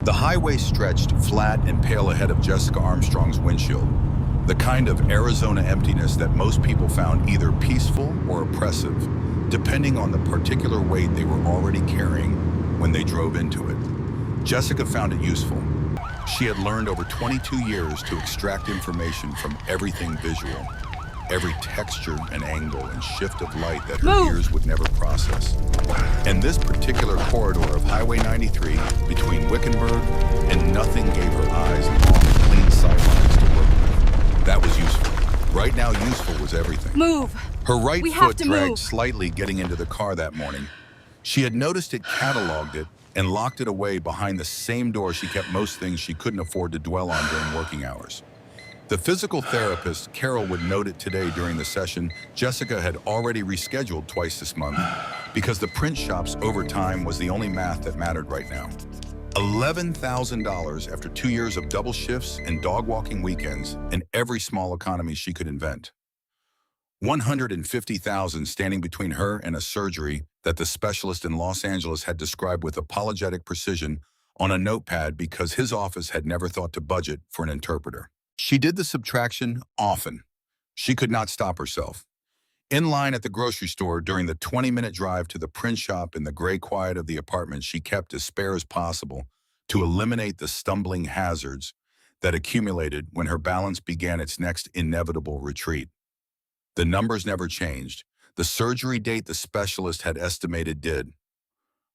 The highway stretched flat and pale ahead of Jessica Armstrong's windshield, the kind of Arizona emptiness that most people found either peaceful or oppressive, depending on the particular weight they were already carrying when they drove into it. Jessica found it useful. She had learned over 22 years to extract information from everything visual, every texture and angle and shift of light that her ears would never process. And this particular corridor of Highway 93 between Wickenburg and nothing gave her eyes long, clean sightlines to work with. That was useful. Right now, useful was everything. Move! Her right We have foot to dragged move. slightly getting into the car that morning. She had noticed it cataloged it and locked it away behind the same door she kept most things she couldn't afford to dwell on during working hours. The physical therapist, Carol, would note it today during the session Jessica had already rescheduled twice this month because the print shop's overtime was the only math that mattered right now. $11,000 after 2 years of double shifts and dog walking weekends and every small economy she could invent. $150,000 standing between her and a surgery that the specialist in Los Angeles had described with apologetic precision on a notepad because his office had never thought to budget for an interpreter. She did the subtraction often. She could not stop herself. In line at the grocery store during the 20-minute drive to the print shop in the gray quiet of the apartment, she kept as spare as possible to eliminate the stumbling hazards that accumulated when her balance began its next inevitable retreat. The numbers never changed. The surgery date the specialist had estimated did.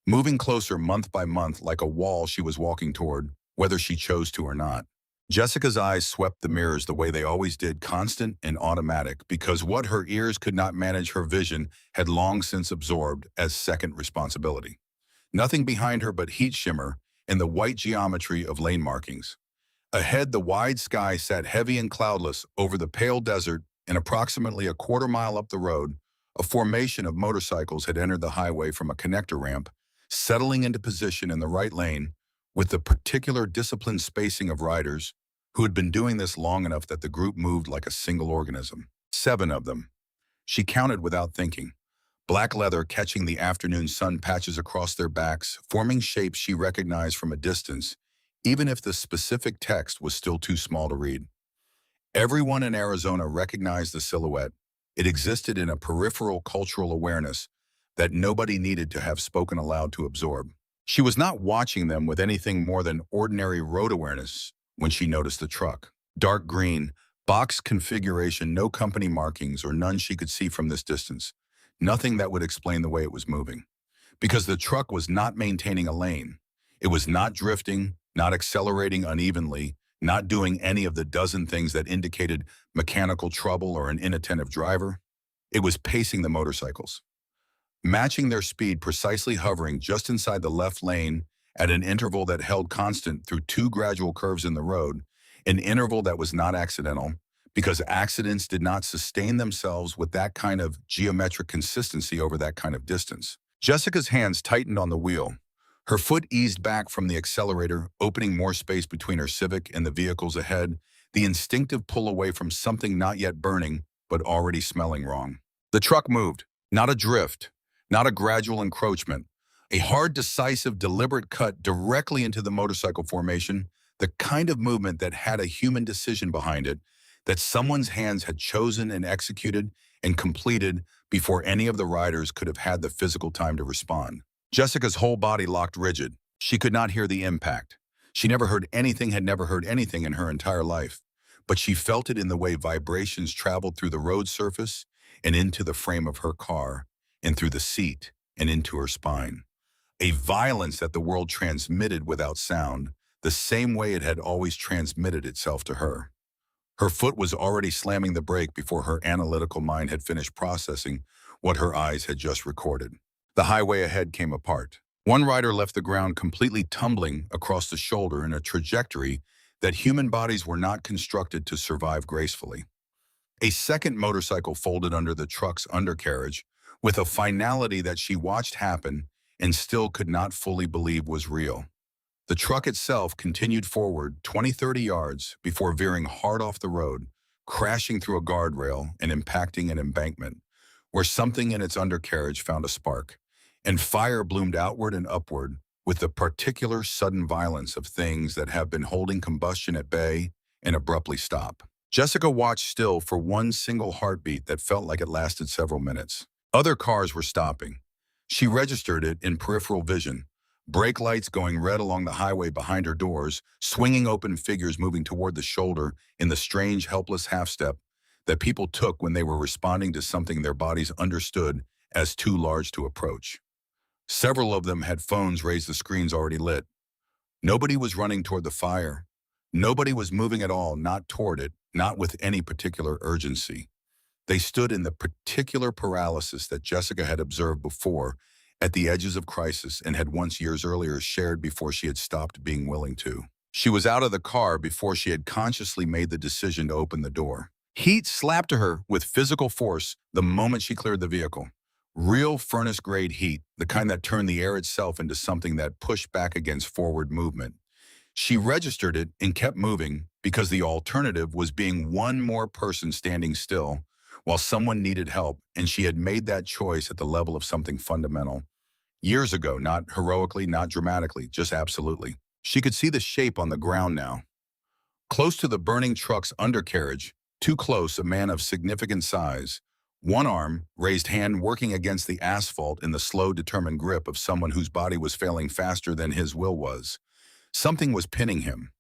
Moving closer month by month like a wall she was walking toward, whether she chose to or not. Jessica's eyes swept the mirrors the way they always did, constant and automatic, because what her ears could not manage her vision had long since absorbed as second responsibility. Nothing behind her but heat shimmer and the white geometry of lane markings. Ahead, the wide sky sat heavy and cloudless over the pale desert, and approximately a quarter mile up the road, a formation of motorcycles had entered the highway from a connector ramp, settling into position in the right lane, with the particular disciplined spacing of riders who had been doing this long enough that the group moved like a single organism. 7 of them. She counted without thinking. Black leather catching the afternoon sun patches across their backs, forming shapes she recognized from a distance, even if the specific text was still too small to read. Everyone in Arizona recognized the silhouette. It existed in a peripheral cultural awareness that nobody needed to have spoken aloud to absorb. She was not watching them with anything more than ordinary road awareness when she noticed the truck. Dark green, box configuration, no company markings or none she could see from this distance. Nothing that would explain the way it was moving. Because the truck was not maintaining a lane. It was not drifting, not accelerating unevenly, not doing any of the dozen things that indicated mechanical trouble or an inattentive driver. It was pacing the motorcycles, matching their speed, precisely hovering just inside the left lane at an interval that held constant through 2 gradual curves in the road, an interval that was not accidental, because accidents did not sustain themselves with that kind of geometric consistency over that kind of distance. Jessica's hands tightened on the wheel. Her foot eased back from the accelerator, opening more space between her Civic and the vehicles ahead, the instinctive pull away from something not yet burning, but already smelling wrong. The truck moved, not a drift, not a gradual encroachment, a hard, decisive, deliberate cut directly into the motorcycle formation, the kind of movement that had a human decision behind it, that someone's hands had chosen and executed and completed before any of the riders could have had the physical time to respond. Jessica's whole body locked rigid. She could not hear the impact. She never heard anything, had never heard anything in her entire life, but she felt it in the way vibrations traveled through the road surface and into the frame of her car, and through the seat and into her spine. A violence that the world transmitted without sound, the same way it had always transmitted itself to her. Her foot was already slamming the brake before her analytical mind had finished processing what her eyes had just recorded. The highway ahead came apart. One rider left the ground completely tumbling across the shoulder in a trajectory that human bodies were not constructed to survive gracefully. A second motorcycle folded under the truck's undercarriage with a finality that she watched happen and still could not fully believe was real. The truck itself continued forward 20-30 yards before veering hard off the road, crashing through a guardrail and impacting an embankment, where something in its undercarriage found a spark, and fire bloomed outward and upward, with the particular sudden violence of things that have been holding combustion at bay and abruptly stop. Jessica watched still for one single heartbeat that felt like it lasted several minutes. Other cars were stopping. She registered it in peripheral vision. Brake lights going red along the highway behind her doors, swinging open figures moving toward the shoulder in the strange, helpless half-step that people took when they were responding to something their bodies understood as too large to approach. Several of them had phones raised, the screens already lit. Nobody was running toward the fire. Nobody was moving at all, not toward it, not with any particular urgency. They stood in the particular paralysis that Jessica had observed before at the edges of crisis and had once years earlier shared before she had stopped being willing to. She was out of the car before she had consciously made the decision to open the door. Heat slapped to her with physical force the moment she cleared the vehicle. Real furnace-grade heat, the kind that turned the air itself into something that pushed back against forward movement. She registered it and kept moving because the alternative was being one more person standing still while someone needed help, and she had made that choice at the level of something fundamental. Years ago, not heroically, not dramatically, just absolutely. She could see the shape on the ground now. Close to the burning truck's undercarriage, too close, a man of significant size, one arm, raised hand working against the asphalt in the slow, determined grip of someone whose body was failing faster than his will was. Something was pinning him.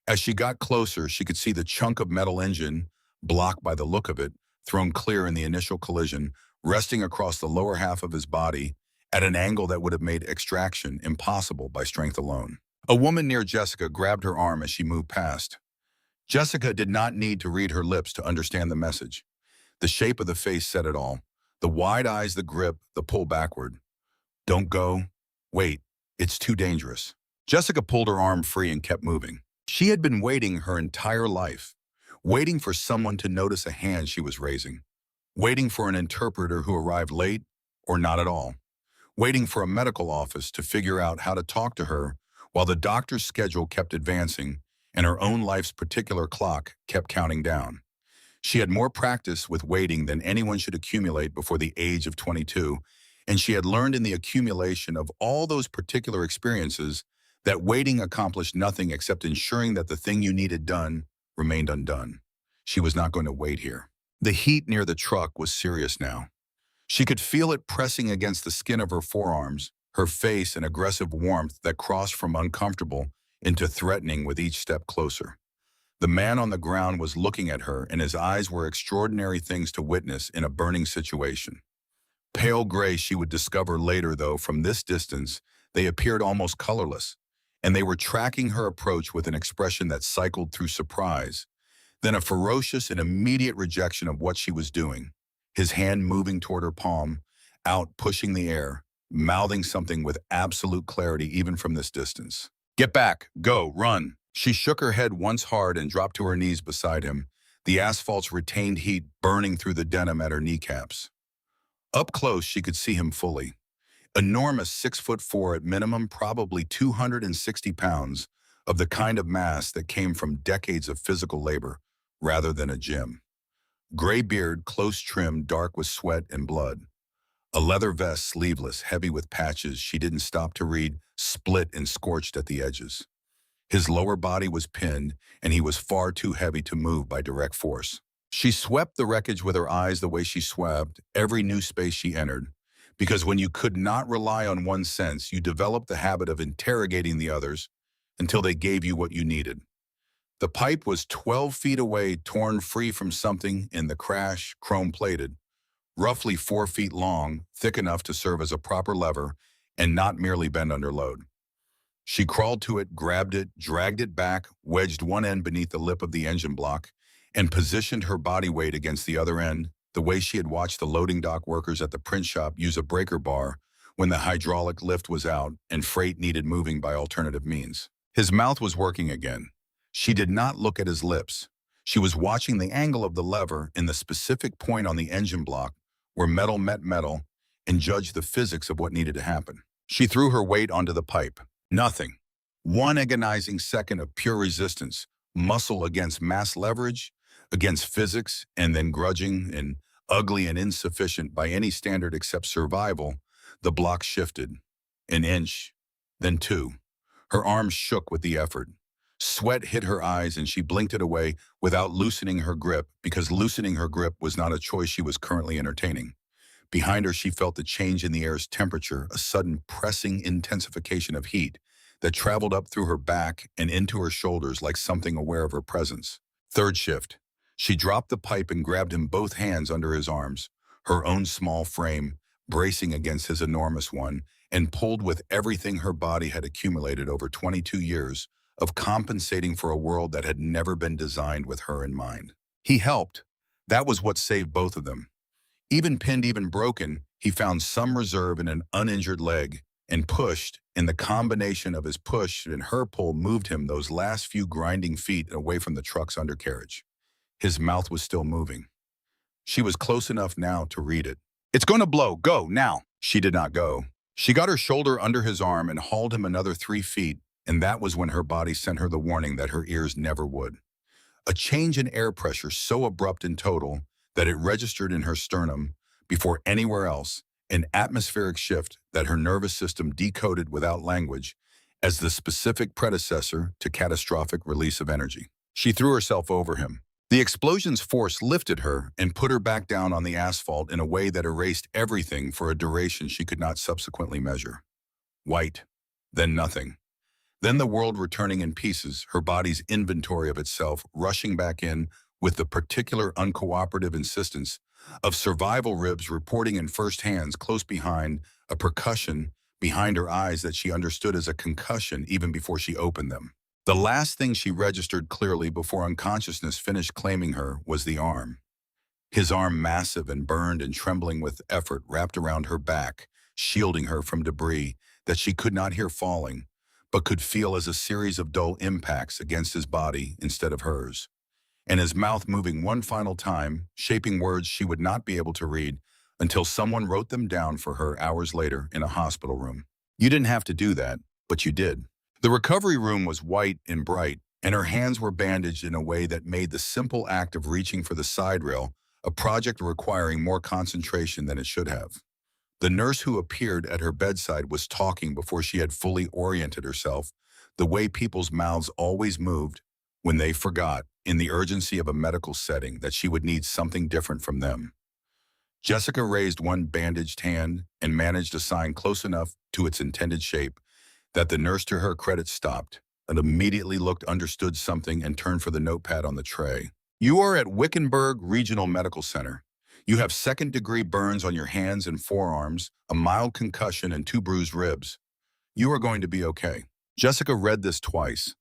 As she got closer, she could see the chunk of metal engine, blocked by the look of it, thrown clear in the initial collision, resting across the lower half of his body at an angle that would have made extraction impossible by strength alone. A woman near Jessica grabbed her arm as she moved past. Jessica did not need to read her lips to understand the message. The shape of the face said it all. The wide eyes, the grip, the pull backward. Don't go. Wait, it's too dangerous. Jessica pulled her arm free and kept moving. She had been waiting her entire life, waiting for someone to notice a hand she was raising, waiting for an interpreter who arrived late or not at all, waiting for a medical office to figure out how to talk to her while the doctor's schedule kept advancing and her own life's particular clock kept counting down. She had more practice with waiting than anyone should accumulate before the age of 22, and she had learned in the accumulation of all those particular experiences that waiting accomplished nothing except ensuring that the thing you needed done remained undone. She was not going to wait here. The heat near the truck was serious now. She could feel it pressing against the skin of her forearms, her face an aggressive warmth that crossed from uncomfortable into threatening with each step closer. The man on the ground was looking at her, and his eyes were extraordinary things to witness in a burning situation. Pale gray, she would discover later, though, from this distance, they appeared almost colorless, and they were tracking her approach with an expression that cycled through surprise, then a ferocious and immediate rejection of what she was doing, his hand moving toward her palm, out pushing the air, mouthing something with absolute clarity even from this distance. Get back, go, run. She shook her head once hard and dropped to her knees beside him, the asphalt's retained heat burning through the denim at her kneecaps. Up close, she could see him fully. Enormous 6'4" at minimum, probably 260 pounds, of the kind of mass that came from decades of physical labor rather than a gym. Gray beard, close trimmed, dark with sweat and blood. A leather vest, sleeveless, heavy with patches she didn't stop to read, split and scorched at the edges. His lower body was pinned, and he was far too heavy to move by direct force. She swept the wreckage with her eyes the way she swabbed every new space she entered, because when you could not rely on one sense, you developed the habit of interrogating the others until they gave you what you needed. The pipe was 12 feet away, torn free from something in the crash, chrome-plated, roughly 4 feet long, thick enough to serve as a proper lever and not merely bend under load. She crawled to it, grabbed it, dragged it back, wedged one end beneath the lip of the engine block, and positioned her body weight against the other end, the way she had watched the loading dock workers at the print shop use a breaker bar when the hydraulic lift was out and freight needed moving by alternative means. His mouth was working again. She did not look at his lips. She was watching the angle of the lever in the specific point on the engine block where metal met metal and judged the physics of what needed to happen. She threw her weight onto the pipe. Nothing. One agonizing second of pure resistance, muscle against mass leverage, against physics, and then grudging and ugly and insufficient by any standard except survival, the block shifted. An inch, then two. Her arms shook with the effort. Sweat hit her eyes and she blinked it away without loosening her grip, because loosening her grip was not a choice she was currently entertaining. Behind her, she felt the change in the air's temperature, a sudden pressing intensification of heat that traveled up through her back and into her shoulders like something aware of her presence. Third shift. She dropped the pipe and grabbed him both hands under his arms, her own small frame bracing against his enormous one, and pulled with everything her body had accumulated over 22 years of compensating for a world that had never been designed with her in mind. He helped. That was what saved both of them. Even pinned, even broken, he found some reserve in an uninjured leg and pushed, and the combination of his push and her pull moved him those last few grinding feet away from the truck's undercarriage. His mouth was still moving. She was close enough now to read it. "It's going to blow. Go, now." She did not go. She got her shoulder under his arm and hauled him another 3 feet, and that was when her body sent her the warning that her ears never would. A change in air pressure so abrupt and total that it registered in her sternum before anywhere else, an atmospheric shift that her nervous system decoded without language as the specific predecessor to catastrophic release of energy. She threw herself over him. The explosion's force lifted her and put her back down on the asphalt in a way that erased everything for a duration she could not subsequently measure. White, then nothing. Then the world returning in pieces, her body's inventory of itself rushing back in with the particular uncooperative insistence of survival ribs reporting in first hands close behind, a percussion behind her eyes that she understood as a concussion even before she opened them. The last thing she registered clearly before unconsciousness finished claiming her was the arm. His arm, massive and burned and trembling with effort, wrapped around her back, shielding her from debris that she could not hear falling, but could feel as a series of dull impacts against his body instead of hers. And his mouth moving one final time, shaping words she would not be able to read until someone wrote them down for her hours later in a hospital room. You didn't have to do that, but you did. The recovery room was white and bright, and her hands were bandaged in a way that made the simple act of reaching for the side rail a project requiring more concentration than it should have. The nurse who appeared at her bedside was talking before she had fully oriented herself, the way people's mouths always moved when they forgot, in the urgency of a medical setting, that she would need something different from them. Jessica raised one bandaged hand and managed a sign close enough to its intended shape that the nurse, to her credit, stopped and immediately looked, understood something, and turned for the notepad on the tray. "You are at Wickenburg Regional Medical Center. You have second-degree burns on your hands and forearms, a mild concussion, and 2 bruised ribs. You are going to be okay." Jessica read this twice.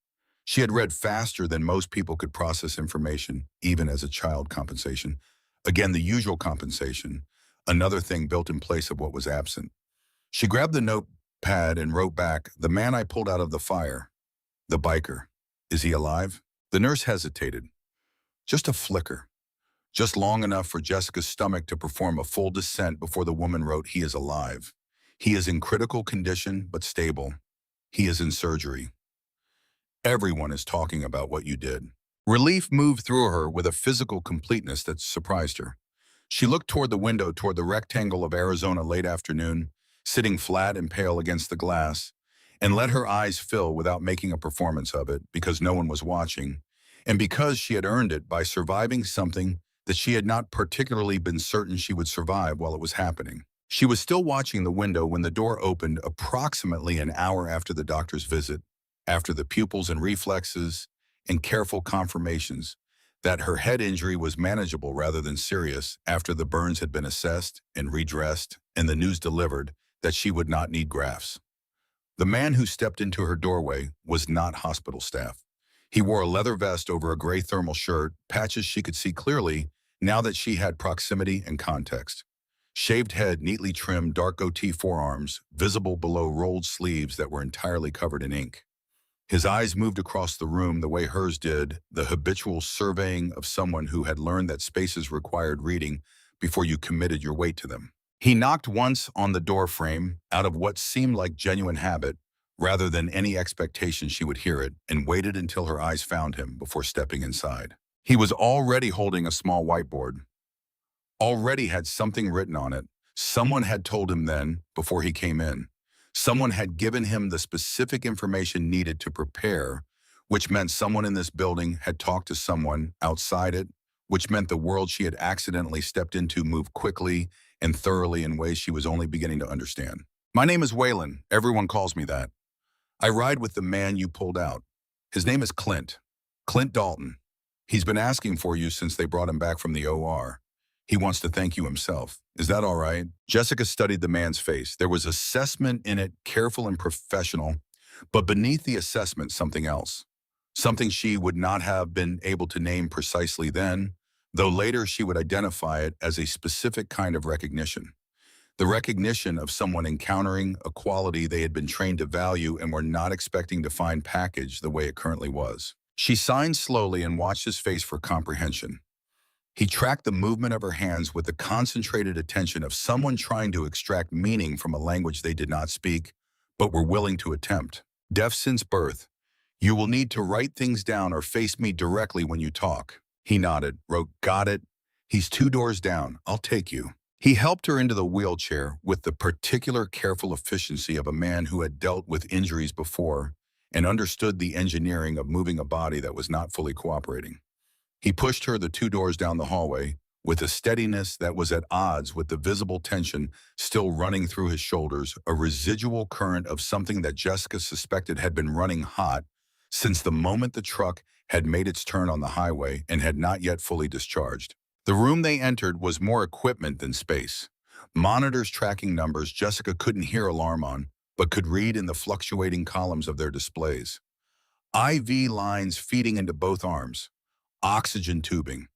She had read faster than most people could process information, even as a child. Compensation. Again, the usual compensation, another thing built in place of what was absent. She grabbed the notepad and wrote back, "The man I pulled out of the fire. The biker. Is he alive?" The nurse hesitated. Just a flicker. Just long enough for Jessica's stomach to perform a full descent before the woman wrote, "He is alive. He is in critical condition, but stable. He is in surgery. Everyone is talking about what you did." Relief moved through her with a physical completeness that surprised her. She looked toward the window, toward the rectangle of Arizona late afternoon, sitting flat and pale against the glass, and let her eyes fill without making a performance of it, because no one was watching, and because she had earned it by surviving something that she had not particularly been certain she would survive while it was happening. She was still watching the window when the door opened approximately an hour after the doctor's visit, after the pupils and reflexes and careful confirmations that her head injury was manageable rather than serious, after the burns had been assessed and redressed and the news delivered that she would not need grafts. The man who stepped into her doorway was not hospital staff. He wore a leather vest over a gray thermal shirt, patches she could see clearly now that she had proximity and context. Shaved head, neatly trimmed, dark goatee forearms, visible below rolled sleeves that were entirely covered in ink. His eyes moved across the room the way hers did, the habitual surveying of someone who had learned that spaces required reading before you committed your weight to them. He knocked once on the door frame, out of what seemed like genuine habit, rather than any expectation she would hear it, and waited until her eyes found him before stepping inside. He was already holding a small whiteboard. Already had something written on it. Someone had told him then, before he came in. Someone had given him the specific information needed to prepare, which meant someone in this building had talked to someone outside it, which meant the world she had accidentally stepped into moved quickly and thoroughly in ways she was only beginning to understand. My name is Waylon. Everyone calls me that. I ride with the man you pulled out. His name is Clint. Clint Dalton. He's been asking for you since they brought him back from the OR. He wants to thank you himself. Is that all right? Jessica studied the man's face. There was assessment in it, careful and professional, but beneath the assessment, something else. Something she would not have been able to name precisely then, though later she would identify it as a specific kind of recognition. The recognition of someone encountering a quality they had been trained to value and were not expecting to find packaged the way it currently was. She signed slowly and watched his face for comprehension. He tracked the movement of her hands with the concentrated attention of someone trying to extract meaning from a language they did not speak, but were willing to attempt. Deaf since birth, you will need to write things down or face me directly when you talk. He nodded, wrote, got it. He's 2 doors down. I'll take you. He helped her into the wheelchair with the particular careful efficiency of a man who had dealt with injuries before and understood the engineering of moving a body that was not fully cooperating. He pushed her the 2 doors down the hallway with a steadiness that was at odds with the visible tension still running through his shoulders, a residual current of something that Jessica suspected had been running hot since the moment the truck had made its turn on the highway and had not yet fully discharged. The room they entered was more equipment than space. Monitors tracking numbers Jessica couldn't hear alarm on, but could read in the fluctuating columns of their displays. IV lines feeding into both arms. Oxygen tubing.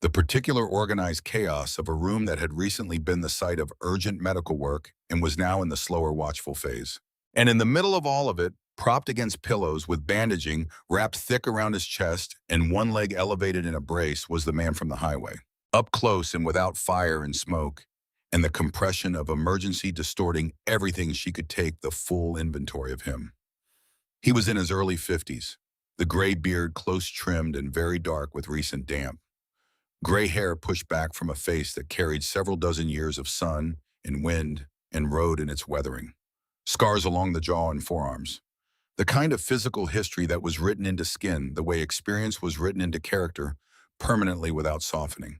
The particular organized chaos of a room that had recently been the site of urgent medical work and was now in the slower watchful phase. And in the middle of all of it, propped against pillows with bandaging wrapped thick around his chest and one leg elevated in a brace, was the man from the highway. Up close and without fire and smoke, and the compression of emergency distorting everything she could take the full inventory of him. He was in his early 50s, the gray beard close trimmed and very dark with recent damp. Gray hair pushed back from a face that carried several dozen years of sun and wind and road in its weathering. Scars along the jaw and forearms. The kind of physical history that was written into skin, the way experience was written into character, permanently without softening.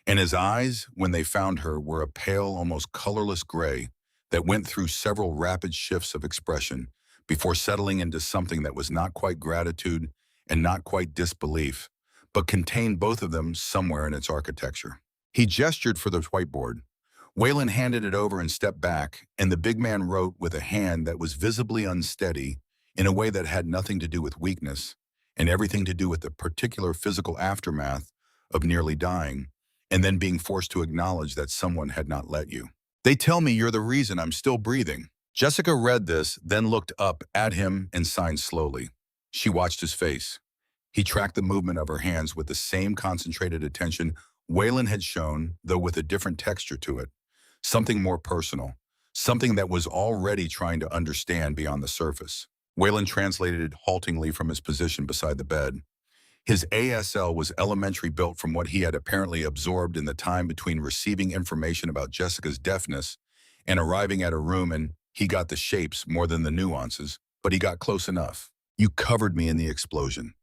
And his eyes, when they found her, were a pale, almost colorless gray that went through several rapid shifts of expression before settling into something that was not quite gratitude and not quite disbelief, but contained both of them somewhere in its architecture. He gestured for the whiteboard. Waylon handed it over and stepped back, and the big man wrote with a hand that was visibly unsteady in a way that had nothing to do with weakness and everything to do with the particular physical aftermath of nearly dying and then being forced to acknowledge that someone had not let you. They tell me you're the reason I'm still breathing. Jessica read this, then looked up at him and signed slowly. She watched his face. He tracked the movement of her hands with the same concentrated attention Waylon had shown, though with a different texture to it. Something more personal. Something that was already trying to understand beyond the surface. Waylon translated it haltingly from his position beside the bed. His ASL was elementary built from what he had apparently absorbed in the time between receiving information about Jessica's deafness and arriving at her room, and he got the shapes more than the nuances, but he got close enough. You covered me in the explosion.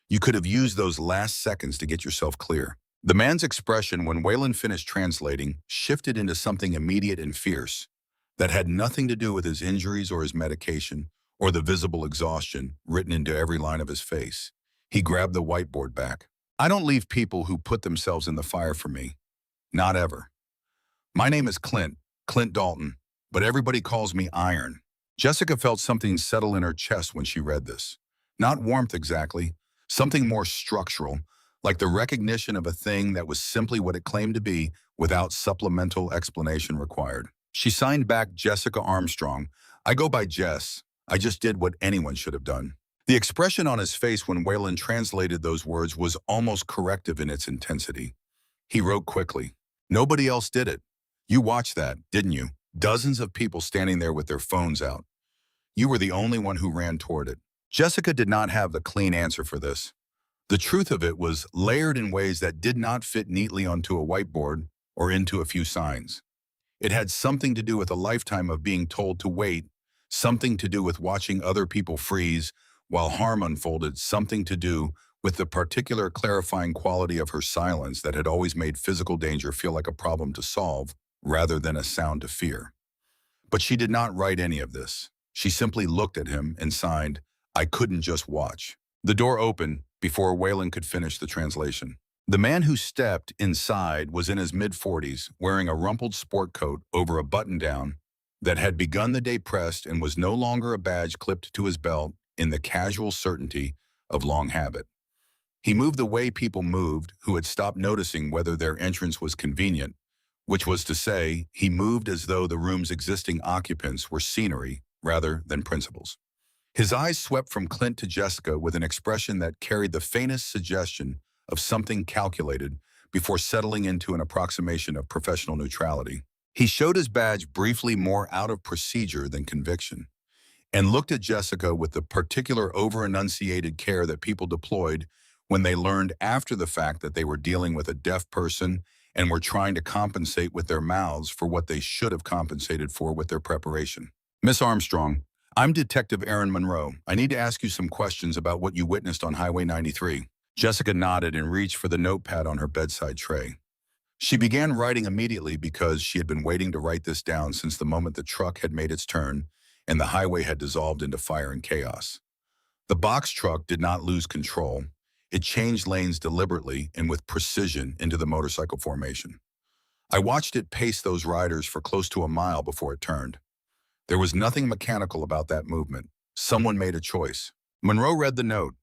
You could have used those last seconds to get yourself clear. The man's expression when Waylon finished translating shifted into something immediate and fierce that had nothing to do with his injuries or his medication or the visible exhaustion written into every line of his face. He grabbed the whiteboard back. I don't leave people who put themselves in the fire for me. Not ever. My name is Clint Dalton, but everybody calls me Iron. Jessica felt something settle in her chest when she read this. Not warmth exactly, something more structural, like the recognition of a thing that was simply what it claimed to be without supplemental explanation required. She signed back Jessica Armstrong. I go by Jess. I just did what anyone should have done. The expression on his face when Waylon translated those words was almost corrective in its intensity. He wrote quickly, "Nobody else did it. You watched that, didn't you? Dozens of people standing there with their phones out. You were the only one who ran toward it." Jessica did not have the clean answer for this. The truth of it was layered in ways that did not fit neatly onto a whiteboard or into a few signs. It had something to do with a lifetime of being told to wait, something to do with watching other people freeze while harm unfolded, something to do with the particular clarifying quality of her silence that had always made physical danger feel like a problem to solve rather than a sound to fear. But she did not write any of this. She simply looked at him and signed, "I couldn't just watch." The door opened before Waylon could finish the translation. The man who stepped inside was in his mid-40s, wearing a rumpled sport coat over a button-down that had begun the day pressed and was no longer a badge clipped to his belt in the casual certainty of long habit. He moved the way people moved who had stopped noticing whether their entrance was convenient, which was to say, he moved as though the room's existing occupants were scenery rather than principles. His eyes swept from Clint to Jessica with an expression that carried the faintest suggestion of something calculated before settling into an approximation of professional neutrality. He showed his badge briefly more out of procedure than conviction, and looked at Jessica with the particular over-enunciated care that people deployed when they learned after the fact that they were dealing with a deaf person and were trying to compensate with their mouths for what they should have compensated for with their preparation. "Miss Armstrong, I'm Detective Aaron Monroe. I need to ask you some questions about what you witnessed on Highway 93. Jessica nodded and reached for the notepad on her bedside tray. She began writing immediately because she had been waiting to write this down since the moment the truck had made its turn and the highway had dissolved into fire and chaos. The box truck did not lose control. It changed lanes deliberately and with precision into the motorcycle formation. I watched it pace those riders for close to a mile before it turned. There was nothing mechanical about that movement. Someone made a choice. Monroe read the note.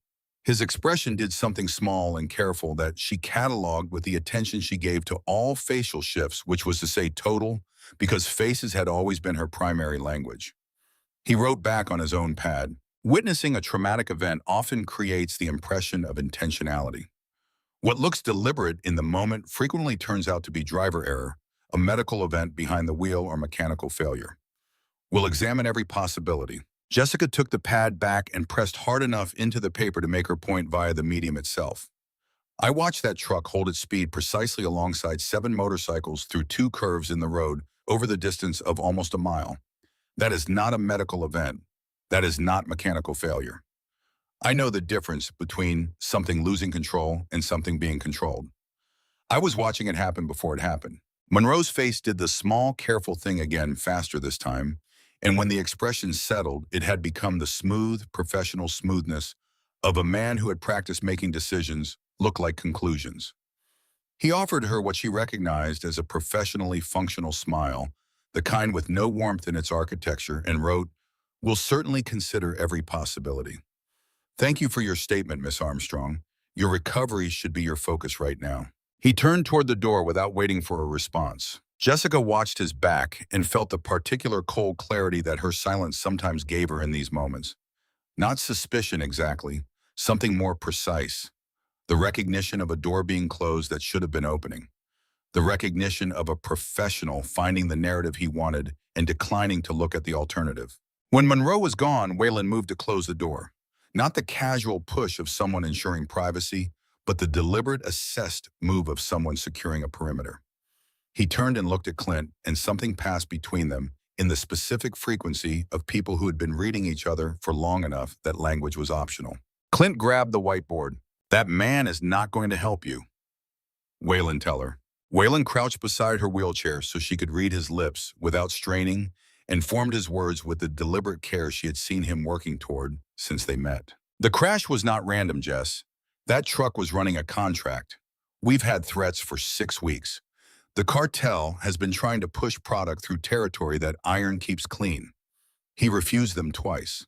His expression did something small and careful that she cataloged with the attention she gave to all facial shifts, which was to say total, because faces had always been her primary language. He wrote back on his own pad, "Witnessing a traumatic event often creates the impression of intentionality. What looks deliberate in the moment frequently turns out to be driver error, a medical event behind the wheel, or mechanical failure. We'll examine every possibility." Jessica took the pad back and pressed hard enough into the paper to make her point via the medium itself. "I watched that truck hold its speed precisely alongside 7 motorcycles through 2 curves in the road over the distance of almost a mile. That is not a medical event. That is not mechanical failure. I know the difference between something losing control and something being controlled. I was watching it happen before it happened." Monroe's face did the small, careful thing again, faster this time, and when the expression settled, it had become the smooth, professional smoothness of a man who had practiced making decisions look like conclusions. He offered her what she recognized as a professionally functional smile, the kind with no warmth in its architecture, and wrote, "We'll certainly consider every possibility. Thank you for your statement, Miss Armstrong. Your recovery should be your focus right now." He turned toward the door without waiting for a response. Jessica watched his back and felt the particular cold clarity that her silence sometimes gave her in these moments. Not suspicion exactly, something more precise. The recognition of a door being closed that should have been opening. The recognition of a professional finding the narrative he wanted and declining to look at the alternative. When Monroe was gone, Waylon moved to close the door. Not the casual push of someone ensuring privacy, but the deliberate, assessed move of someone securing a perimeter. He turned and looked at Clint, and something passed between them in the specific frequency of people who had been reading each other for long enough that language was optional. Clint grabbed the whiteboard. "That man is not going to help you." "Waylon, tell her." Waylon crouched beside her wheelchair so she could read his lips without straining and formed his words with the deliberate care she had seen him working toward since they met. "The crash was not random, Jess. That truck was running a contract. We've had threats for 6 weeks. The cartel has been trying to push product through territory that iron keeps clean. He refused them twice.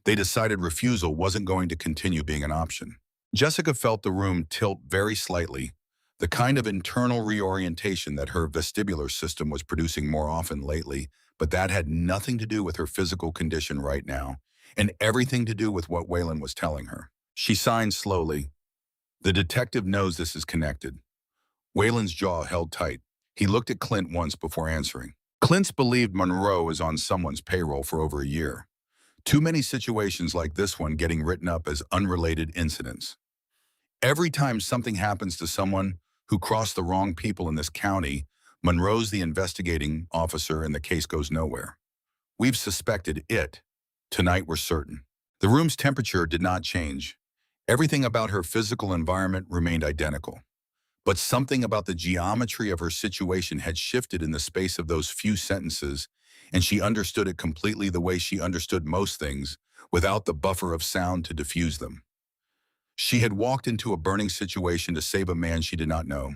They decided refusal wasn't going to continue being an option." Jessica felt the room tilt very slightly, the kind of internal reorientation that her vestibular system was producing more often lately, but that had nothing to do with her physical condition right now, and everything to do with what Waylon was telling her. She signed slowly. "The detective knows this is connected." Waylon's jaw held tight. He looked at Clint once before answering. Clint's believed Monroe is on someone's payroll for over a year. Too many situations like this one getting written up as unrelated incidents. Every time something happens to someone who crossed the wrong people in this county, Monroe's the investigating officer and the case goes nowhere. We've suspected it. Tonight we're certain. The room's temperature did not change. Everything about her physical environment remained identical. But something about the geometry of her situation had shifted in the space of those few sentences, and she understood it completely the way she understood most things, without the buffer of sound to diffuse them. She had walked into a burning situation to save a man she did not know.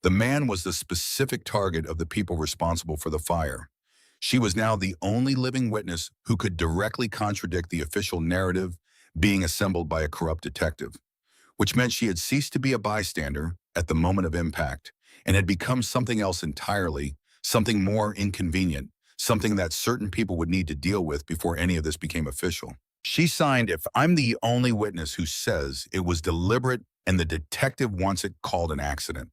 The man was the specific target of the people responsible for the fire. She was now the only living witness who could directly contradict the official narrative being assembled by a corrupt detective, which meant she had ceased to be a bystander at the moment of impact and had become something else entirely, something more inconvenient, something that certain people would need to deal with before any of this became official. She signed, "If I'm the only witness who says it was deliberate and the detective wants it called an accident.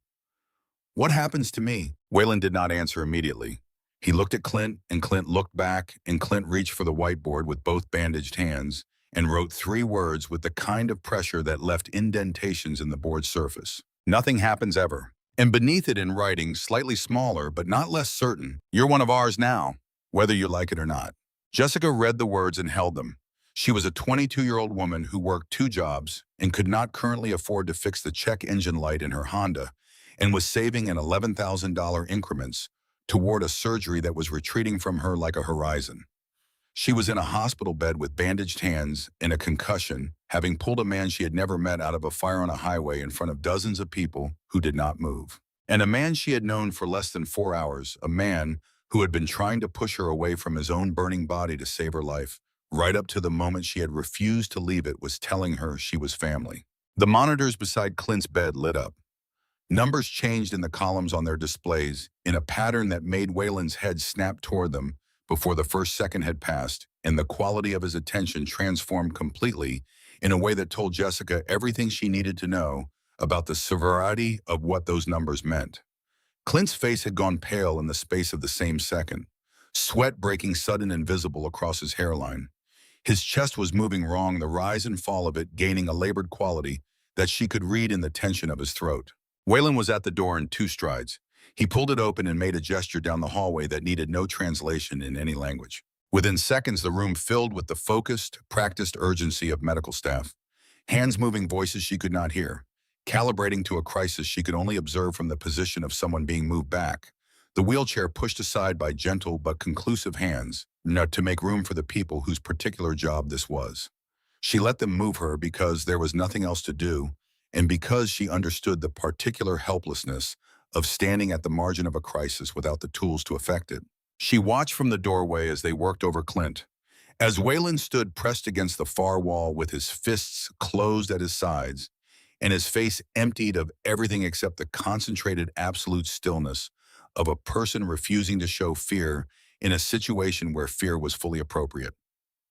What happens to me?" Wayland did not answer immediately. He looked at Clint, and Clint looked back, and Clint reached for the whiteboard with both bandaged hands and wrote 3 words with the kind of pressure that left indentations in the board's surface. "Nothing happens ever." And beneath it in writing, slightly smaller but not less certain, "You're one of ours now, whether you like it or not." Jessica read the words and held them. She was a 22-year-old woman who worked 2 jobs and could not currently afford to fix the check engine light in her Honda, and was saving in $11,000 increments toward a surgery that was retreating from her like a horizon. She was in a hospital bed with bandaged hands and a concussion, having pulled a man she had never met out of a fire on a highway in front of dozens of people who did not move. And a man she had known for less than 4 hours, a man who had been trying to push her away from his own burning body to save her life, right up to the moment she had refused to leave it, was telling her she was family. The monitors beside Clint's bed lit up. Numbers changed in the columns on their displays in a pattern that made Wayland's head snap toward them before the first second had passed, and the quality of his attention transformed completely in a way that told Jessica everything she needed to know about the severity of what those numbers meant. Clint's face had gone pale in the space of the same second, sweat breaking sudden and visible across his hairline. His chest was moving wrong, the rise and fall of it gaining a labored quality that she could read in the tension of his throat. Wayland was at the door in 2 strides. He pulled it open and made a gesture down the hallway that needed no translation in any language. Within seconds, the room filled with the focused, practiced urgency of medical staff. Hands moving voices she could not hear, calibrating to a crisis she could only observe from the position of someone being moved back. The wheelchair pushed aside by gentle but conclusive hands, not to make room for the people whose particular job this was. She let them move her because there was nothing else to do, and because she understood the particular helplessness of standing at the margin of a crisis without the tools to effect it. She watched from the doorway as they worked over Clint. As Wayland stood pressed against the far wall with his fists closed at his sides and his face emptied of everything except the concentrated absolute stillness of a person refusing to show fear in a situation where fear was fully appropriate.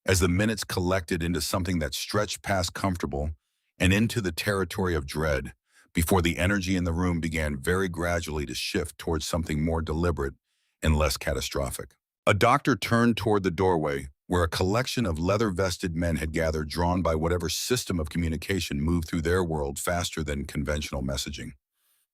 As the minutes collected into something that stretched past comfortable and into the territory of dread, before the energy in the room began very gradually to shift towards something more deliberate and less catastrophic. A doctor turned toward the doorway, where a collection of leather-vested men had gathered, drawn by whatever system of communication moved through their world faster than conventional messaging.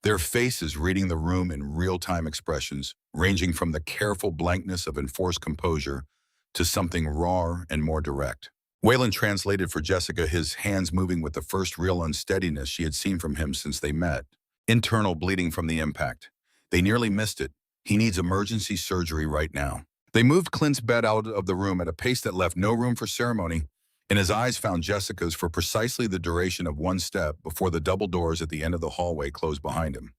Their faces reading the room in real-time expressions, ranging from the careful blankness of enforced composure to something raw and more direct. Wayland translated for Jessica, his hands moving with the first real unsteadiness she had seen from him since they met. "Internal bleeding from the impact. They nearly missed it. He needs emergency surgery right now." They moved Clint's bed out of the room at a pace that left no room for ceremony, and his eyes found Jessica's for precisely the duration of 1 step before the double doors at the end of the hallway closed behind him.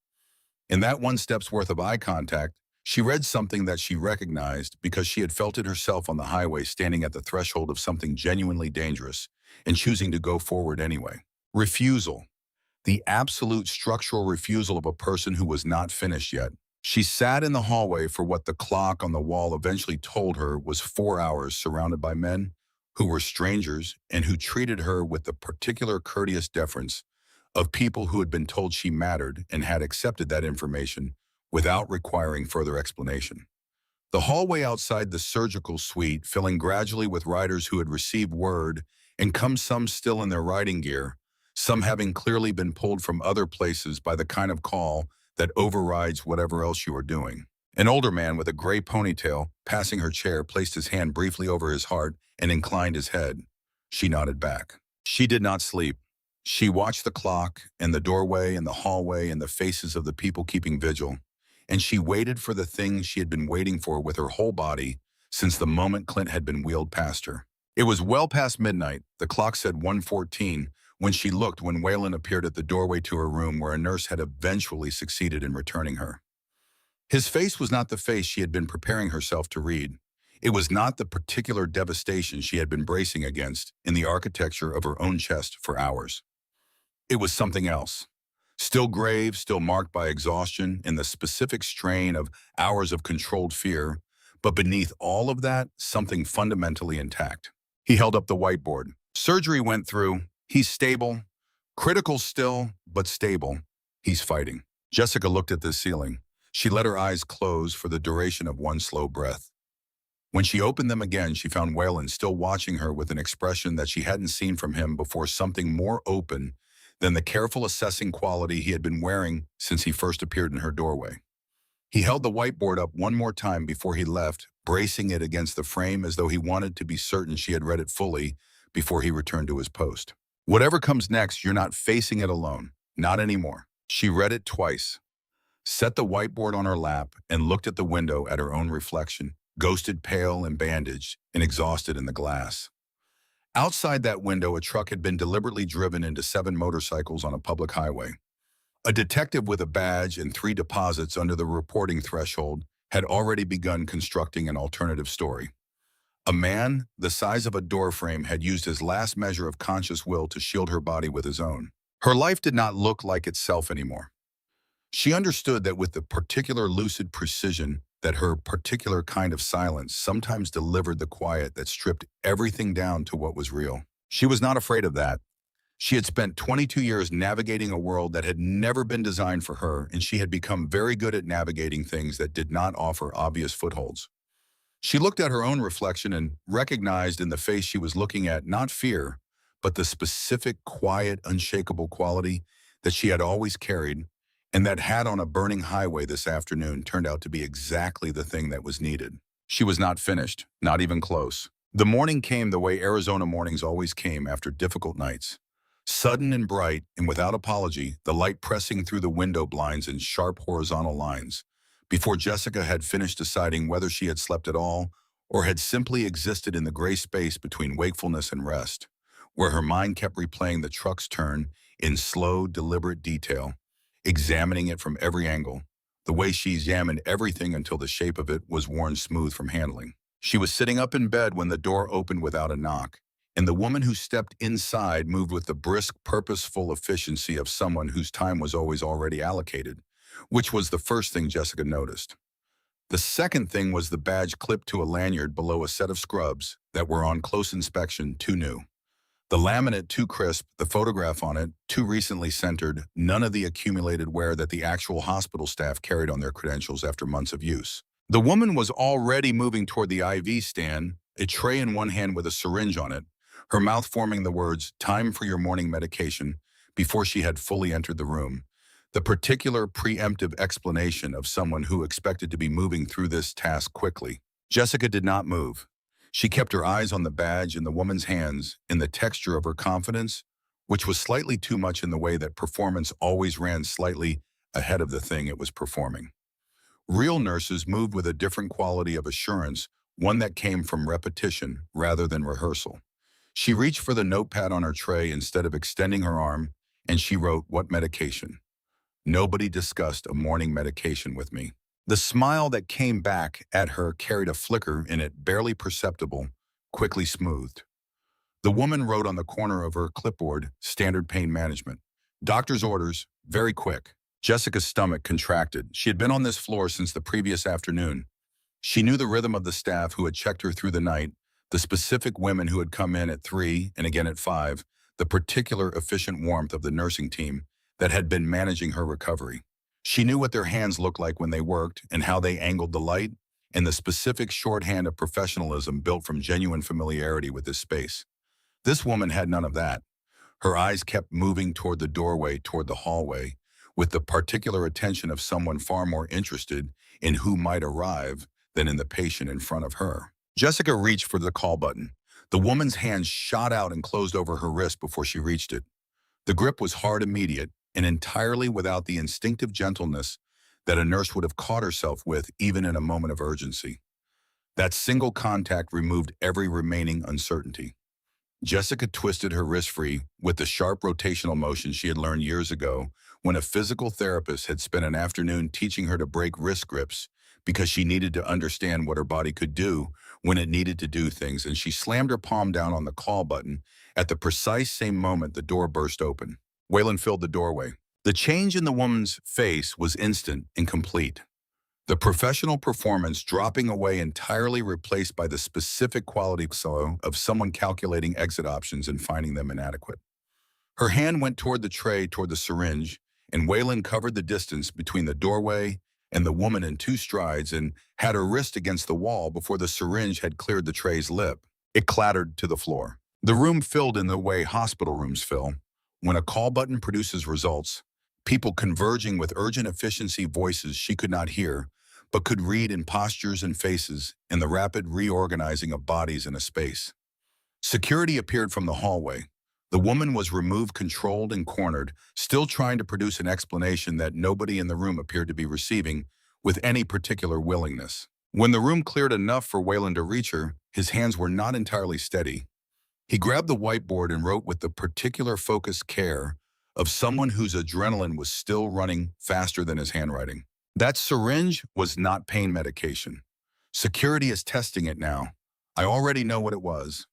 In that 1 step's worth of eye contact, she read something that she recognized because she had felt it herself on the highway, standing at the threshold of something genuinely dangerous and choosing to go forward anyway. Refusal. The absolute structural refusal of a person who was not finished yet. She sat in the hallway for what the clock on the wall eventually told her was 4 hours, surrounded by men who were strangers and who treated her with the particular courteous deference of people who had been told she mattered and had accepted that information without requiring further explanation. The hallway outside the surgical suite filling gradually with riders who had received word and come, some still in their riding gear, some having clearly been pulled from other places by the kind of call that overrides whatever else you are doing. An older man with a gray ponytail, passing her chair, placed his hand briefly over his heart and inclined his head. She nodded back. She did not sleep. She watched the clock and the doorway and the hallway and the faces of the people keeping vigil, and she waited for the thing she had been waiting for with her whole body since the moment Clint had been wheeled past her. It was well past midnight. The clock said 1:14 when she looked when Waylon appeared at the doorway to her room where a nurse had eventually succeeded in returning her. His face was not the face she had been preparing herself to read. It was not the particular devastation she had been bracing against in the architecture of her own chest for hours. It was something else. Still grave, still marked by exhaustion and the specific strain of hours of controlled fear, but beneath all of that, something fundamentally intact. He held up the whiteboard. Surgery went through. He's stable. Critical still, but stable. He's fighting. Jessica looked at the ceiling. She let her eyes close for the duration of one slow breath. When she opened them again, she found Waylon still watching her with an expression that she hadn't seen from him before, something more open than the careful assessing quality he had been wearing since he first appeared in her doorway. He held the whiteboard up one more time before he left, bracing it against the frame as though he wanted to be certain she had read it fully before he returned to his post. Whatever comes next, you're not facing it alone. Not anymore. She read it twice, set the whiteboard on her lap, and looked at the window at her own reflection, ghosted, pale and bandaged and exhausted in the glass. Outside that window, a truck had been deliberately driven into 7 motorcycles on a public highway. A detective with a badge and 3 deposits under the reporting threshold had already begun constructing an alternative story. A man, the size of a doorframe, had used his last measure of conscious will to shield her body with his own. Her life did not look like itself anymore. She understood that with the particular lucid precision that her particular kind of silence sometimes delivered the quiet that stripped everything down to what was real. She was not afraid of that. She had spent 22 years navigating a world that had never been designed for her, and she had become very good at navigating things that did not offer obvious footholds. She looked at her own reflection and recognized in the face she was looking at not fear, but the specific, quiet, unshakable quality that she had always carried, and that had on a burning highway this afternoon turned out to be exactly the thing that was needed. She was not finished, not even close. The morning came the way Arizona mornings always came after difficult nights. Sudden and bright, and without apology, the light pressing through the window blinds in sharp horizontal lines, before Jessica had finished deciding whether she had slept at all or had simply existed in the gray space between wakefulness and rest, where her mind kept replaying the truck's turn in slow, deliberate detail, examining it from every angle, the way she examined everything until the shape of it was worn smooth from handling. She was sitting up in bed when the door opened without a knock, and the woman who stepped inside moved with the brisk, purposeful efficiency of someone whose time was always already allocated, which was the first thing Jessica noticed. The second thing was the badge clipped to a lanyard below a set of scrubs that were on close inspection too new. The laminate too crisp, the photograph on it too recently centered, none of the accumulated wear that the actual hospital staff carried on their credentials after months of use. The woman was already moving toward the IV stand, a tray in one hand with a syringe on it, her mouth forming the words, "Time for your morning medication," before she had fully entered the room. The particular preemptive explanation of someone who expected to be moving through this task quickly. Jessica did not move. She kept her eyes on the badge in the woman's hands, in the texture of her confidence, which was slightly too much in the way that performance always ran slightly ahead of the thing it was performing. Real nurses moved with a different quality of assurance, one that came from repetition rather than rehearsal. She reached for the notepad on her tray instead of extending her arm, and she wrote, "What medication?" Nobody discussed a morning medication with me. The smile that came back at her carried a flicker in it, barely perceptible, quickly smoothed. The woman wrote on the corner of her clipboard, "Standard pain management. Doctor's orders, very quick." Jessica's stomach contracted. She had been on this floor since the previous afternoon. She knew the rhythm of the staff who had checked her through the night, the specific women who had come in at 3 and again at 5, the particular efficient warmth of the nursing team that had been managing her recovery. She knew what their hands looked like when they worked and how they angled the light, and the specific shorthand of professionalism built from genuine familiarity with this space. This woman had none of that. Her eyes kept moving toward the doorway, toward the hallway, with the particular attention of someone far more interested in who might arrive than in the patient in front of her. Jessica reached for the call button. The woman's hand shot out and closed over her wrist before she reached it. The grip was hard, immediate, and entirely without the instinctive gentleness that a nurse would have caught herself with even in a moment of urgency. That single contact removed every remaining uncertainty. Jessica twisted her wrist free with the sharp rotational motion she had learned years ago when a physical therapist had spent an afternoon teaching her to break wrist grips because she needed to understand what her body could do when it needed to do things, and she slammed her palm down on the call button at the precise same moment the door burst open. Waylon filled the doorway. The change in the woman's face was instant and complete. The professional performance dropping away, entirely replaced by the specific quality of someone calculating exit options and finding them inadequate. Her hand went toward the tray, toward the syringe, and Waylon covered the distance between the doorway and the woman in 2 strides and had her wrist against the wall before the syringe had cleared the tray's lip. It clattered to the floor. The room filled in the way hospital rooms fill. When a call button produces results, people converging with urgent efficiency, voices she could not hear, but could read in postures and faces, in the rapid reorganizing of bodies in a space. Security appeared from the hallway. The woman was removed, controlled, and cornered, still trying to produce an explanation that nobody in the room appeared to be receiving with any particular willingness. When the room cleared enough for Waylon to reach her, his hands were not entirely steady. He grabbed the whiteboard and wrote with the particular focused care of someone whose adrenaline was still running faster than his handwriting. That syringe was not pain medication. Security is testing it now. I already know what it was.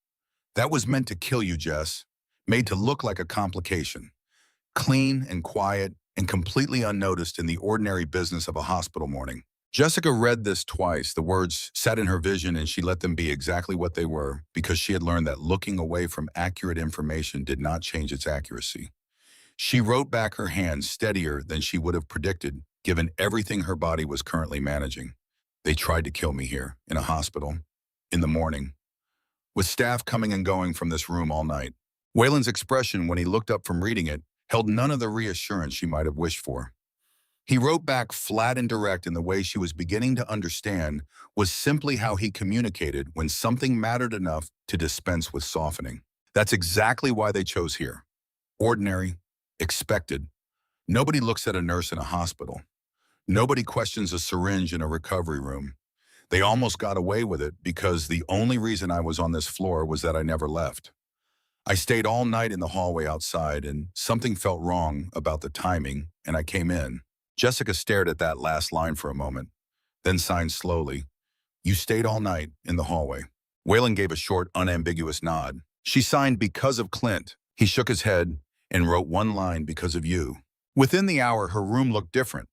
That was meant to kill you, Jess. Made to look like a complication. Clean and quiet and completely unnoticed in the ordinary business of a hospital morning. Jessica read this twice. The words sat in her vision and she let them be exactly what they were because she had learned that looking away from accurate information did not change its accuracy. She wrote back, her hand steadier than she would have predicted, given everything her body was currently managing. They tried to kill me here, in a hospital, in the morning, with staff coming and going from this room all night. Waylon's expression when he looked up from reading it held none of the reassurance she might have wished for. He wrote back flat and direct in the way she was beginning to understand was simply how he communicated when something mattered enough to dispense with softening. That's exactly why they chose here. Ordinary, expected. Nobody looks at a nurse in a hospital. Nobody questions a syringe in a recovery room. They almost got away with it because the only reason I was on this floor was that I never left. I stayed all night in the hallway outside, and something felt wrong about the timing, and I came in. Jessica stared at that last line for a moment, then signed slowly. You stayed all night in the hallway. Waylon gave a short, unambiguous nod. She signed because of Clint. He shook his head and wrote one line, because of you. Within the hour, her room looked different.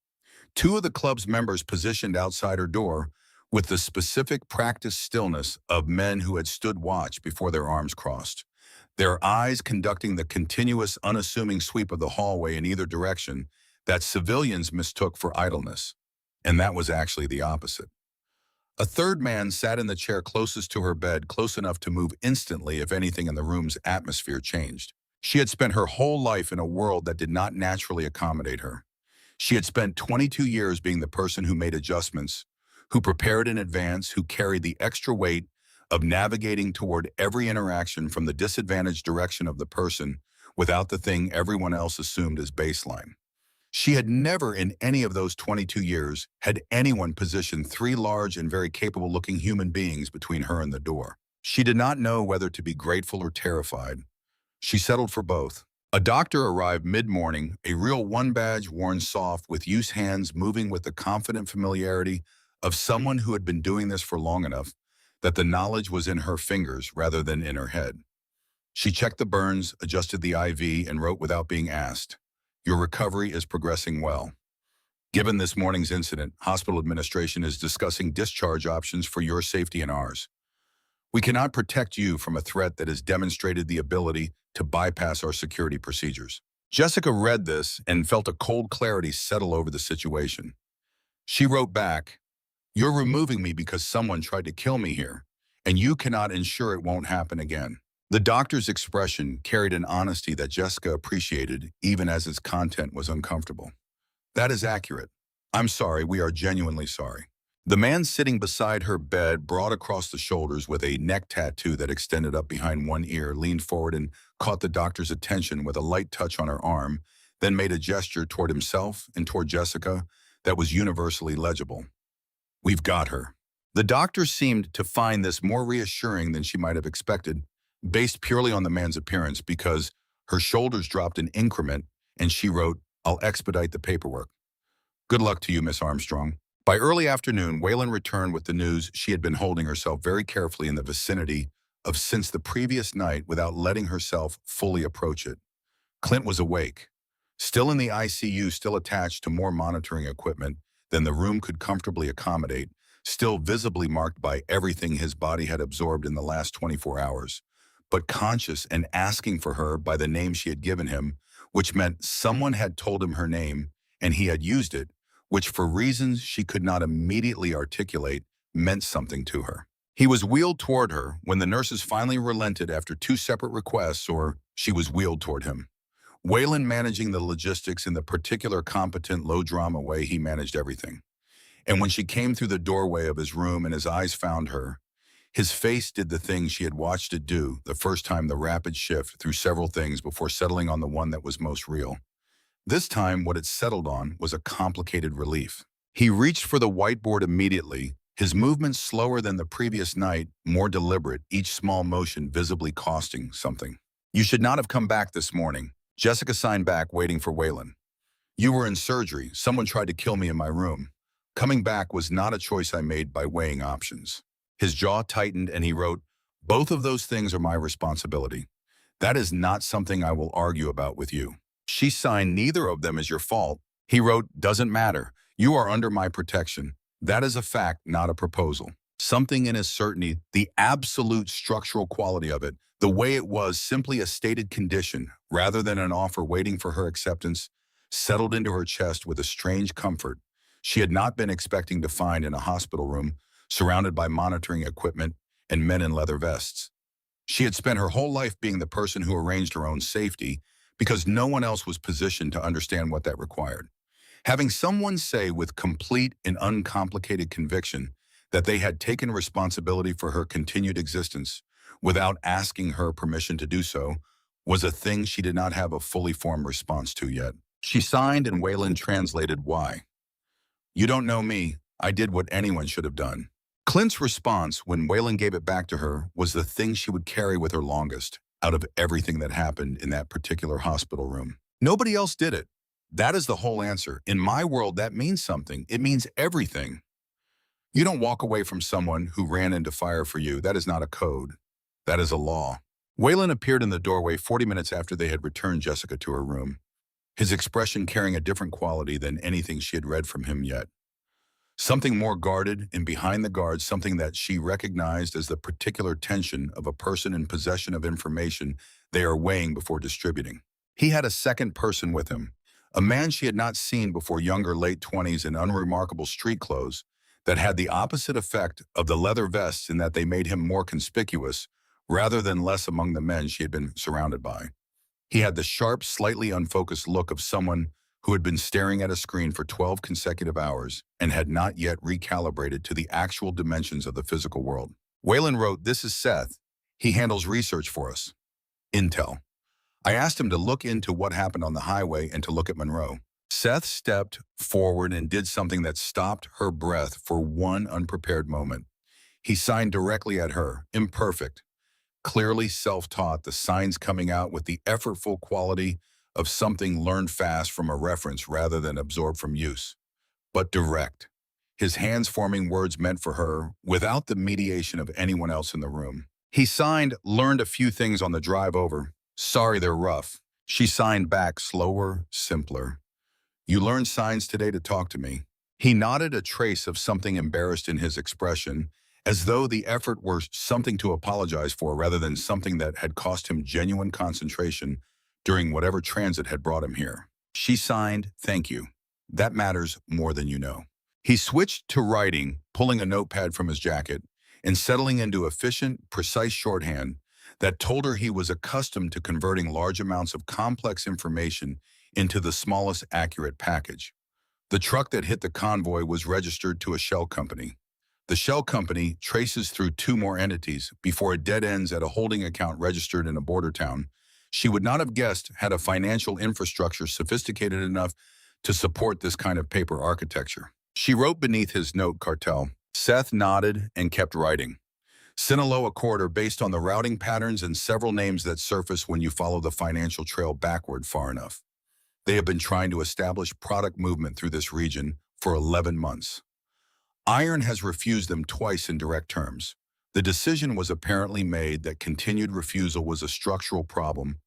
2 of the club's members positioned outside her door with the specific practiced stillness of men who had stood watch before their arms crossed, their eyes conducting the continuous, unassuming sweep of the hallway in either direction that civilians mistook for idleness. And that was actually the opposite. A third man sat in the chair closest to her bed, close enough to move instantly if anything in the room's atmosphere changed. She had spent her whole life in a world that did not naturally accommodate her. She had spent 22 years being the person who made adjustments, who prepared in advance, who carried the extra weight of navigating toward every interaction from the disadvantaged direction of the person without the thing everyone else assumed as baseline. She had never in any of those 22 years had anyone position 3 large and very capable-looking human beings between her and the door. She did not know whether to be grateful or terrified. She settled for both. A doctor arrived mid-morning, a real one-badge worn soft with used hands moving with the confident familiarity of someone who had been doing this for long enough that the knowledge was in her fingers rather than in her head. She checked the burns, adjusted the IV, and wrote without being asked, "Your recovery is progressing well. Given this morning's incident, hospital administration is discussing discharge options for your safety and ours. We cannot protect you from a threat that has demonstrated the ability to bypass our security procedures." Jessica read this and felt a cold clarity settle over the situation. She wrote back, "You're removing me because someone tried to kill me here, and you cannot ensure it won't happen again." The doctor's expression carried an honesty that Jessica appreciated, even as its content was uncomfortable. That is accurate. I'm sorry, we are genuinely sorry. The man sitting beside her bed, broad across the shoulders with a neck tattoo that extended up behind one ear, leaned forward and caught the doctor's attention with a light touch on her arm, then made a gesture toward himself and toward Jessica that was universally legible. We've got her. The doctor seemed to find this more reassuring than she might have expected, based purely on the man's appearance, because her shoulders dropped an increment and she wrote, I'll expedite the paperwork. Good luck to you, Miss Armstrong. By early afternoon, Wayland returned with the news she had been holding herself very carefully in the vicinity of since the previous night without letting herself fully approach it. Clint was awake, still in the ICU, still attached to more monitoring equipment than the room could comfortably accommodate, still visibly marked by everything his body had absorbed in the last 24 hours, but conscious and asking for her by the name she had given him, which meant someone had told him her name and he had used it, which for reasons she could not immediately articulate meant something to her. He was wheeled toward her when the nurses finally relented after two separate requests, or she was wheeled toward him. Wayland managing the logistics in the particular competent, low-drama way he managed everything. And when she came through the doorway of his room and his eyes found her, his face did the thing she had watched it do the first time, the rapid shift through several things before settling on the one that was most real. This time, what it settled on was a complicated relief. He reached for the whiteboard immediately, his movements slower than the previous night, more deliberate, each small motion visibly costing something. You should not have come back this morning. Jessica signed back, waiting for Wayland. You were in surgery. Someone tried to kill me in my room. Coming back was not a choice I made by weighing options. His jaw tightened and he wrote, both of those things are my responsibility. That is not something I will argue about with you. She signed, neither of them is your fault. He wrote, doesn't matter. You are under my protection. That is a fact, not a proposal. Something in his certainty, the absolute structural quality of it, the way it was simply a stated condition rather than an offer waiting for her acceptance, settled into her chest with a strange comfort she had not been expecting to find in a hospital room surrounded by monitoring equipment and men in leather vests. She had spent her whole life being the person who arranged her own safety because no one else was positioned to understand what that required. Having someone say with complete and uncomplicated conviction that they had taken responsibility for her continued existence without asking her permission to do so was a thing she did not have a fully formed response to yet. She signed and Wayland translated why. You don't know me. I did what anyone should have done. Clint's response when Wayland gave it back to her was the thing she would carry with her longest out of everything that happened in that particular hospital room. Nobody else did it. That is the whole answer. In my world, that means something. It means everything. You don't walk away from someone who ran into fire for you. That is not a code. That is a law. Wayland appeared in the doorway 40 minutes after they had returned Jessica to her room, his expression carrying a different quality than anything she had read from him yet. Something more guarded and behind the guards, something that she recognized as the particular tension of a person in possession of information they are weighing before distributing. He had a second person with him, a man she had not seen before, younger, late 20s in unremarkable street clothes that had the opposite effect of the leather vests in that they made him more conspicuous rather than less among the men she had been surrounded by. He had the sharp, slightly unfocused look of someone who had been staring at a screen for 12 consecutive hours and had not yet recalibrated to the actual dimensions of the physical world. Wayland wrote, this is Seth. He handles research for us. Intel. I asked him to look into what happened on the highway and to look at Monroe. Seth stepped forward and did something that stopped her breath for one unprepared moment. He signed directly at her, imperfect, clearly self-taught, the signs coming out with the effortful quality of something learned fast from a reference rather than absorbed from use, but direct. His hands forming words meant for her without the mediation of anyone else in the room. He signed, learned a few things on the drive over. Sorry, they're rough. She signed back, slower, simpler. You learned signs today to talk to me. He nodded, a trace of something embarrassed in his expression, as though the effort were something to apologize for rather than something that had cost him genuine concentration during whatever transit had brought him here. She signed, thank you. That matters more than you know. He switched to writing, pulling a notepad from his jacket and settling into efficient, precise shorthand that told her he was accustomed to converting large amounts of complex information into the smallest accurate package. The truck that hit the convoy was registered to a shell company. The shell company traces through two more entities before it dead ends at a holding account registered in a border town she would not have guessed had a financial infrastructure sophisticated enough to support this kind of paper architecture. She wrote beneath his note, Cartel. Seth nodded and kept writing. Sinaloa Corridor based on the routing patterns and several names that surface when you follow the financial trail backward far enough. They have been trying to establish product movement through this region for 11 months. Iron has refused them twice in direct terms. The decision was apparently made that continued refusal was a structural problem,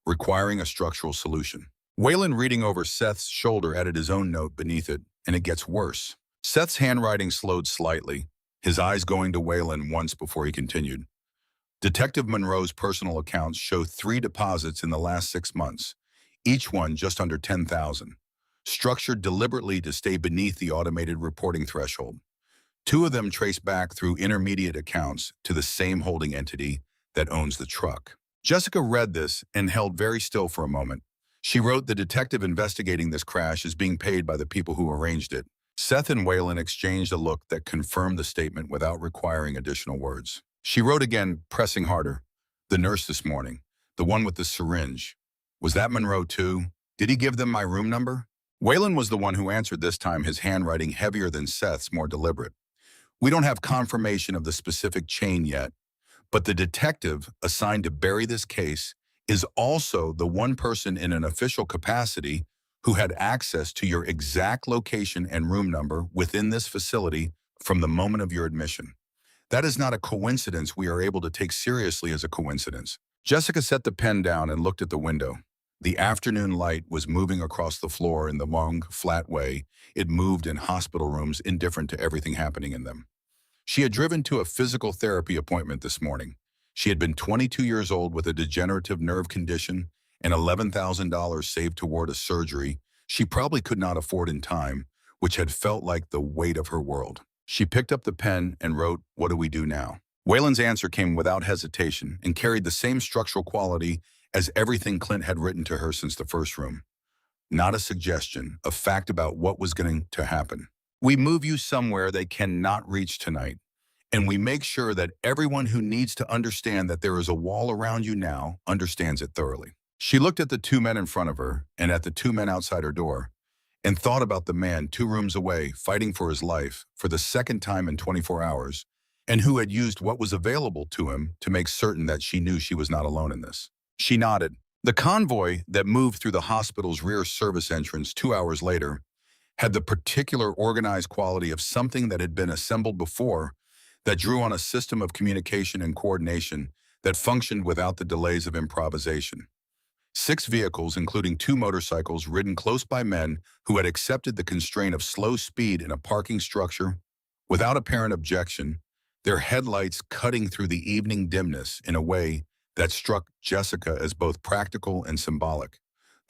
requiring a structural solution. Wayland, reading over Seth's shoulder, added his own note beneath it, and it gets worse. Seth's handwriting slowed slightly, his eyes going to Wayland once before he continued. Detective Monroe's personal accounts show 3 deposits in the last 6 months, each one just under $10,000, structured deliberately to stay beneath the automated reporting threshold. 2 of them trace back through intermediate accounts to the same holding entity that owns the truck. Jessica read this and held very still for a moment. She wrote, the detective investigating this crash is being paid by the people who arranged it. Seth and Wayland exchanged a look that confirmed the statement without requiring additional words. She wrote again, pressing harder. The nurse this morning, the one with the syringe. Was that Monroe too? Did he give them my room number? Wayland was the one who answered this time, his handwriting heavier than Seth's, more deliberate. We don't have confirmation of the specific chain yet, but the detective assigned to bury this case is also the one person in an official capacity who had access to your exact location and room number within this facility from the moment of your admission. That is not a coincidence we are able to take seriously as a coincidence. Jessica set the pen down and looked at the window. The afternoon light was moving across the floor in the long, flat way it moved in hospital rooms, indifferent to everything happening in them. She had driven to a physical therapy appointment this morning. She had been 22 years old with a degenerative nerve condition and $11,000 saved toward a surgery she probably could not afford in time, which had felt like the weight of her world. She picked up the pen and wrote, what do we do now? Wayland's answer came without hesitation and carried the same structural quality as everything Clint had written to her since the first room. Not a suggestion, a fact about what was going to happen. We move you somewhere they cannot reach tonight, and we make sure that everyone who needs to understand that there is a wall around you now understands it thoroughly. She looked at the 2 men in front of her and at the 2 men outside her door, and thought about the man 2 rooms away fighting for his life for the second time in 24 hours, and who had used what was available to him to make certain that she knew she was not alone in this. She nodded. The convoy that moved through the hospital's rear service entrance 2 hours later had the particular organized quality of something that had been assembled before, that drew on a system of communication and coordination that functioned without the delays of improvisation. 6 vehicles, including 2 motorcycles ridden close by men who had accepted the constraint of slow speed in a parking structure without apparent objection, their headlights cutting through the evening dimness in a way that struck Jessica as both practical and symbolic,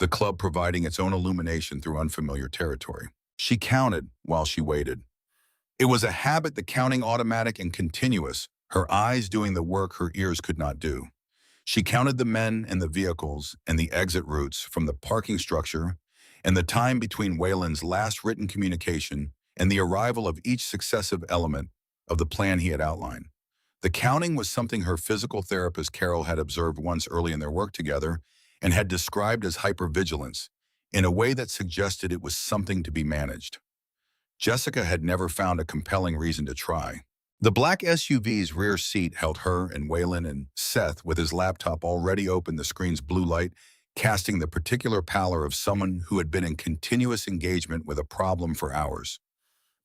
the club providing its own illumination through unfamiliar territory. She counted while she waited. It was a habit, the counting automatic and continuous, her eyes doing the work her ears could not do. She counted the men and the vehicles and the exit routes from the parking structure and the time between Wayland's last written communication and the arrival of each successive element of the plan he had outlined. The counting was something her physical therapist Carol had observed once early in their work together and had described as hypervigilance, in a way that suggested it was something to be managed. Jessica had never found a compelling reason to try. The black SUV's rear seat held her and Wayland, and Seth, with his laptop already open, the screen's blue light casting the particular pallor of someone who had been in continuous engagement with a problem for hours.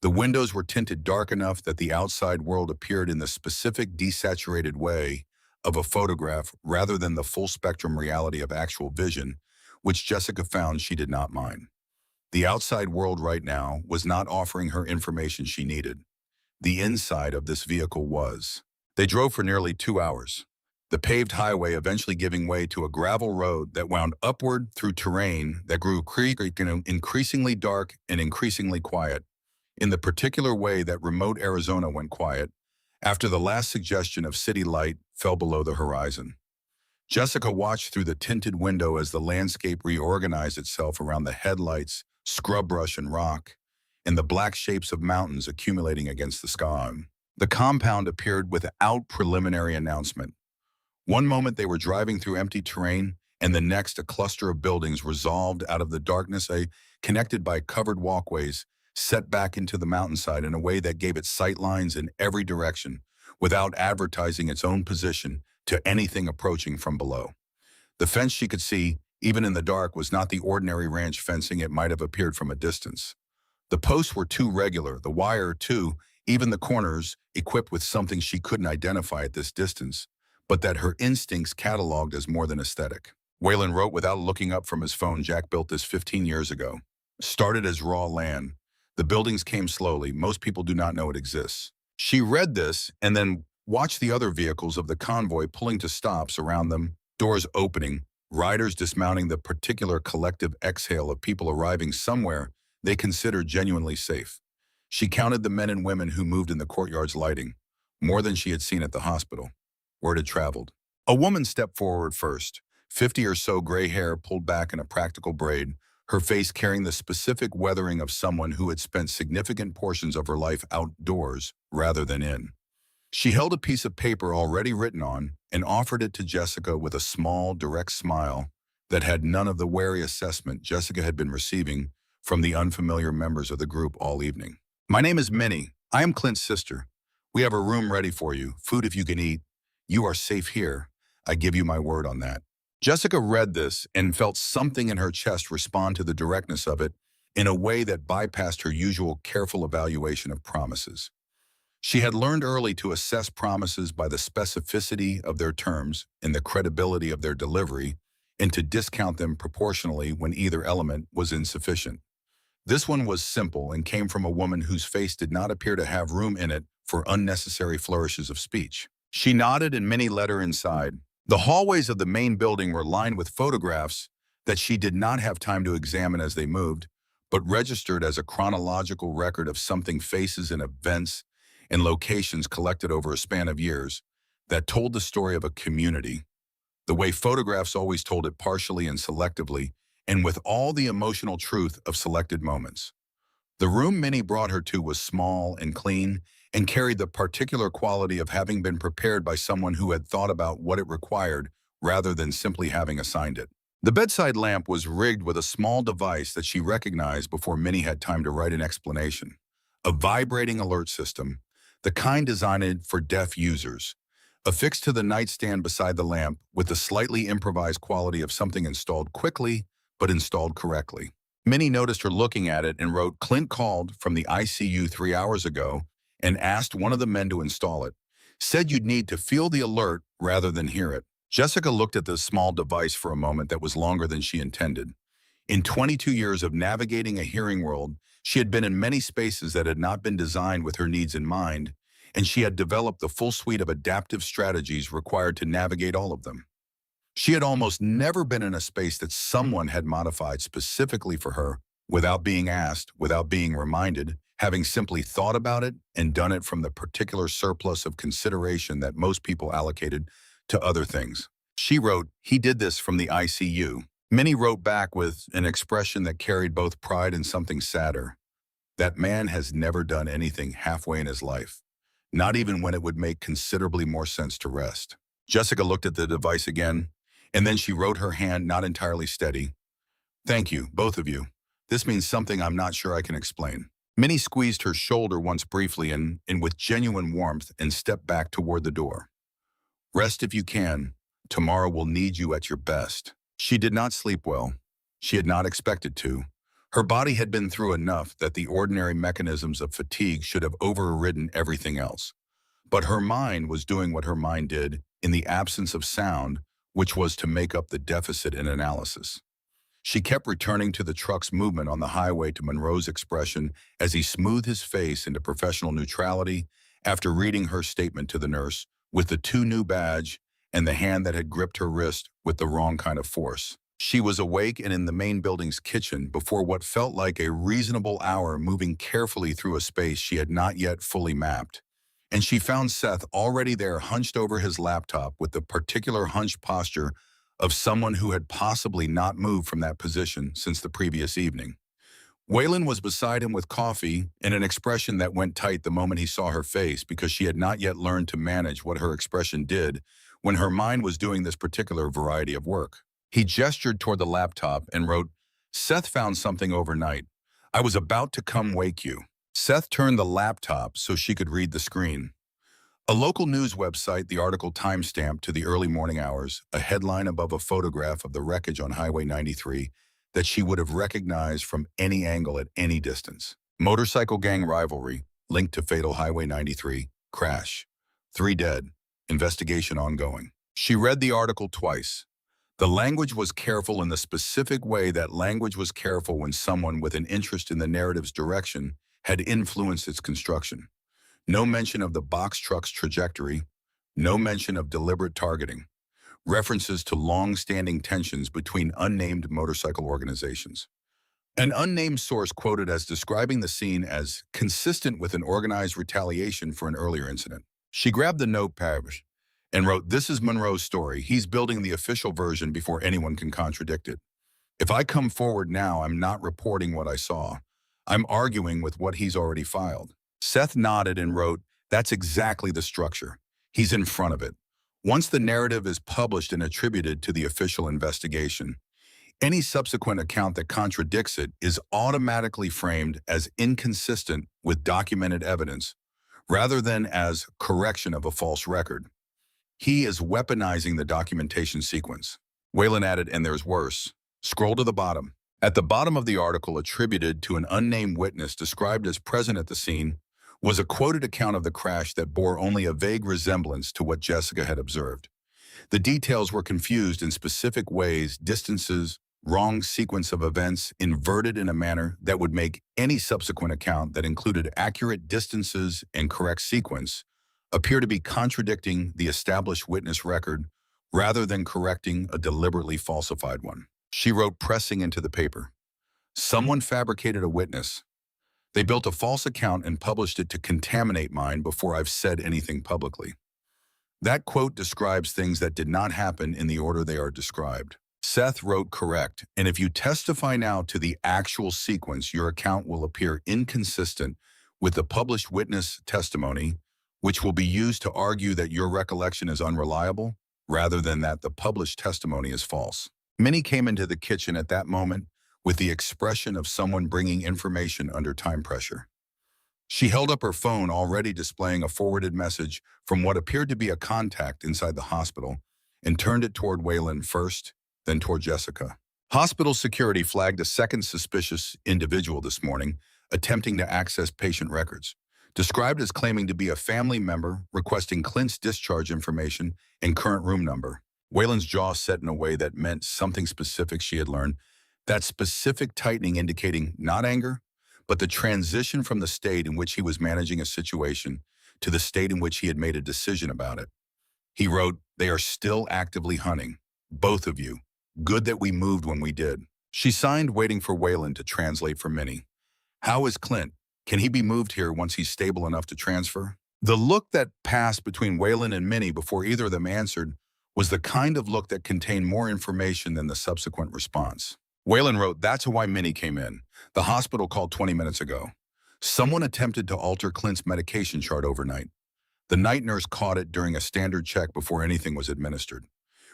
The windows were tinted dark enough that the outside world appeared in the specific desaturated way of a photograph rather than the full-spectrum reality of actual vision, which Jessica found she did not mind. The outside world right now was not offering her information she needed. The inside of this vehicle was. They drove for nearly 2 hours, the paved highway eventually giving way to a gravel road that wound upward through terrain that grew increasingly dark and increasingly quiet, in the particular way that remote Arizona went quiet after the last suggestion of city light fell below the horizon. Jessica watched through the tinted window as the landscape reorganized itself around the headlights scrub brush and rock, and the black shapes of mountains accumulating against the sky. The compound appeared without preliminary announcement. One moment they were driving through empty terrain, and the next a cluster of buildings resolved out of the darkness, connected by covered walkways, set back into the mountainside in a way that gave it sight lines in every direction, without advertising its own position to anything approaching from below. The fence she could see, even in the dark, was not the ordinary ranch fencing it might have appeared from a distance. The posts were too regular, the wire too, even the corners, equipped with something she couldn't identify at this distance, but that her instincts cataloged as more than aesthetic. Wayland wrote without looking up from his phone, "Jack built this 15 years ago. Started as raw land. The buildings came slowly. Most people do not know it exists." She read this and then watched the other vehicles of the convoy pulling to stops around them, doors opening, riders dismounting, the particular collective exhale of people arriving somewhere they considered genuinely safe. She counted the men and women who moved in the courtyard's lighting, more than she had seen at the hospital. Word had traveled. A woman stepped forward first, 50 or so, gray hair pulled back in a practical braid, her face carrying the specific weathering of someone who had spent significant portions of her life outdoors rather than in. She held a piece of paper already written on and offered it to Jessica with a small, direct smile that had none of the wary assessment Jessica had been receiving from the unfamiliar members of the group all evening. "My name is Minnie. I am Clint's sister. We have a room ready for you, food if you can eat. You are safe here. I give you my word on that." Jessica read this and felt something in her chest respond to the directness of it in a way that bypassed her usual careful evaluation of promises. She had learned early to assess promises by the specificity of their terms and the credibility of their delivery, and to discount them proportionally when either element was insufficient. This one was simple and came from a woman whose face did not appear to have room in it for unnecessary flourishes of speech. She nodded and Minnie led her inside. The hallways of the main building were lined with photographs that she did not have time to examine as they moved, but registered as a chronological record of something, faces and events and locations collected over a span of years that told the story of a community, the way photographs always told it, partially and selectively, and with all the emotional truth of selected moments. The room Minnie brought her to was small and clean and carried the particular quality of having been prepared by someone who had thought about what it required rather than simply having assigned it. The bedside lamp was rigged with a small device that she recognized before Minnie had time to write an explanation. A vibrating alert system, the kind designed for deaf users, affixed to the nightstand beside the lamp with the slightly improvised quality of something installed quickly but installed correctly. Minnie noticed her looking at it and wrote, "Clint called from the ICU 3 hours ago and asked one of the men to install it. Said you'd need to feel the alert rather than hear it." Jessica looked at the small device for a moment that was longer than she intended. In 22 years of navigating a hearing world, she had been in many spaces that had not been designed with her needs in mind, and she had developed the full suite of adaptive strategies required to navigate all of them. She had almost never been in a space that someone had modified specifically for her, without being asked, without being reminded, having simply thought about it and done it from the particular surplus of consideration that most people allocated to other things. She wrote, "He did this from the ICU." Minnie wrote back with an expression that carried both pride and something sadder. "That man has never done anything halfway in his life, not even when it would make considerably more sense to rest." Jessica looked at the device again, and then she wrote, her hand not entirely steady. "Thank you, both of you. This means something I'm not sure I can explain." Minnie squeezed her shoulder once briefly and with genuine warmth and stepped back toward the door. "Rest if you can. Tomorrow will need you at your best." She did not sleep well. She had not expected to. Her body had been through enough that the ordinary mechanisms of fatigue should have overridden everything else. But her mind was doing what her mind did in the absence of sound, which was to make up the deficit in analysis. She kept returning to the truck's movement on the highway, to Monroe's expression as he smoothed his face into professional neutrality after reading her statement to the nurse, with the too new badge and the hand that had gripped her wrist with the wrong kind of force. She was awake and in the main building's kitchen before what felt like a reasonable hour, moving carefully through a space she had not yet fully mapped. And she found Seth already there, hunched over his laptop with the particular hunched posture of someone who had possibly not moved from that position since the previous evening. Waylon was beside him with coffee and an expression that went tight the moment he saw her face because she had not yet learned to manage what her expression did when her mind was doing this particular variety of work. He gestured toward the laptop and wrote, "Seth found something overnight. I was about to come wake you." Seth turned the laptop so she could read the screen. A local news website, the article timestamped to the early morning hours, a headline above a photograph of the wreckage on Highway 93 that she would have recognized from any angle at any distance. Motorcycle gang rivalry linked to fatal Highway 93 crash. 3 dead. Investigation ongoing. She read the article twice. The language was careful in the specific way that language was careful when someone with an interest in the narrative's direction had influenced its construction. No mention of the box truck's trajectory, no mention of deliberate targeting, references to long-standing tensions between unnamed motorcycle organizations. An unnamed source quoted as describing the scene as consistent with an organized retaliation for an earlier incident. She grabbed the notepad and wrote, "This is Monroe's story. He's building the official version before anyone can contradict it. If I come forward now, I'm not reporting what I saw. I'm arguing with what he's already filed." Seth nodded and wrote, "That's exactly the structure. He's in front of it. Once the narrative is published and attributed to the official investigation, any subsequent account that contradicts it is automatically framed as inconsistent with documented evidence, rather than as correction of a false record. He is weaponizing the documentation sequence." Waylon added, "And there's worse. Scroll to the bottom." At the bottom of the article attributed to an unnamed witness described as present at the scene was a quoted account of the crash that bore only a vague resemblance to what Jessica had observed. The details were confused in specific ways, distances, wrong sequence of events, inverted in a manner that would make any subsequent account that included accurate distances and correct sequence appear to be contradicting the established witness record rather than correcting a deliberately falsified one. She wrote, pressing into the paper, "Someone fabricated a witness. They built a false account and published it to contaminate mine before I've said anything publicly." That quote describes things that did not happen in the order they are described. Seth wrote, "Correct, and if you testify now to the actual sequence, your account will appear inconsistent with the published witness testimony, which will be used to argue that your recollection is unreliable, rather than that the published testimony is false." Minnie came into the kitchen at that moment with the expression of someone bringing information under time pressure. She held up her phone, already displaying a forwarded message from what appeared to be a contact inside the hospital, and turned it toward Waylon first, then toward Jessica. "Hospital security flagged a second suspicious individual this morning, attempting to access patient records. Described as claiming to be a family member, requesting Clint's discharge information and current room number." Waylon's jaw set in a way that meant something specific she had learned, that specific tightening indicating not anger, but the transition from the state in which he was managing a situation to the state in which he had made a decision about it. He wrote, "They are still actively hunting. Both of you. Good that we moved when we did." She signed, waiting for Waylon to translate for Minnie. "How is Clint? Can he be moved here once he's stable enough to transfer?" The look that passed between Waylon and Minnie before either of them answered was the kind of look that contained more information than the subsequent response. Waylon wrote, "That's why Minnie came in. The hospital called 20 minutes ago. Someone attempted to alter Clint's medication chart overnight. The night nurse caught it during a standard check before anything was administered,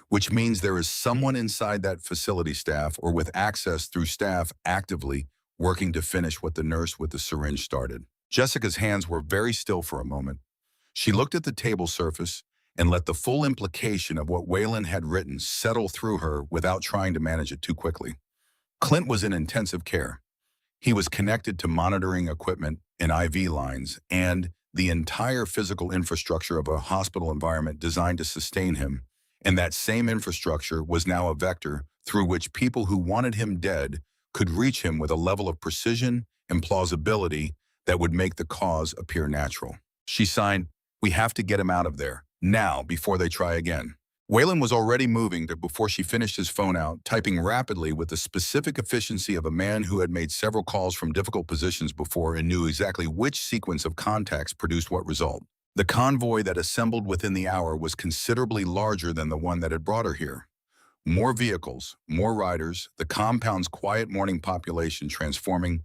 which means there is someone inside that facility staff or with access through staff actively working to finish what the nurse with the syringe started." Jessica's hands were very still for a moment. She looked at the table surface and let the full implication of what Waylon had written settle through her without trying to manage it too quickly. Clint was in intensive care. He was connected to monitoring equipment and IV lines and the entire physical infrastructure of a hospital environment designed to sustain him, and that same infrastructure was now a vector through which people who wanted him dead could reach him with a level of precision and plausibility that would make the cause appear natural. She signed, "We have to get him out of there, now, before they try again." Waylon was already moving before she finished his phone out, typing rapidly with the specific efficiency of a man who had made several calls from difficult positions before and knew exactly which sequence of contacts produced what result. The convoy that assembled within the hour was considerably larger than the one that had brought her here. More vehicles, more riders, the compound's quiet morning population transforming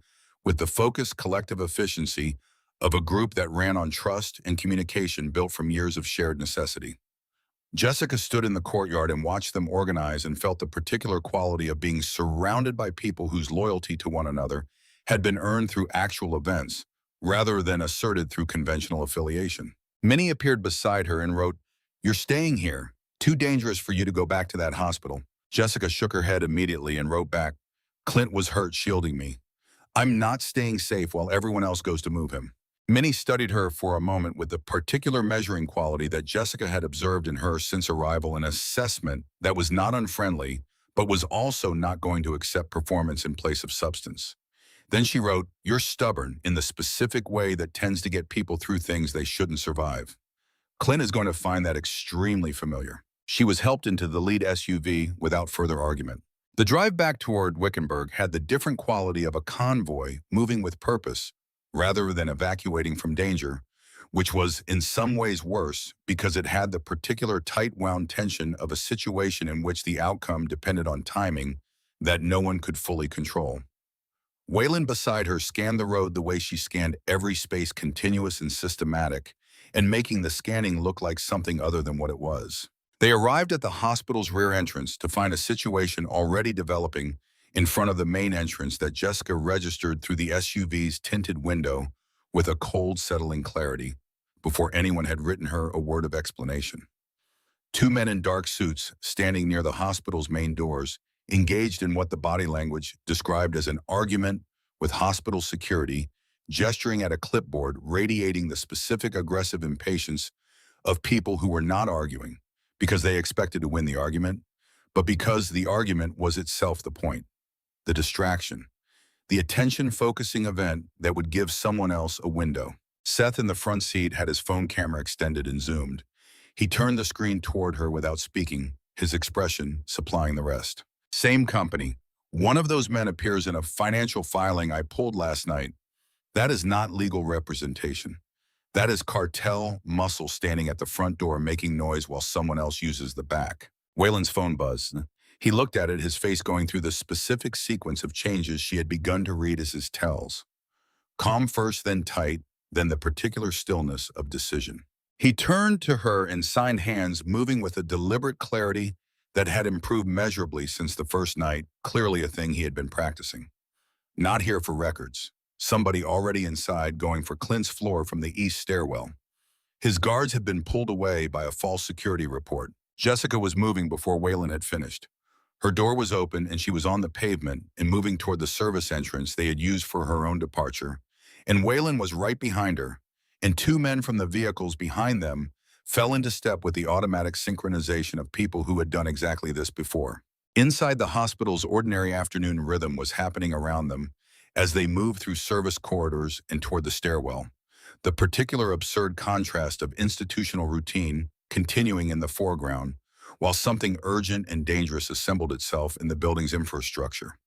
with the focused collective efficiency of a group that ran on trust and communication built from years of shared necessity. Jessica stood in the courtyard and watched them organize and felt the particular quality of being surrounded by people whose loyalty to one another had been earned through actual events, rather than asserted through conventional affiliation. Minnie appeared beside her and wrote, "You're staying here. Too dangerous for you to go back to that hospital." Jessica shook her head immediately and wrote back, "Clint was hurt shielding me. I'm not staying safe while everyone else goes to move him." Minnie studied her for a moment with the particular measuring quality that Jessica had observed in her since arrival, an assessment that was not unfriendly, but was also not going to accept performance in place of substance. Then she wrote, "You're stubborn in the specific way that tends to get people through things they shouldn't survive. Clint is going to find that extremely familiar." She was helped into the lead SUV without further argument. The drive back toward Wickenburg had the different quality of a convoy moving with purpose, rather than evacuating from danger, which was in some ways worse because it had the particular tight-wound tension of a situation in which the outcome depended on timing that no one could fully control. Waylon beside her scanned the road the way she scanned every space, continuous and systematic, and making the scanning look like something other than what it was. They arrived at the hospital's rear entrance to find a situation already developing in front of the main entrance that Jessica registered through the SUV's tinted window with a cold, settling clarity before anyone had written her a word of explanation. Two men in dark suits standing near the hospital's main doors, engaged in what the body language described as an argument with hospital security, gesturing at a clipboard radiating the specific aggressive impatience of people who were not arguing because they expected to win the argument, but because the argument was itself the point, the distraction, the attention-focusing event that would give someone else a window. Seth in the front seat had his phone camera extended and zoomed. He turned the screen toward her without speaking, his expression supplying the rest. "Same company. One of those men appears in a financial filing I pulled last night. That is not legal representation. That is cartel muscle standing at the front door making noise while someone else uses the back." Waylon's phone buzzed. He looked at it, his face going through the specific sequence of changes she had begun to read as his tells. Calm first, then tight, then the particular stillness of decision. He turned to her and signed hands, moving with a deliberate clarity that had improved measurably since the first night, clearly a thing he had been practicing. Not here for records. Somebody already inside going for Clint's floor from the east stairwell. His guards had been pulled away by a false security report. Jessica was moving before Waylon had finished. Her door was open and she was on the pavement and moving toward the service entrance they had used for her own departure. And Waylon was right behind her, and two men from the vehicles behind them fell into step with the automatic synchronization of people who had done exactly this before. Inside the hospital's ordinary afternoon rhythm was happening around them as they moved through service corridors and toward the stairwell. The particular absurd contrast of institutional routine continuing in the foreground, while something urgent and dangerous assembled itself in the building's infrastructure.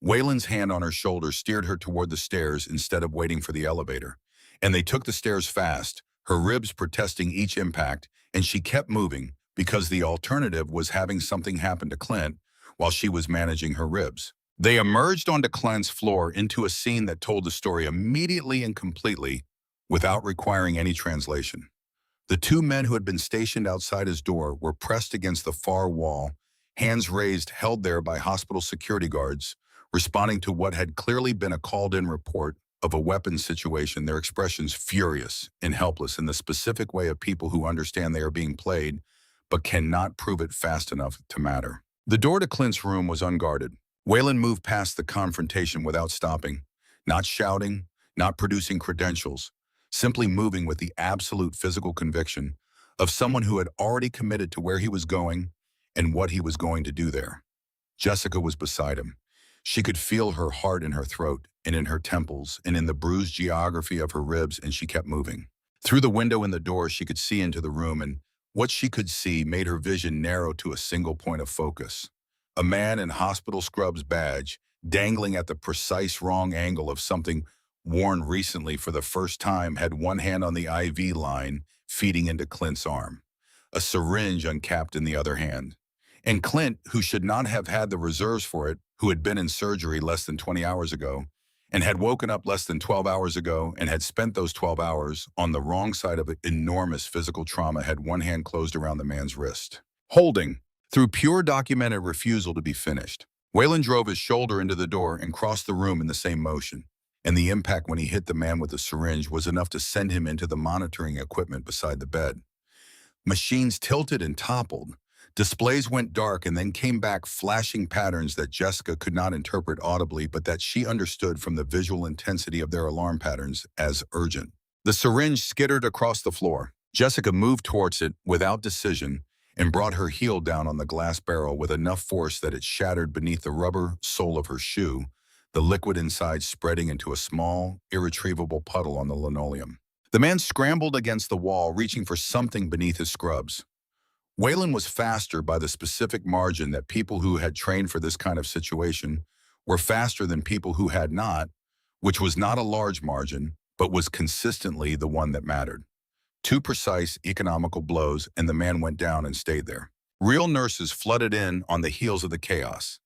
Waylon's hand on her shoulder steered her toward the stairs instead of waiting for the elevator, and they took the stairs fast, her ribs protesting each impact, and she kept moving because the alternative was having something happen to Clint while she was managing her ribs. They emerged onto Clint's floor into a scene that told the story immediately and completely without requiring any translation. The two men who had been stationed outside his door were pressed against the far wall, hands raised, held there by hospital security guards, responding to what had clearly been a called-in report of a weapons situation, their expressions furious and helpless in the specific way of people who understand they are being played but cannot prove it fast enough to matter. The door to Clint's room was unguarded. Waylon moved past the confrontation without stopping, not shouting, not producing credentials, simply moving with the absolute physical conviction of someone who had already committed to where he was going and what he was going to do there. Jessica was beside him. She could feel her heart in her throat and in her temples and in the bruised geography of her ribs, and she kept moving. Through the window in the door, she could see into the room, and what she could see made her vision narrow to a single point of focus. A man in hospital scrubs badge, dangling at the precise wrong angle of something worn recently for the first time, had one hand on the IV line feeding into Clint's arm, a syringe uncapped in the other hand. And Clint, who should not have had the reserves for it, who had been in surgery less than 20 hours ago, and had woken up less than 12 hours ago and had spent those 12 hours on the wrong side of enormous physical trauma, had one hand closed around the man's wrist, holding, through pure documented refusal to be finished. Wayland drove his shoulder into the door and crossed the room in the same motion, and the impact when he hit the man with the syringe was enough to send him into the monitoring equipment beside the bed. Machines tilted and toppled. Displays went dark and then came back, flashing patterns that Jessica could not interpret audibly, but that she understood from the visual intensity of their alarm patterns as urgent. The syringe skittered across the floor. Jessica moved towards it without decision and brought her heel down on the glass barrel with enough force that it shattered beneath the rubber sole of her shoe, the liquid inside spreading into a small, irretrievable puddle on the linoleum. The man scrambled against the wall, reaching for something beneath his scrubs. Wayland was faster by the specific margin that people who had trained for this kind of situation were faster than people who had not, which was not a large margin, but was consistently the one that mattered. 2 precise, economical blows, and the man went down and stayed there. Real nurses flooded in on the heels of the chaos.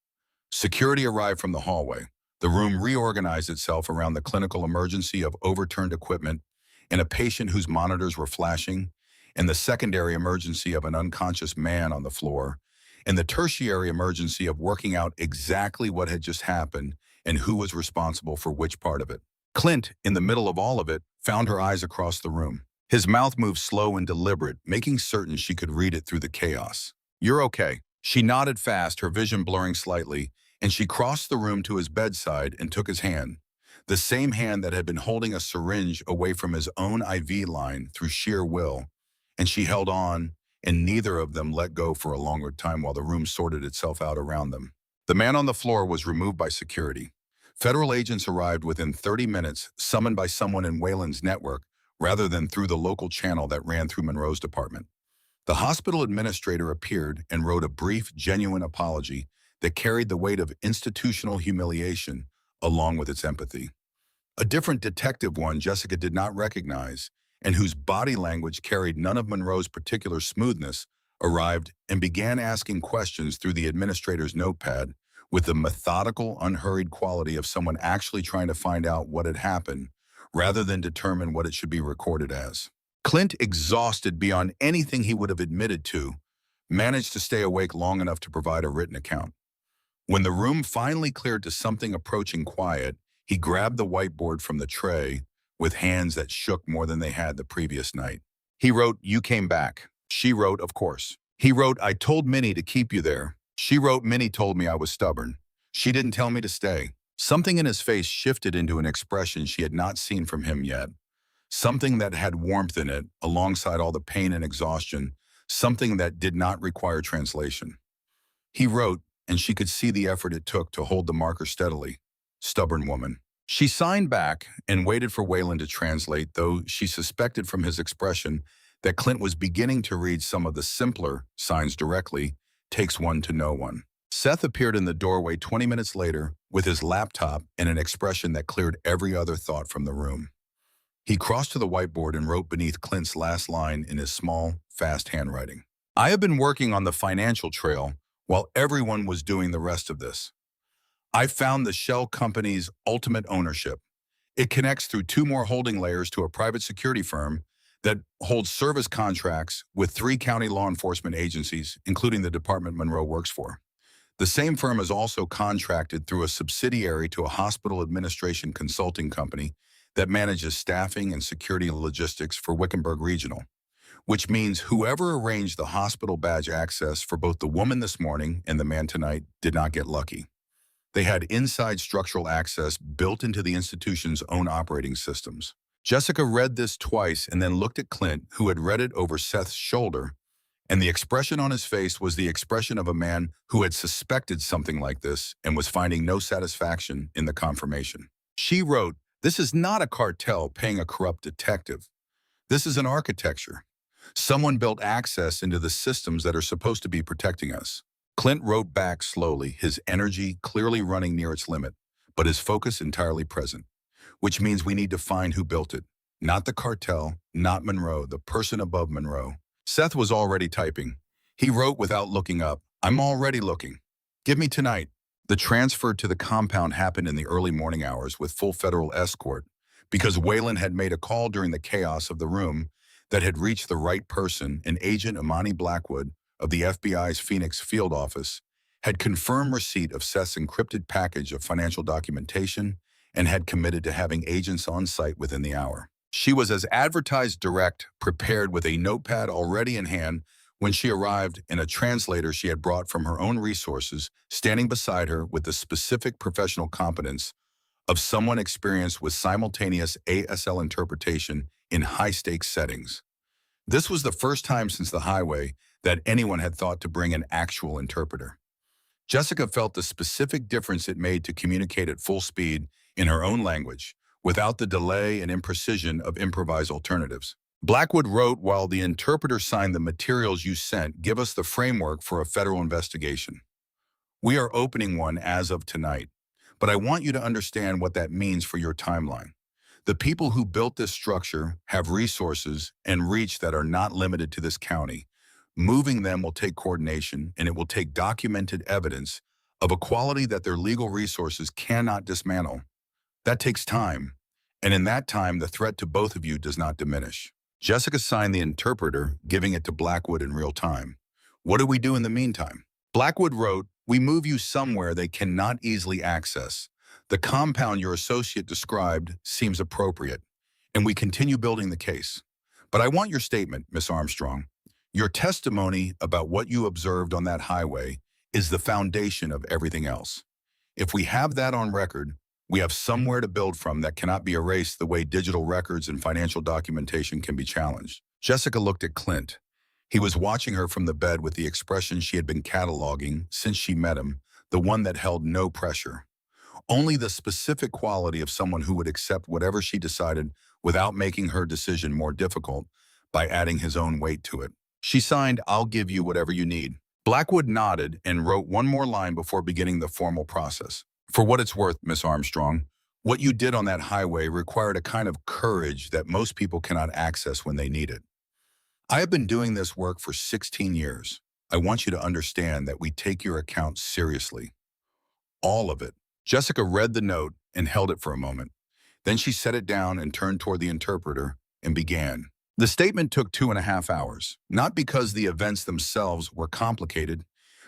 Security arrived from the hallway. The room reorganized itself around the clinical emergency of overturned equipment and a patient whose monitors were flashing, and the secondary emergency of an unconscious man on the floor, and the tertiary emergency of working out exactly what had just happened and who was responsible for which part of it. Clint, in the middle of all of it, found her eyes across the room. His mouth moved slow and deliberate, making certain she could read it through the chaos. "You're okay." She nodded fast, her vision blurring slightly, and she crossed the room to his bedside and took his hand, the same hand that had been holding a syringe away from his own IV line through sheer will, and she held on, and neither of them let go for a longer time while the room sorted itself out around them. The man on the floor was removed by security. Federal agents arrived within 30 minutes, summoned by someone in Wayland's network, rather than through the local channel that ran through Monroe's department. The hospital administrator appeared and wrote a brief, genuine apology that carried the weight of institutional humiliation along with its empathy. A different detective one Jessica did not recognize, and whose body language carried none of Monroe's particular smoothness, arrived and began asking questions through the administrator's notepad with the methodical, unhurried quality of someone actually trying to find out what had happened, rather than determine what it should be recorded as. Clint, exhausted beyond anything he would have admitted to, managed to stay awake long enough to provide a written account. When the room finally cleared to something approaching quiet, he grabbed the whiteboard from the tray with hands that shook more than they had the previous night. He wrote, "You came back." She wrote, "Of course." He wrote, "I told Minnie to keep you there." She wrote, "Minnie told me I was stubborn. She didn't tell me to stay." Something in his face shifted into an expression she had not seen from him yet. Something that had warmth in it, alongside all the pain and exhaustion, something that did not require translation. He wrote, and she could see the effort it took to hold the marker steadily. "Stubborn woman." She signed back and waited for Wayland to translate, though she suspected from his expression that Clint was beginning to read some of the simpler signs directly. "Takes one to know one." Seth appeared in the doorway 20 minutes later with his laptop and an expression that cleared every other thought from the room. He crossed to the whiteboard and wrote beneath Clint's last line in his small, fast handwriting. "I have been working on the financial trail while everyone was doing the rest of this. I found the shell company's ultimate ownership. It connects through 2 more holding layers to a private security firm that holds service contracts with 3 county law enforcement agencies, including the department Monroe works for. The same firm is also contracted through a subsidiary to a hospital administration consulting company that manages staffing and security logistics for Wickenburg Regional, which means whoever arranged the hospital badge access for both the woman this morning and the man tonight did not get lucky. They had inside structural access built into the institution's own operating systems." Jessica read this twice and then looked at Clint, who had read it over Seth's shoulder, and the expression on his face was the expression of a man who had suspected something like this and was finding no satisfaction in the confirmation. She wrote, "This is not a cartel paying a corrupt detective. This is an architecture. Someone built access into the systems that are supposed to be protecting us." Clint wrote back slowly, his energy clearly running near its limit, but his focus entirely present. "Which means we need to find who built it. Not the cartel, not Monroe, the person above Monroe." Seth was already typing. He wrote without looking up, "I'm already looking. Give me tonight. The transfer to the compound happened in the early morning hours with full federal escort because Wayland had made a call during the chaos of the room that had reached the right person, and Agent Imani Blackwood of the FBI's Phoenix field office had confirmed receipt of Seth's encrypted package of financial documentation and had committed to having agents on site within the hour. She was as advertised direct, prepared with a notepad already in hand when she arrived, and a translator she had brought from her own resources standing beside her with the specific professional competence of someone experienced with simultaneous ASL interpretation in high-stakes settings. This was the first time since the highway that anyone had thought to bring an actual interpreter. Jessica felt the specific difference it made to communicate at full speed in her own language, without the delay and imprecision of improvised alternatives. Blackwood wrote, "While the interpreter signed the materials you sent, give us the framework for a federal investigation. We are opening one as of tonight, but I want you to understand what that means for your timeline. The people who built this structure have resources and reach that are not limited to this county. Moving them will take coordination, and it will take documented evidence of a quality that their legal resources cannot dismantle. That takes time, and in that time, the threat to both of you does not diminish." Jessica signed the interpreter, giving it to Blackwood in real time. "What do we do in the meantime?" Blackwood wrote, "We move you somewhere they cannot easily access. The compound your associate described seems appropriate, and we continue building the case. But I want your statement, Miss Armstrong. Your testimony about what you observed on that highway is the foundation of everything else. If we have that on record, we have somewhere to build from that cannot be erased the way digital records and financial documentation can be challenged." Jessica looked at Clint. He was watching her from the bed with the expression she had been cataloging since she met him, the one that held no pressure. Only the specific quality of someone who would accept whatever she decided without making her decision more difficult by adding his own weight to it. She signed, "I'll give you whatever you need." Blackwood nodded and wrote one more line before beginning the formal process. "For what it's worth, Miss Armstrong, what you did on that highway required a kind of courage that most people cannot access when they need it. I have been doing this work for 16 years. I want you to understand that we take your account seriously. All of it." Jessica read the note and held it for a moment. Then she set it down and turned toward the interpreter and began. The statement took 2.5 hours, not because the events themselves were complicated,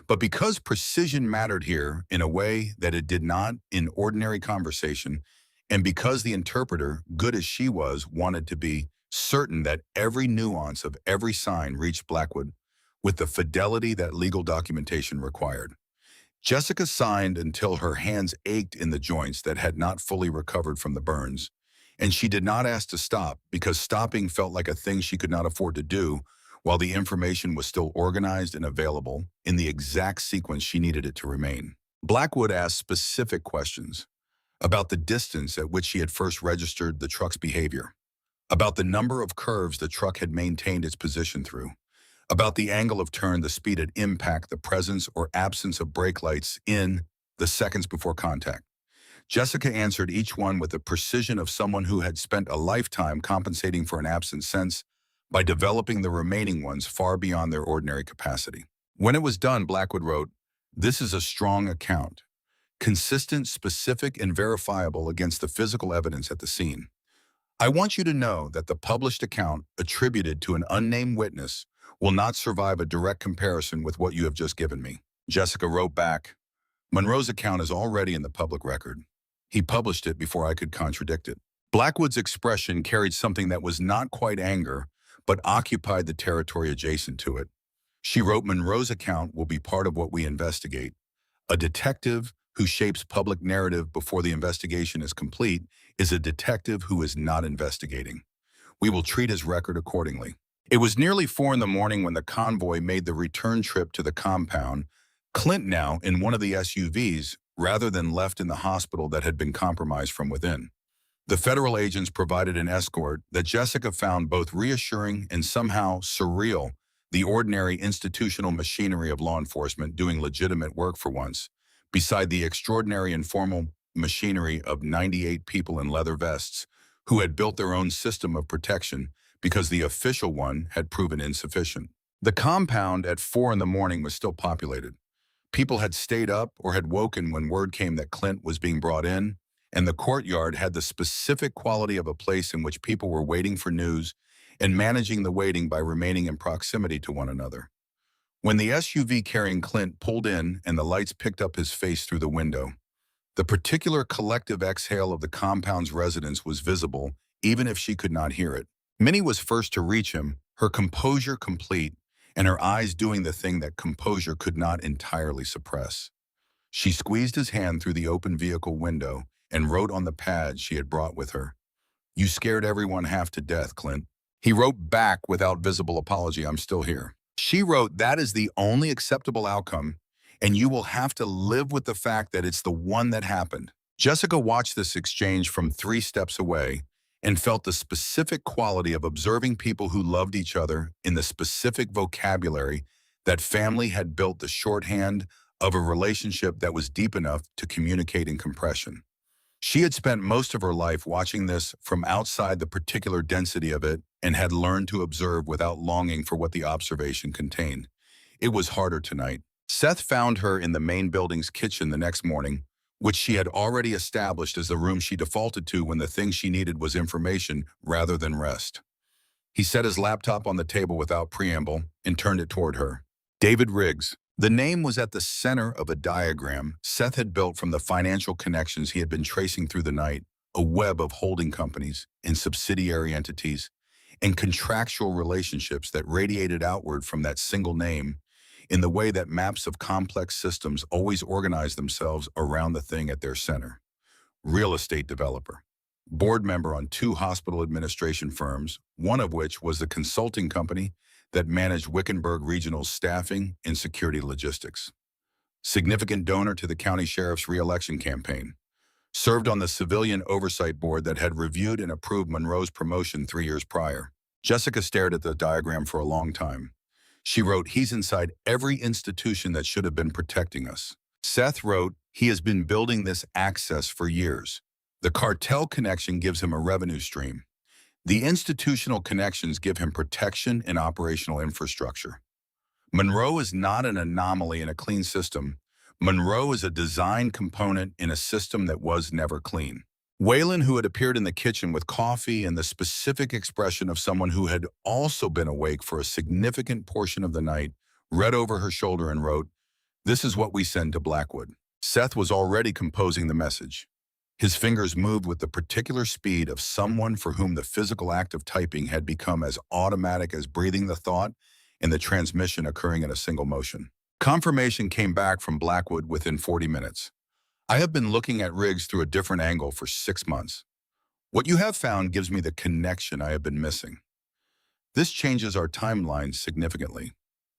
but because precision mattered here in a way that it did not in ordinary conversation, and because the interpreter, good as she was, wanted to be certain that every nuance of every sign reached Blackwood with the fidelity that legal documentation required. Jessica signed until her hands ached in the joints that had not fully recovered from the burns, and she did not ask to stop because stopping felt like a thing she could not afford to do while the information was still organized and available in the exact sequence she needed it to remain. Blackwood asked specific questions about the distance at which she had first registered the truck's behavior, about the number of curves the truck had maintained its position through, about the angle of turn, the speed at impact, the presence or absence of brake lights in the seconds before contact. Jessica answered each one with the precision of someone who had spent a lifetime compensating for an absent sense by developing the remaining ones far beyond their ordinary capacity. When it was done, Blackwood wrote, "This is a strong account, consistent, specific, and verifiable against the physical evidence at the scene. I want you to know that the published account attributed to an unnamed witness will not survive a direct comparison with what you have just given me." Jessica wrote back, "Monroe's account is already in the public record. He published it before I could contradict it." Blackwood's expression carried something that was not quite anger, but occupied the territory adjacent to it. She wrote, "Monroe's account will be part of what we investigate. A detective who shapes public narrative before the investigation is complete is a detective who is not investigating. We will treat his record accordingly." It was nearly 4 in the morning when the convoy made the return trip to the compound, Clint now in one of the SUVs, rather than left in the hospital that had been compromised from within. The federal agents provided an escort that Jessica found both reassuring and somehow surreal, the ordinary institutional machinery of law enforcement doing legitimate work for once, beside the extraordinary informal machinery of 98 people in leather vests who had built their own system of protection because the official one had proven insufficient. The compound at 4 in the morning was still populated, People had stayed up or had woken when word came that Clint was being brought in, and the courtyard had the specific quality of a place in which people were waiting for news and managing the waiting by remaining in proximity to one another. When the SUV carrying Clint pulled in and the lights picked up his face through the window, the particular collective exhale of the compound's residents was visible, even if she could not hear it. Minnie was first to reach him, her composure complete, and her eyes doing the thing that composure could not entirely suppress. She squeezed his hand through the open vehicle window and wrote on the pad she had brought with her, "You scared everyone half to death, Clint." He wrote back without visible apology, "I'm still here." She wrote, "That is the only acceptable outcome, and you will have to live with the fact that it's the one that happened." Jessica watched this exchange from 3 steps away and felt the specific quality of observing people who loved each other in the specific vocabulary that family had built, the shorthand of a relationship that was deep enough to communicate in compression. She had spent most of her life watching this from outside the particular density of it and had learned to observe without longing for what the observation contained. It was harder tonight. Seth found her in the main building's kitchen the next morning, which she had already established as the room she defaulted to when the thing she needed was information rather than rest. He set his laptop on the table without preamble and turned it toward her. David Riggs. The name was at the center of a diagram Seth had built from the financial connections he had been tracing through the night, a web of holding companies and subsidiary entities, and contractual relationships that radiated outward from that single name in the way that maps of complex systems always organize themselves around the thing at their center. Real estate developer. Board member on 2 hospital administration firms, one of which was the consulting company that managed Wickenburg Regional's staffing and security logistics. Significant donor to the county sheriff's re-election campaign. Served on the civilian oversight board that had reviewed and approved Monroe's promotion 3 years prior. Jessica stared at the diagram for a long time. She wrote, "He's inside every institution that should have been protecting us." Seth wrote, "He has been building this access for years. The cartel connection gives him a revenue stream. The institutional connections give him protection and operational infrastructure. Monroe is not an anomaly in a clean system. Monroe is a design component in a system that was never clean." Waylon, who had appeared in the kitchen with coffee and the specific expression of someone who had also been awake for a significant portion of the night, read over her shoulder and wrote, "This is what we send to Blackwood." Seth was already composing the message. His fingers moved with the particular speed of someone for whom the physical act of typing had become as automatic as breathing the thought and the transmission occurring in a single motion. Confirmation came back from Blackwood within 40 minutes. "I have been looking at Riggs through a different angle for 6 months. What you have found gives me the connection I have been missing. This changes our timeline significantly.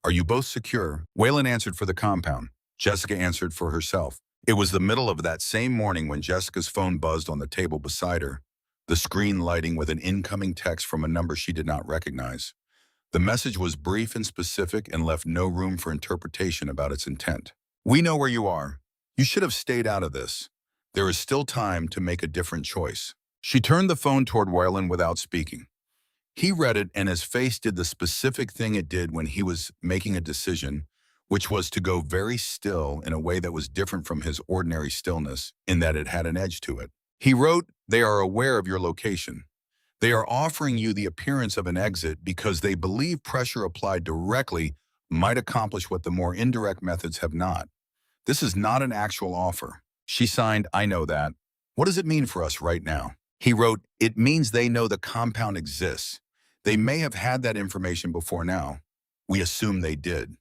Are you both secure?" Waylon answered for the compound. Jessica answered for herself. It was the middle of that same morning when Jessica's phone buzzed on the table beside her, the screen lighting with an incoming text from a number she did not recognize. The message was brief and specific and left no room for interpretation about its intent. "We know where you are. You should have stayed out of this. There is still time to make a different choice." She turned the phone toward Waylon without speaking. He read it, and his face did the specific thing it did when he was making a decision, which was to go very still in a way that was different from his ordinary stillness, in that it had an edge to it. He wrote, "They are aware of your location. They are offering you the appearance of an exit because they believe pressure applied directly might accomplish what the more indirect methods have not. This is not an actual offer." She signed, "I know that. What does it mean for us right now?" He wrote, "It means they know the compound exists. They may have had that information before now. We assume they did.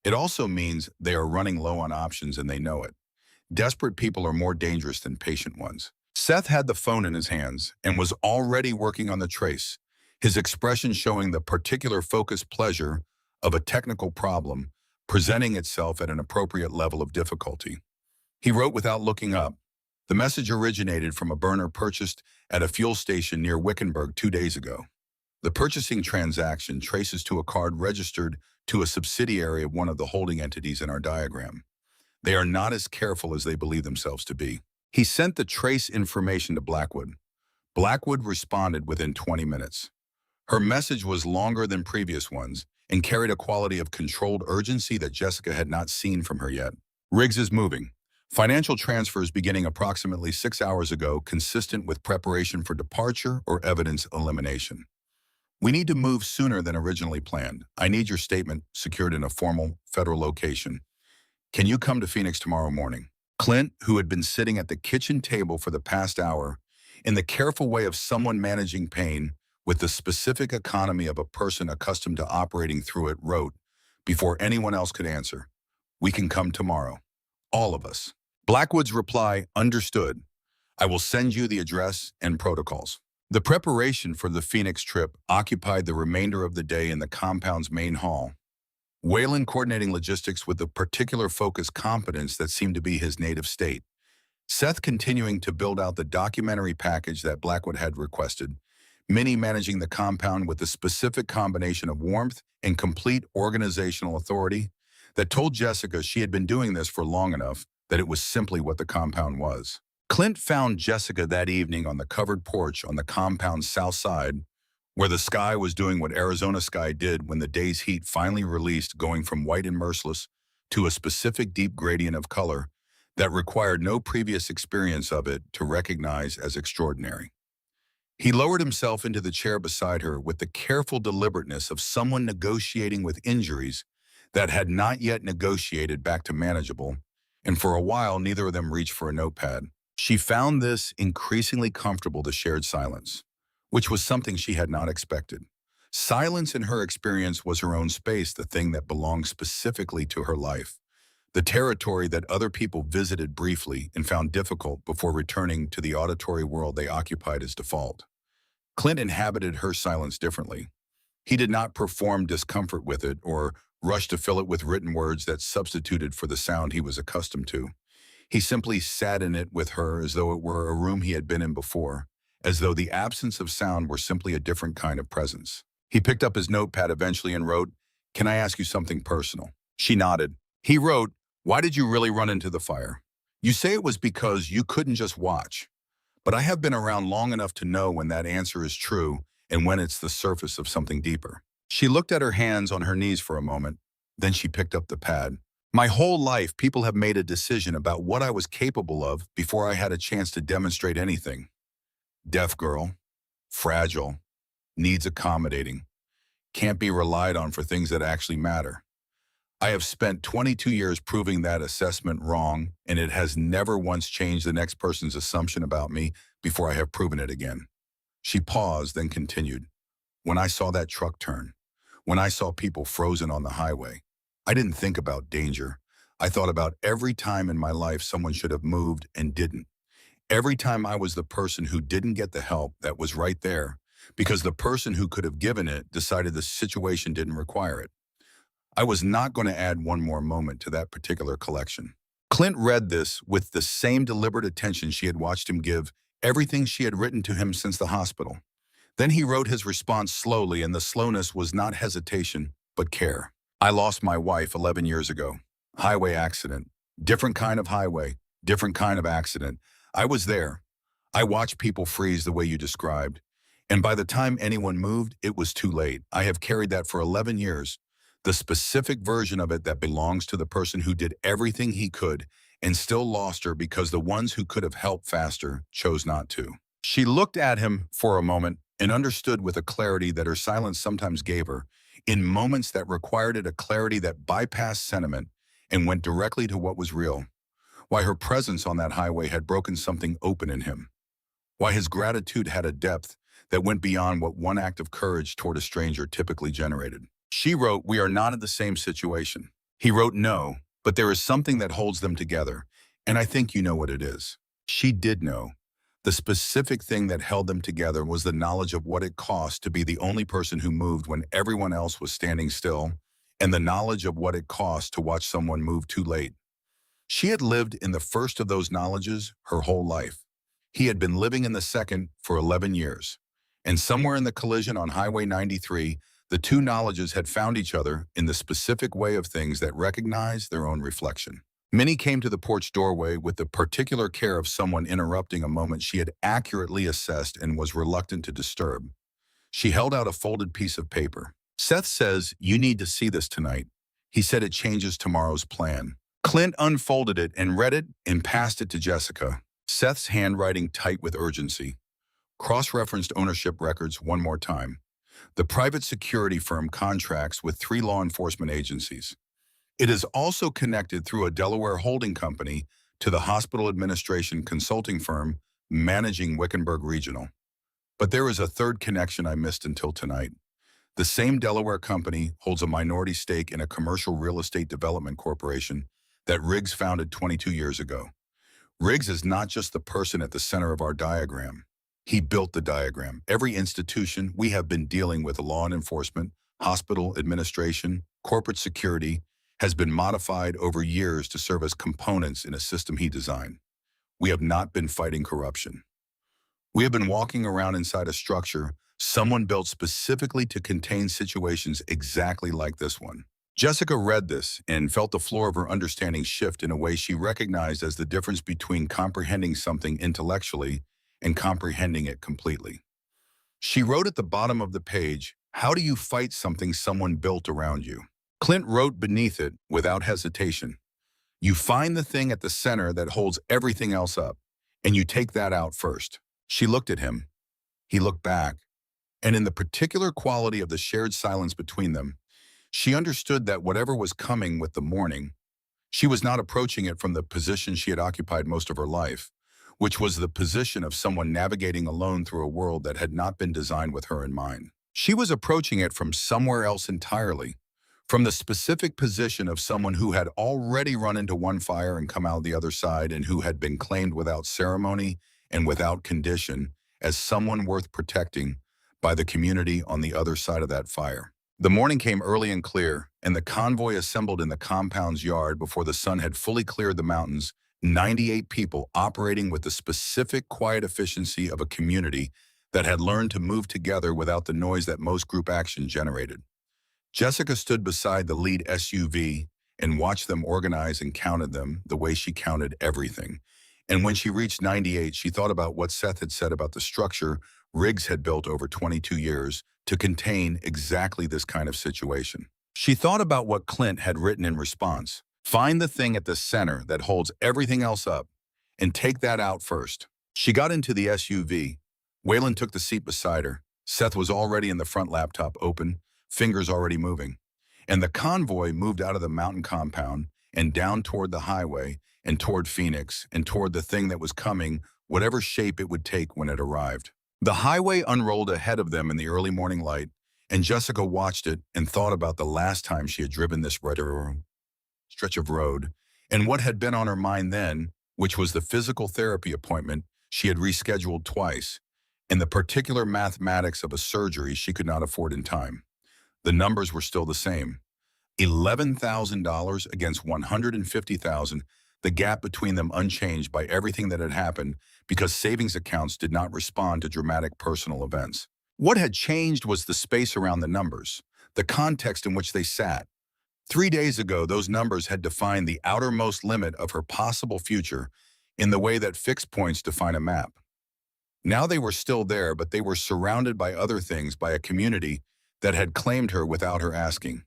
It also means they are running low on options and they know it. Desperate people are more dangerous than patient ones." Seth had the phone in his hands and was already working on the trace, his expression showing the particular focused pleasure of a technical problem presenting itself at an appropriate level of difficulty. He wrote without looking up. The message originated from a burner purchased at a fuel station near Wickenburg 2 days ago. The purchasing transaction traces to a card registered to a subsidiary of one of the holding entities in our diagram. They are not as careful as they believe themselves to be. He sent the trace information to Blackwood. Blackwood responded within 20 minutes. Her message was longer than previous ones and carried a quality of controlled urgency that Jessica had not seen from her yet. Riggs is moving. Financial transfers beginning approximately 6 hours ago, consistent with preparation for departure or evidence elimination. We need to move sooner than originally planned. I need your statement secured in a formal federal location. Can you come to Phoenix tomorrow morning? Clint, who had been sitting at the kitchen table for the past hour, in the careful way of someone managing pain, with the specific economy of a person accustomed to operating through it, wrote, before anyone else could answer, "We can come tomorrow. All of us." Blackwood's reply, "Understood. I will send you the address and protocols." The preparation for the Phoenix trip occupied the remainder of the day in the compound's main hall, Whalen coordinating logistics with the particular focused competence that seemed to be his native state. Seth continuing to build out the documentary package that Blackwood had requested, Minnie managing the compound with the specific combination of warmth and complete organizational authority that told Jessica she had been doing this for long enough that it was simply what the compound was. Clint found Jessica that evening on the covered porch on the compound's south side, where the sky was doing what Arizona sky did when the day's heat finally released, going from white and merciless to a specific deep gradient of color that required no previous experience of it to recognize as extraordinary. He lowered himself into the chair beside her with the careful deliberateness of someone negotiating with injuries that had not yet negotiated back to manageable, and for a while neither of them reached for a notepad. She found this increasingly comfortable, the shared silence, which was something she had not expected. Silence in her experience was her own space, the thing that belonged specifically to her life, the territory that other people visited briefly and found difficult before returning to the auditory world they occupied as default. Clint inhabited her silence differently. He did not perform discomfort with it or rush to fill it with written words that substituted for the sound he was accustomed to. He simply sat in it with her as though it were a room he had been in before, as though the absence of sound were simply a different kind of presence. He picked up his notepad eventually and wrote, "Can I ask you something personal?" She nodded. He wrote, "Why did you really run into the fire? You say it was because you couldn't just watch, but I have been around long enough to know when that answer is true and when it's the surface of something deeper." She looked at her hands on her knees for a moment, then she picked up the pad. "My whole life, people have made a decision about what I was capable of before I had a chance to demonstrate anything. Deaf girl, fragile, needs accommodating, can't be relied on for things that actually matter. I have spent 22 years proving that assessment wrong, and it has never once changed the next person's assumption about me before I have proven it again." She paused, then continued, "When I saw that truck turn, when I saw people frozen on the highway, I didn't think about danger. I thought about every time in my life someone should have moved and didn't. Every time I was the person who didn't get the help that was right there because the person who could have given it decided the situation didn't require it. I was not going to add one more moment to that particular collection." Clint read this with the same deliberate attention she had watched him give everything she had written to him since the hospital. Then he wrote his response slowly, and the slowness was not hesitation, but care. "I lost my wife 11 years ago. Highway accident. Different kind of highway, different kind of accident. I was there. I watched people freeze the way you described. And by the time anyone moved, it was too late. I have carried that for 11 years. The specific version of it that belongs to the person who did everything he could and still lost her because the ones who could have helped faster chose not to." She looked at him for a moment and understood with a clarity that her silence sometimes gave her, in moments that required it, a clarity that bypassed sentiment and went directly to what was real, why her presence on that highway had broken something open in him, why his gratitude had a depth that went beyond what one act of courage toward a stranger typically generated. She wrote, "We are not in the same situation." He wrote, "No, but there is something that holds them together, and I think you know what it is." She did know. The specific thing that held them together was the knowledge of what it cost to be the only person who moved when everyone else was standing still, and the knowledge of what it cost to watch someone move too late. She had lived in the first of those knowledges her whole life. He had been living in the second for 11 years. And somewhere in the collision on Highway 93, the two knowledges had found each other in the specific way of things that recognize their own reflection. Minnie came to the porch doorway with the particular care of someone interrupting a moment she had accurately assessed and was reluctant to disturb. She held out a folded piece of paper. "Seth says you need to see this tonight. He said it changes tomorrow's plan." Clint unfolded it and read it and passed it to Jessica, Seth's handwriting tight with urgency. Cross-referenced ownership records one more time. The private security firm contracts with 3 law enforcement agencies. It is also connected through a Delaware holding company to the hospital administration consulting firm managing Wickenburg Regional. But there is a third connection I missed until tonight. The same Delaware company holds a minority stake in a commercial real estate development corporation that Riggs founded 22 years ago. Riggs is not just the person at the center of our diagram. He built the diagram. Every institution we have been dealing with, law enforcement, hospital administration, corporate security, has been modified over years to serve as components in a system he designed. We have not been fighting corruption. We have been walking around inside a structure someone built specifically to contain situations exactly like this one. Jessica read this and felt the floor of her understanding shift in a way she recognized as the difference between comprehending something intellectually and comprehending it completely. She wrote at the bottom of the page, "How do you fight something someone built around you?" Clint wrote beneath it without hesitation, "You find the thing at the center that holds everything else up, and you take that out first." She looked at him. He looked back. And in the particular quality of the shared silence between them, she understood that whatever was coming with the morning, she was not approaching it from the position she had occupied most of her life, which was the position of someone navigating alone through a world that had not been designed with her in mind. She was approaching it from somewhere else entirely, from the specific position of someone who had already run into one fire and come out the other side, and who had been claimed without ceremony and without condition as someone worth protecting by the community on the other side of that fire. The morning came early and clear, and the convoy assembled in the compound's yard before the sun had fully cleared the mountains, 98 people operating with the specific quiet efficiency of a community that had learned to move together without the noise that most group action generated. Jessica stood beside the lead SUV and watched them organize and counted them the way she counted everything. And when she reached 98, she thought about what Seth had said about the structure Riggs had built over 22 years to contain exactly this kind of situation. She thought about what Clint had written in response. Find the thing at the center that holds everything else up, and take that out first. She got into the SUV. Waylon took the seat beside her. Seth was already in the front, laptop open, fingers already moving. And the convoy moved out of the mountain compound and down toward the highway and toward Phoenix and toward the thing that was coming, whatever shape it would take when it arrived. The highway unrolled ahead of them in the early morning light, and Jessica watched it and thought about the last time she had driven this stretch of road, and what had been on her mind then, which was the physical therapy appointment she had rescheduled twice, and the particular mathematics of a surgery she could not afford in time. The numbers were still the same. $11,000 against $150,000, the gap between them unchanged by everything that had happened because savings accounts did not respond to dramatic personal events. What had changed was the space around the numbers, the context in which they sat. 3 days ago, those numbers had defined the outermost limit of her possible future in the way that fixed points define a map. Now they were still there, but they were surrounded by other things, by a community that had claimed her without her asking,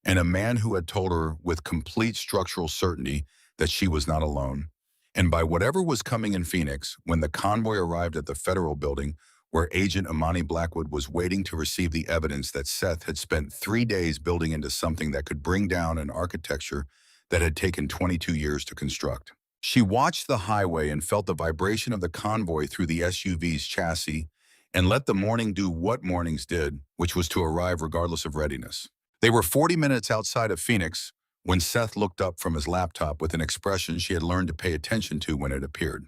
and a man who had told her with complete structural certainty that she was not alone. And by whatever was coming in Phoenix, when the convoy arrived at the federal building where Agent Amani Blackwood was waiting to receive the evidence that Seth had spent 3 days building into something that could bring down an architecture that had taken 22 years to construct. She watched the highway and felt the vibration of the convoy through the SUV's chassis and let the morning do what mornings did, which was to arrive regardless of readiness. They were 40 minutes outside of Phoenix when Seth looked up from his laptop with an expression she had learned to pay attention to when it appeared.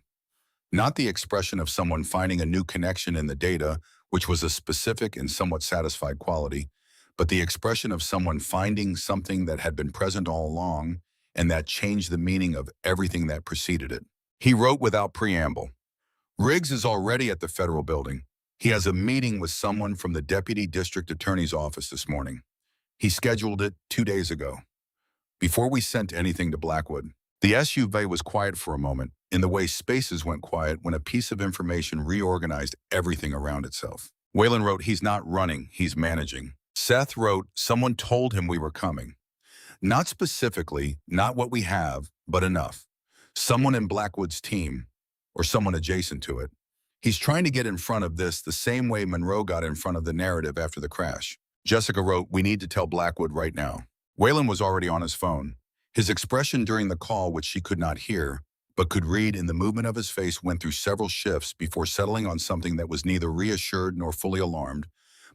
Not the expression of someone finding a new connection in the data, which was a specific and somewhat satisfied quality, but the expression of someone finding something that had been present all along and that changed the meaning of everything that preceded it. He wrote without preamble, "Riggs is already at the federal building. He has a meeting with someone from the Deputy District Attorney's office this morning. He scheduled it 2 days ago, before we sent anything to Blackwood." The SUV was quiet for a moment, in the way spaces went quiet when a piece of information reorganized everything around itself. Waylon wrote, "He's not running, he's managing." Seth wrote, "Someone told him we were coming. Not specifically, not what we have, but enough. Someone in Blackwood's team, or someone adjacent to it. He's trying to get in front of this the same way Monroe got in front of the narrative after the crash. Jessica wrote, "We need to tell Blackwood right now." Wayland was already on his phone. His expression during the call, which she could not hear, but could read in the movement of his face, went through several shifts before settling on something that was neither reassured nor fully alarmed,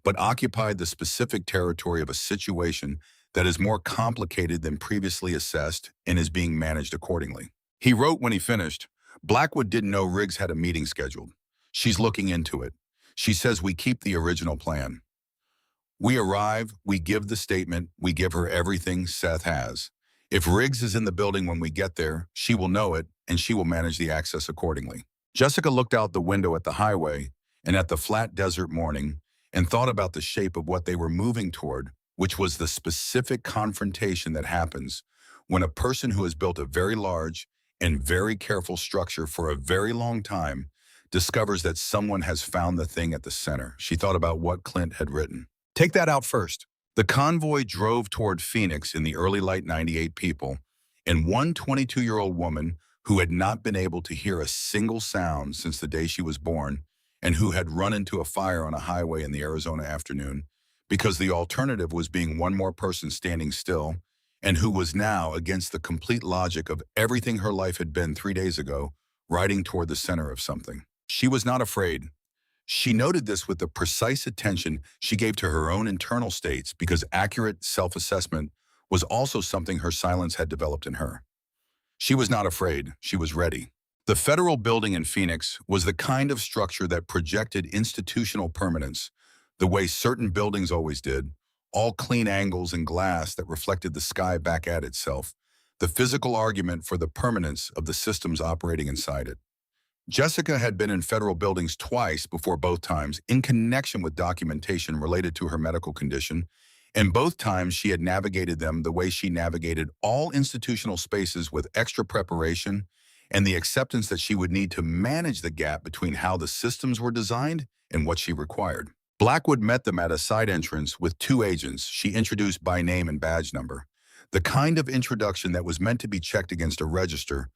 but occupied the specific territory of a situation that is more complicated than previously assessed and is being managed accordingly. He wrote when he finished, "Blackwood didn't know Riggs had a meeting scheduled. She's looking into it. She says we keep the original plan. We arrive, we give the statement, we give her everything Seth has. If Riggs is in the building when we get there, she will know it, and she will manage the access accordingly." Jessica looked out the window at the highway and at the flat desert morning and thought about the shape of what they were moving toward, which was the specific confrontation that happens when a person who has built a very large and very careful structure for a very long time discovers that someone has found the thing at the center. She thought about what Clint had written. Take that out first. The convoy drove toward Phoenix in the early light 98 people, and one 22-year-old woman who had not been able to hear a single sound since the day she was born and who had run into a fire on a highway in the Arizona afternoon because the alternative was being one more person standing still, and who was now, against the complete logic of everything her life had been 3 days ago, riding toward the center of something. She was not afraid. She noted this with the precise attention she gave to her own internal states because accurate self-assessment was also something her silence had developed in her. She was not afraid. She was ready. The federal building in Phoenix was the kind of structure that projected institutional permanence, the way certain buildings always did, all clean angles and glass that reflected the sky back at itself, the physical argument for the permanence of the systems operating inside it. Jessica had been in federal buildings twice before, both times in connection with documentation related to her medical condition, and both times she had navigated them the way she navigated all institutional spaces, with extra preparation and the acceptance that she would need to manage the gap between how the systems were designed and what she required. Blackwood met them at a side entrance with 2 agents she introduced by name and badge number, the kind of introduction that was meant to be checked against a register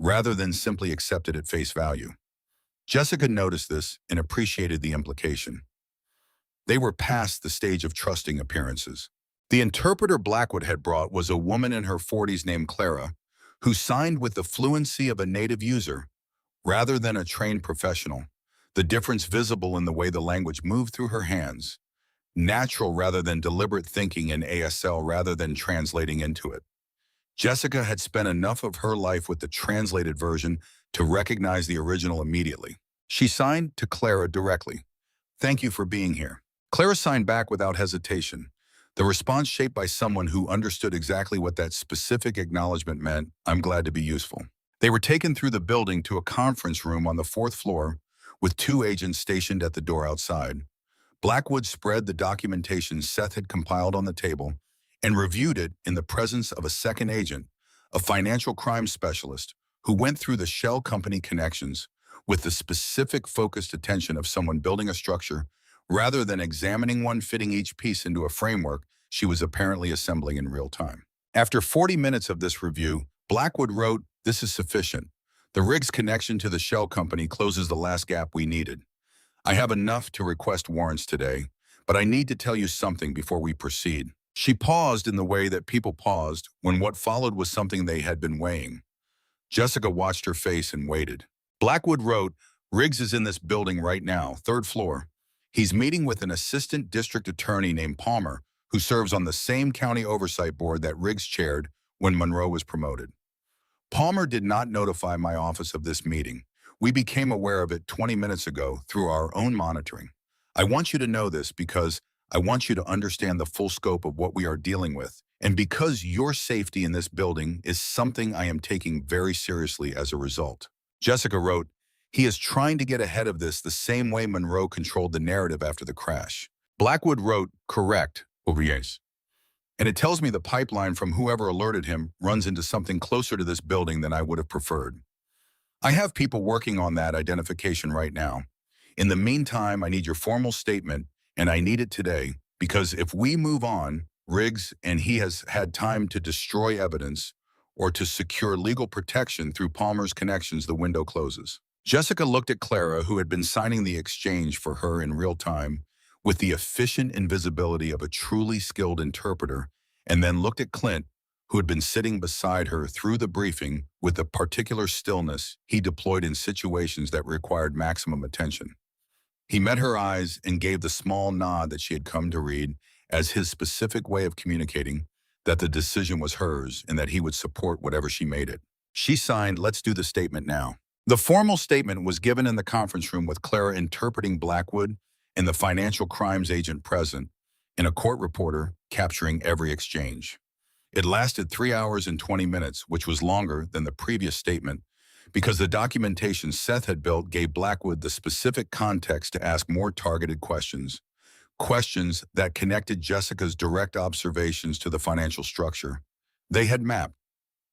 rather than simply accepted at face value. Jessica noticed this and appreciated the implication. They were past the stage of trusting appearances. The interpreter Blackwood had brought was a woman in her 40s named Clara, who signed with the fluency of a native user rather than a trained professional, the difference visible in the way the language moved through her hands, natural rather than deliberate thinking in ASL rather than translating into it. Jessica had spent enough of her life with the translated version to recognize the original immediately. She signed to Clara directly. "Thank you for being here." Clara signed back without hesitation, the response shaped by someone who understood exactly what that specific acknowledgement meant. "I'm glad to be useful." They were taken through the building to a conference room on the 4th floor with 2 agents stationed at the door outside. Blackwood spread the documentation Seth had compiled on the table and reviewed it in the presence of a second agent, a financial crime specialist, who went through the shell company connections with the specific focused attention of someone building a structure rather than examining one fitting each piece into a framework she was apparently assembling in real time. After 40 minutes of this review, Blackwood wrote, "This is sufficient. The Riggs connection to the shell company closes the last gap we needed. I have enough to request warrants today, but I need to tell you something before we proceed." She paused in the way that people paused when what followed was something they had been weighing. Jessica watched her face and waited. Blackwood wrote, "Riggs is in this building right now, 3rd floor. He's meeting with an assistant district attorney named Palmer, who serves on the same county oversight board that Riggs chaired when Monroe was promoted. Palmer did not notify my office of this meeting. We became aware of it 20 minutes ago through our own monitoring. I want you to know this because I want you to understand the full scope of what we are dealing with, and because your safety in this building is something I am taking very seriously as a result." Jessica wrote, "He is trying to get ahead of this the same way Monroe controlled the narrative after the crash." Blackwood wrote, "Correct, yes. And it tells me the pipeline from whoever alerted him runs into something closer to this building than I would have preferred. I have people working on that identification right now. In the meantime, I need your formal statement, and I need it today, because if we move on, Riggs and he has had time to destroy evidence, or to secure legal protection through Palmer's connections, the window closes. Jessica looked at Clara, who had been signing the exchange for her in real time, with the efficient invisibility of a truly skilled interpreter, and then looked at Clint, who had been sitting beside her through the briefing with the particular stillness he deployed in situations that required maximum attention. He met her eyes and gave the small nod that she had come to read as his specific way of communicating that the decision was hers and that he would support whatever she made it. She signed, "Let's do the statement now." The formal statement was given in the conference room with Clara interpreting Blackwood and the financial crimes agent present, and a court reporter capturing every exchange. It lasted 3 hours and 20 minutes, which was longer than the previous statement, because the documentation Seth had built gave Blackwood the specific context to ask more targeted questions, questions that connected Jessica's direct observations to the financial structure they had mapped,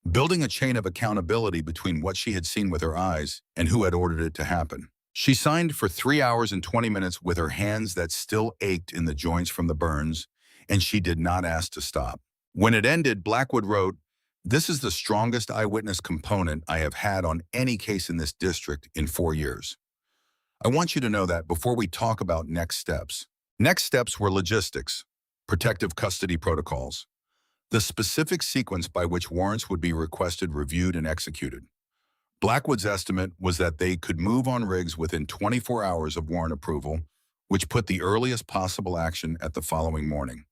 building a chain of accountability between what she had seen with her eyes and who had ordered it to happen. She signed for 3 hours and 20 minutes with her hands that still ached in the joints from the burns, and she did not ask to stop. When it ended, Blackwood wrote, "This is the strongest eyewitness component I have had on any case in this district in 4 years. I want you to know that before we talk about next steps." Next steps were logistics, protective custody protocols, the specific sequence by which warrants would be requested, reviewed, and executed. Blackwood's estimate was that they could move on Riggs within 24 hours of warrant approval, which put the earliest possible action at the following morning.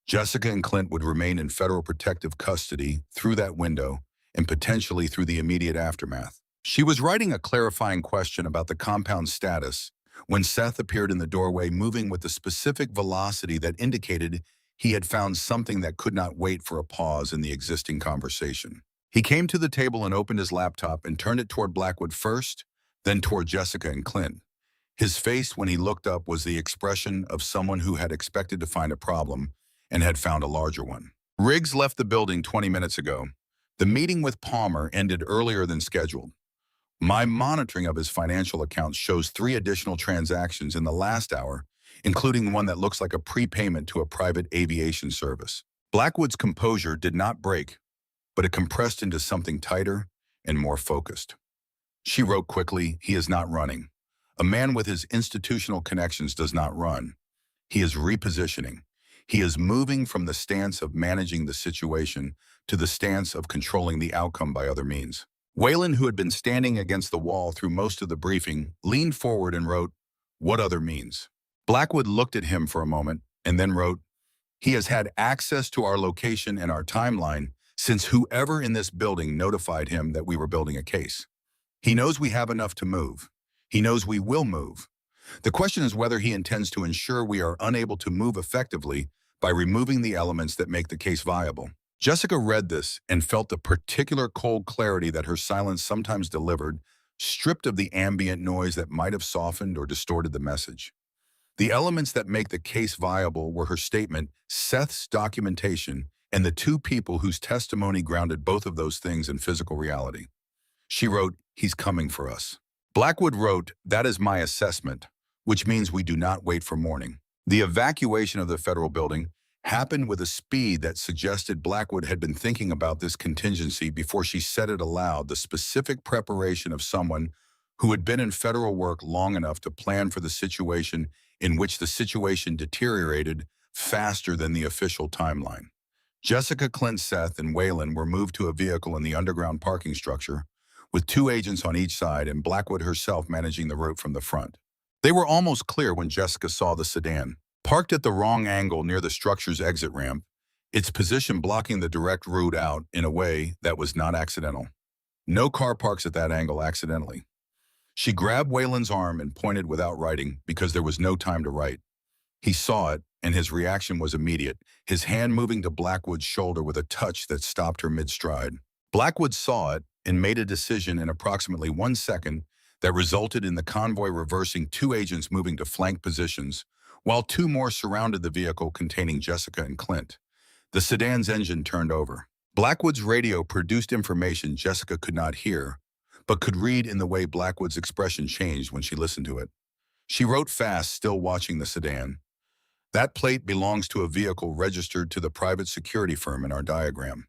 Jessica and Clint would remain in federal protective custody through that window and potentially through the immediate aftermath. She was writing a clarifying question about the compound's status when Seth appeared in the doorway, moving with the specific velocity that indicated he had found something that could not wait for a pause in the existing conversation. He came to the table and opened his laptop and turned it toward Blackwood first, then toward Jessica and Clint. His face when he looked up was the expression of someone who had expected to find a problem and had found a larger one. Riggs left the building 20 minutes ago. The meeting with Palmer ended earlier than scheduled. My monitoring of his financial accounts shows 3 additional transactions in the last hour, including one that looks like a prepayment to a private aviation service. Blackwood's composure did not break, but it compressed into something tighter and more focused. She wrote quickly, "He is not running. A man with his institutional connections does not run. He is repositioning. He is moving from the stance of managing the situation to the stance of controlling the outcome by other means." Wayland, who had been standing against the wall through most of the briefing, leaned forward and wrote, "What other means?" Blackwood looked at him for a moment and then wrote, "He has had access to our location and our timeline since whoever in this building notified him that we were building a case. He knows we have enough to move. He knows we will move. The question is whether he intends to ensure we are unable to move effectively by removing the elements that make the case viable." Jessica read this and felt the particular cold clarity that her silence sometimes delivered, stripped of the ambient noise that might have softened or distorted the message. The elements that make the case viable were her statement, Seth's documentation, and the 2 people whose testimony grounded both of those things in physical reality. She wrote, "He's coming for us." Blackwood wrote, "That is my assessment, which means we do not wait for morning." The evacuation of the federal building happened with a speed that suggested Blackwood had been thinking about this contingency before she said it aloud, the specific preparation of someone who had been in federal work long enough to plan for the situation in which the situation deteriorated faster than the official timeline. Jessica, Clint, Seth, and Wayland were moved to a vehicle in the underground parking structure, with 2 agents on each side and Blackwood herself managing the route from the front. They were almost clear when Jessica saw the sedan. Parked at the wrong angle near the structure's exit ramp, its position blocking the direct route out in a way that was not accidental. No car parks at that angle accidentally. She grabbed Wayland's arm and pointed without writing because there was no time to write. He saw it, and his reaction was immediate, his hand moving to Blackwood's shoulder with a touch that stopped her mid-stride. Blackwood saw it and made a decision in approximately 1 second that resulted in the convoy reversing, 2 agents moving to flank positions, while 2 more surrounded the vehicle containing Jessica and Clint. The sedan's engine turned over. Blackwood's radio produced information Jessica could not hear, but could read in the way Blackwood's expression changed when she listened to it. She wrote fast, still watching the sedan. "That plate belongs to a vehicle registered to the private security firm in our diagram.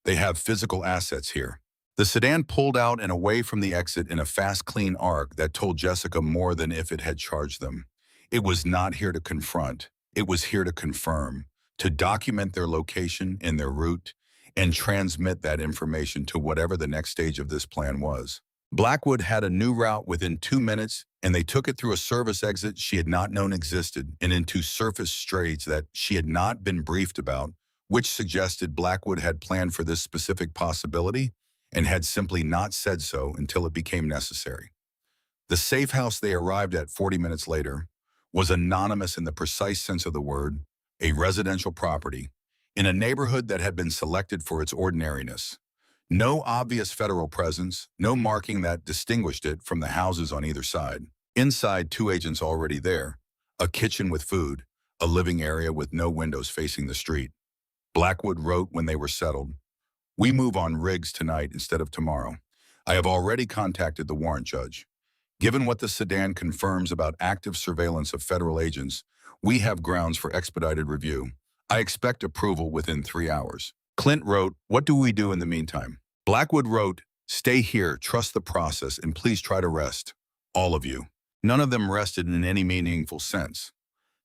They have physical assets here. The sedan pulled out and away from the exit in a fast, clean arc that told Jessica more than if it had charged them. It was not here to confront. It was here to confirm, to document their location and their route, and transmit that information to whatever the next stage of this plan was. Blackwood had a new route within 2 minutes, and they took it through a service exit she had not known existed and into surface streets that she had not been briefed about, which suggested Blackwood had planned for this specific possibility and had simply not said so until it became necessary. The safe house they arrived at 40 minutes later was anonymous in the precise sense of the word, a residential property, in a neighborhood that had been selected for its ordinariness. No obvious federal presence, no marking that distinguished it from the houses on either side. Inside, 2 agents already there, a kitchen with food, a living area with no windows facing the street. Blackwood wrote when they were settled, "We move on Riggs tonight instead of tomorrow. I have already contacted the warrant judge. Given what the sedan confirms about active surveillance of federal agents, we have grounds for expedited review. I expect approval within 3 hours." Clint wrote, "What do we do in the meantime?" Blackwood wrote, "Stay here, trust the process, and please try to rest. All of you." None of them rested in any meaningful sense.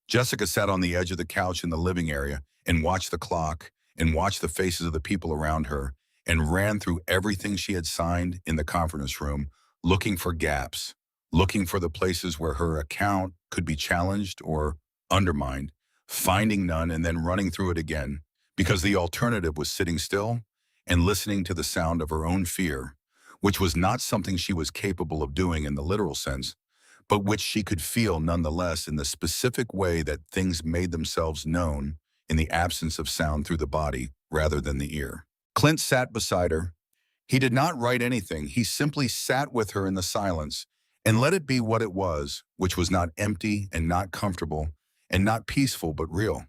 Jessica sat on the edge of the couch in the living area and watched the clock and watched the faces of the people around her and ran through everything she had signed in the conference room, looking for gaps, looking for the places where her account could be challenged or undermined, finding none and then running through it again, because the alternative was sitting still and listening to the sound of her own fear, which was not something she was capable of doing in the literal sense, but which she could feel nonetheless in the specific way that things made themselves known in the absence of sound through the body rather than the ear. Clint sat beside her. He did not write anything. He simply sat with her in the silence and let it be what it was, which was not empty and not comfortable and not peaceful but real.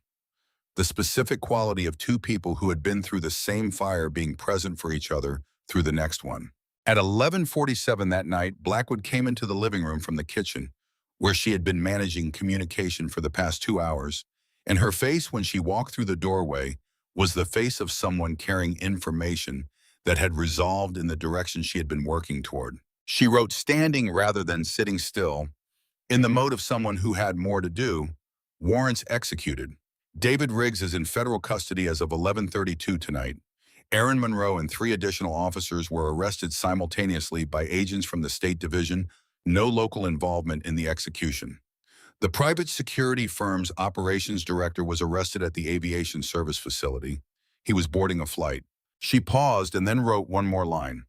The specific quality of two people who had been through the same fire being present for each other through the next one. At 11:47 that night, Blackwood came into the living room from the kitchen, where she had been managing communication for the past 2 hours, and her face when she walked through the doorway was the face of someone carrying information that had resolved in the direction she had been working toward. She wrote standing rather than sitting still, in the mode of someone who had more to do. Warrants executed. David Riggs is in federal custody as of 11:32 tonight. Aaron Monroe and 3 additional officers were arrested simultaneously by agents from the State Division, no local involvement in the execution. The private security firm's operations director was arrested at the aviation service facility. He was boarding a flight. She paused and then wrote one more line.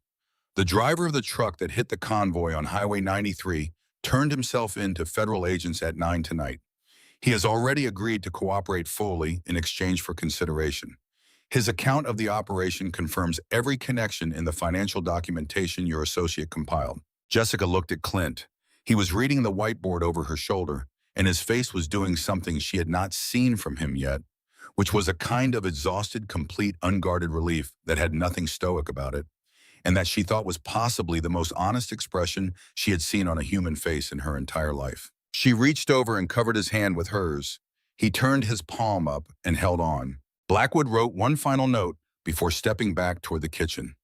The driver of the truck that hit the convoy on Highway 93 turned himself in to federal agents at 9 tonight. He has already agreed to cooperate fully in exchange for consideration. His account of the operation confirms every connection in the financial documentation your associate compiled. Jessica looked at Clint. He was reading the whiteboard over her shoulder, and his face was doing something she had not seen from him yet, which was a kind of exhausted, complete, unguarded relief that had nothing stoic about it, and that she thought was possibly the most honest expression she had seen on a human face in her entire life. She reached over and covered his hand with hers. He turned his palm up and held on. Blackwood wrote one final note before stepping back toward the kitchen.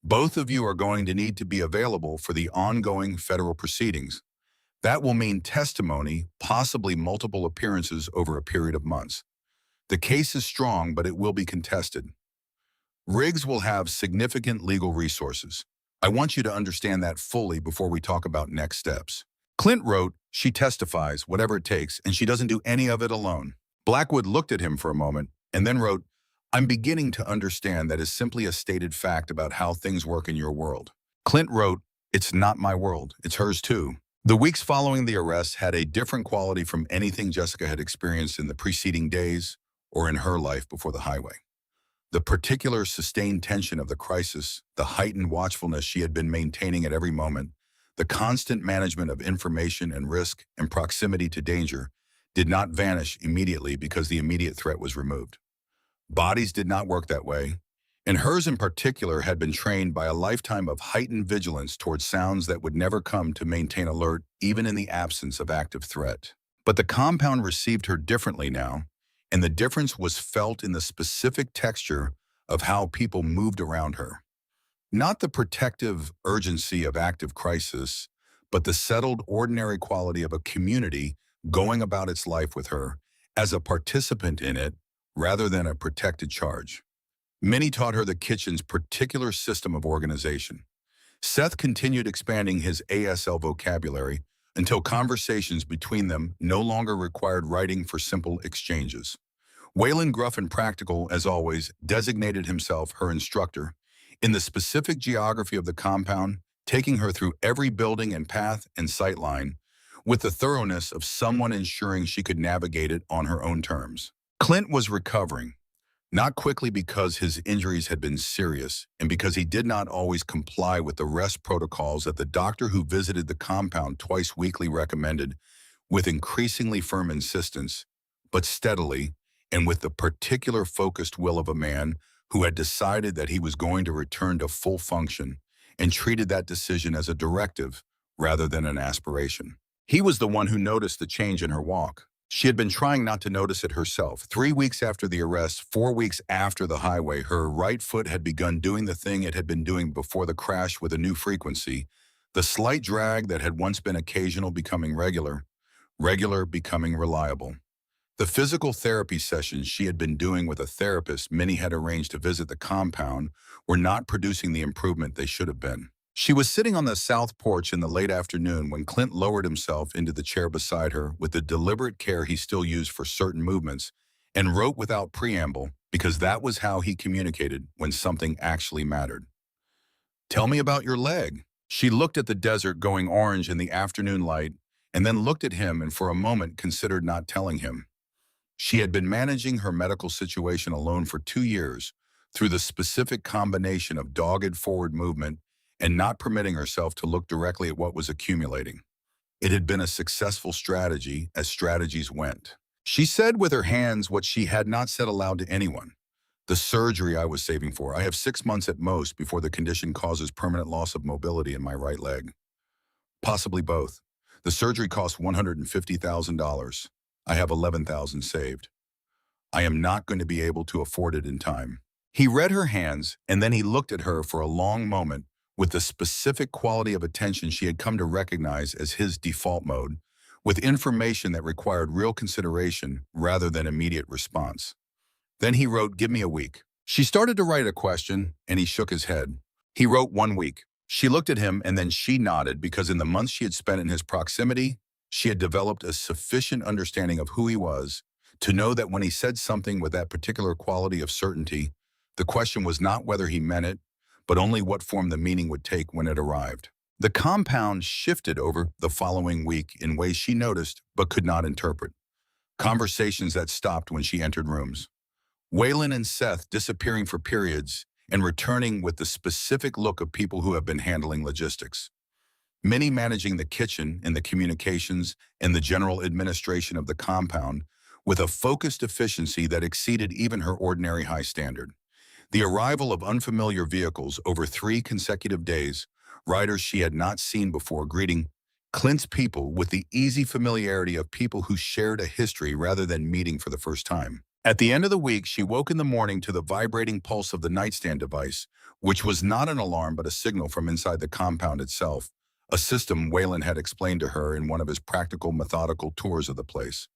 Both of you are going to need to be available for the ongoing federal proceedings. That will mean testimony, possibly multiple appearances over a period of months. The case is strong, but it will be contested. Riggs will have significant legal resources. I want you to understand that fully before we talk about next steps. Clint wrote, she testifies, whatever it takes, and she doesn't do any of it alone. Blackwood looked at him for a moment and then wrote, I'm beginning to understand that is simply a stated fact about how things work in your world. Clint wrote, it's not my world, it's hers too. The weeks following the arrest had a different quality from anything Jessica had experienced in the preceding days or in her life before the highway. The particular sustained tension of the crisis, the heightened watchfulness she had been maintaining at every moment, the constant management of information and risk and proximity to danger did not vanish immediately because the immediate threat was removed. Bodies did not work that way, and hers in particular had been trained by a lifetime of heightened vigilance towards sounds that would never come to maintain alert even in the absence of active threat. But the compound received her differently now, and the difference was felt in the specific texture of how people moved around her. Not the protective urgency of active crisis, but the settled, ordinary quality of a community going about its life with her as a participant in it rather than a protected charge. Many taught her the kitchen's particular system of organization. Seth continued expanding his ASL vocabulary until conversations between them no longer required writing for simple exchanges. Waylon, gruff and practical as always, designated himself her instructor in the specific geography of the compound, taking her through every building and path and sightline with the thoroughness of someone ensuring she could navigate it on her own terms. Clint was recovering, not quickly because his injuries had been serious and because he did not always comply with the rest protocols that the doctor who visited the compound twice weekly recommended with increasingly firm insistence, but steadily and with the particular focused will of a man who had decided that he was going to return to full function and treated that decision as a directive rather than an aspiration. He was the one who noticed the change in her walk. She had been trying not to notice it herself. 3 weeks after the arrest, 4 weeks after the highway, her right foot had begun doing the thing it had been doing before the crash with a new frequency, the slight drag that had once been occasional becoming regular, regular becoming reliable. The physical therapy sessions she had been doing with a therapist Minnie had arranged to visit the compound were not producing the improvement they should have been. She was sitting on the south porch in the late afternoon when Clint lowered himself into the chair beside her with the deliberate care he still used for certain movements and wrote without preamble because that was how he communicated when something actually mattered. "Tell me about your leg." She looked at the desert going orange in the afternoon light and then looked at him and for a moment considered not telling him. She had been managing her medical situation alone for 2 years through the specific combination of dogged forward movement and not permitting herself to look directly at what was accumulating. It had been a successful strategy as strategies went. She said with her hands what she had not said aloud to anyone. "The surgery I was saving for. I have 6 months at most before the condition causes permanent loss of mobility in my right leg. Possibly both. The surgery cost $150,000. I have $11,000 saved. I am not going to be able to afford it in time." He read her hands, and then he looked at her for a long moment with the specific quality of attention she had come to recognize as his default mode, with information that required real consideration rather than immediate response. Then he wrote, "Give me a week." She started to write a question, and he shook his head. He wrote 1 week. She looked at him, and then she nodded because in the months she had spent in his proximity, she had developed a sufficient understanding of who he was to know that when he said something with that particular quality of certainty, the question was not whether he meant it, but only what form the meaning would take when it arrived. The compound shifted over the following week in ways she noticed but could not interpret. Conversations that stopped when she entered rooms. Waylon and Seth disappearing for periods and returning with the specific look of people who have been handling logistics. Minnie managing the kitchen and the communications and the general administration of the compound with a focused efficiency that exceeded even her ordinary high standard. The arrival of unfamiliar vehicles over 3 consecutive days, riders she had not seen before greeting Clint's people with the easy familiarity of people who shared a history rather than meeting for the first time. At the end of the week, she woke in the morning to the vibrating pulse of the nightstand device, which was not an alarm but a signal from inside the compound itself, a system Waylon had explained to her in one of his practical, methodical tours of the place.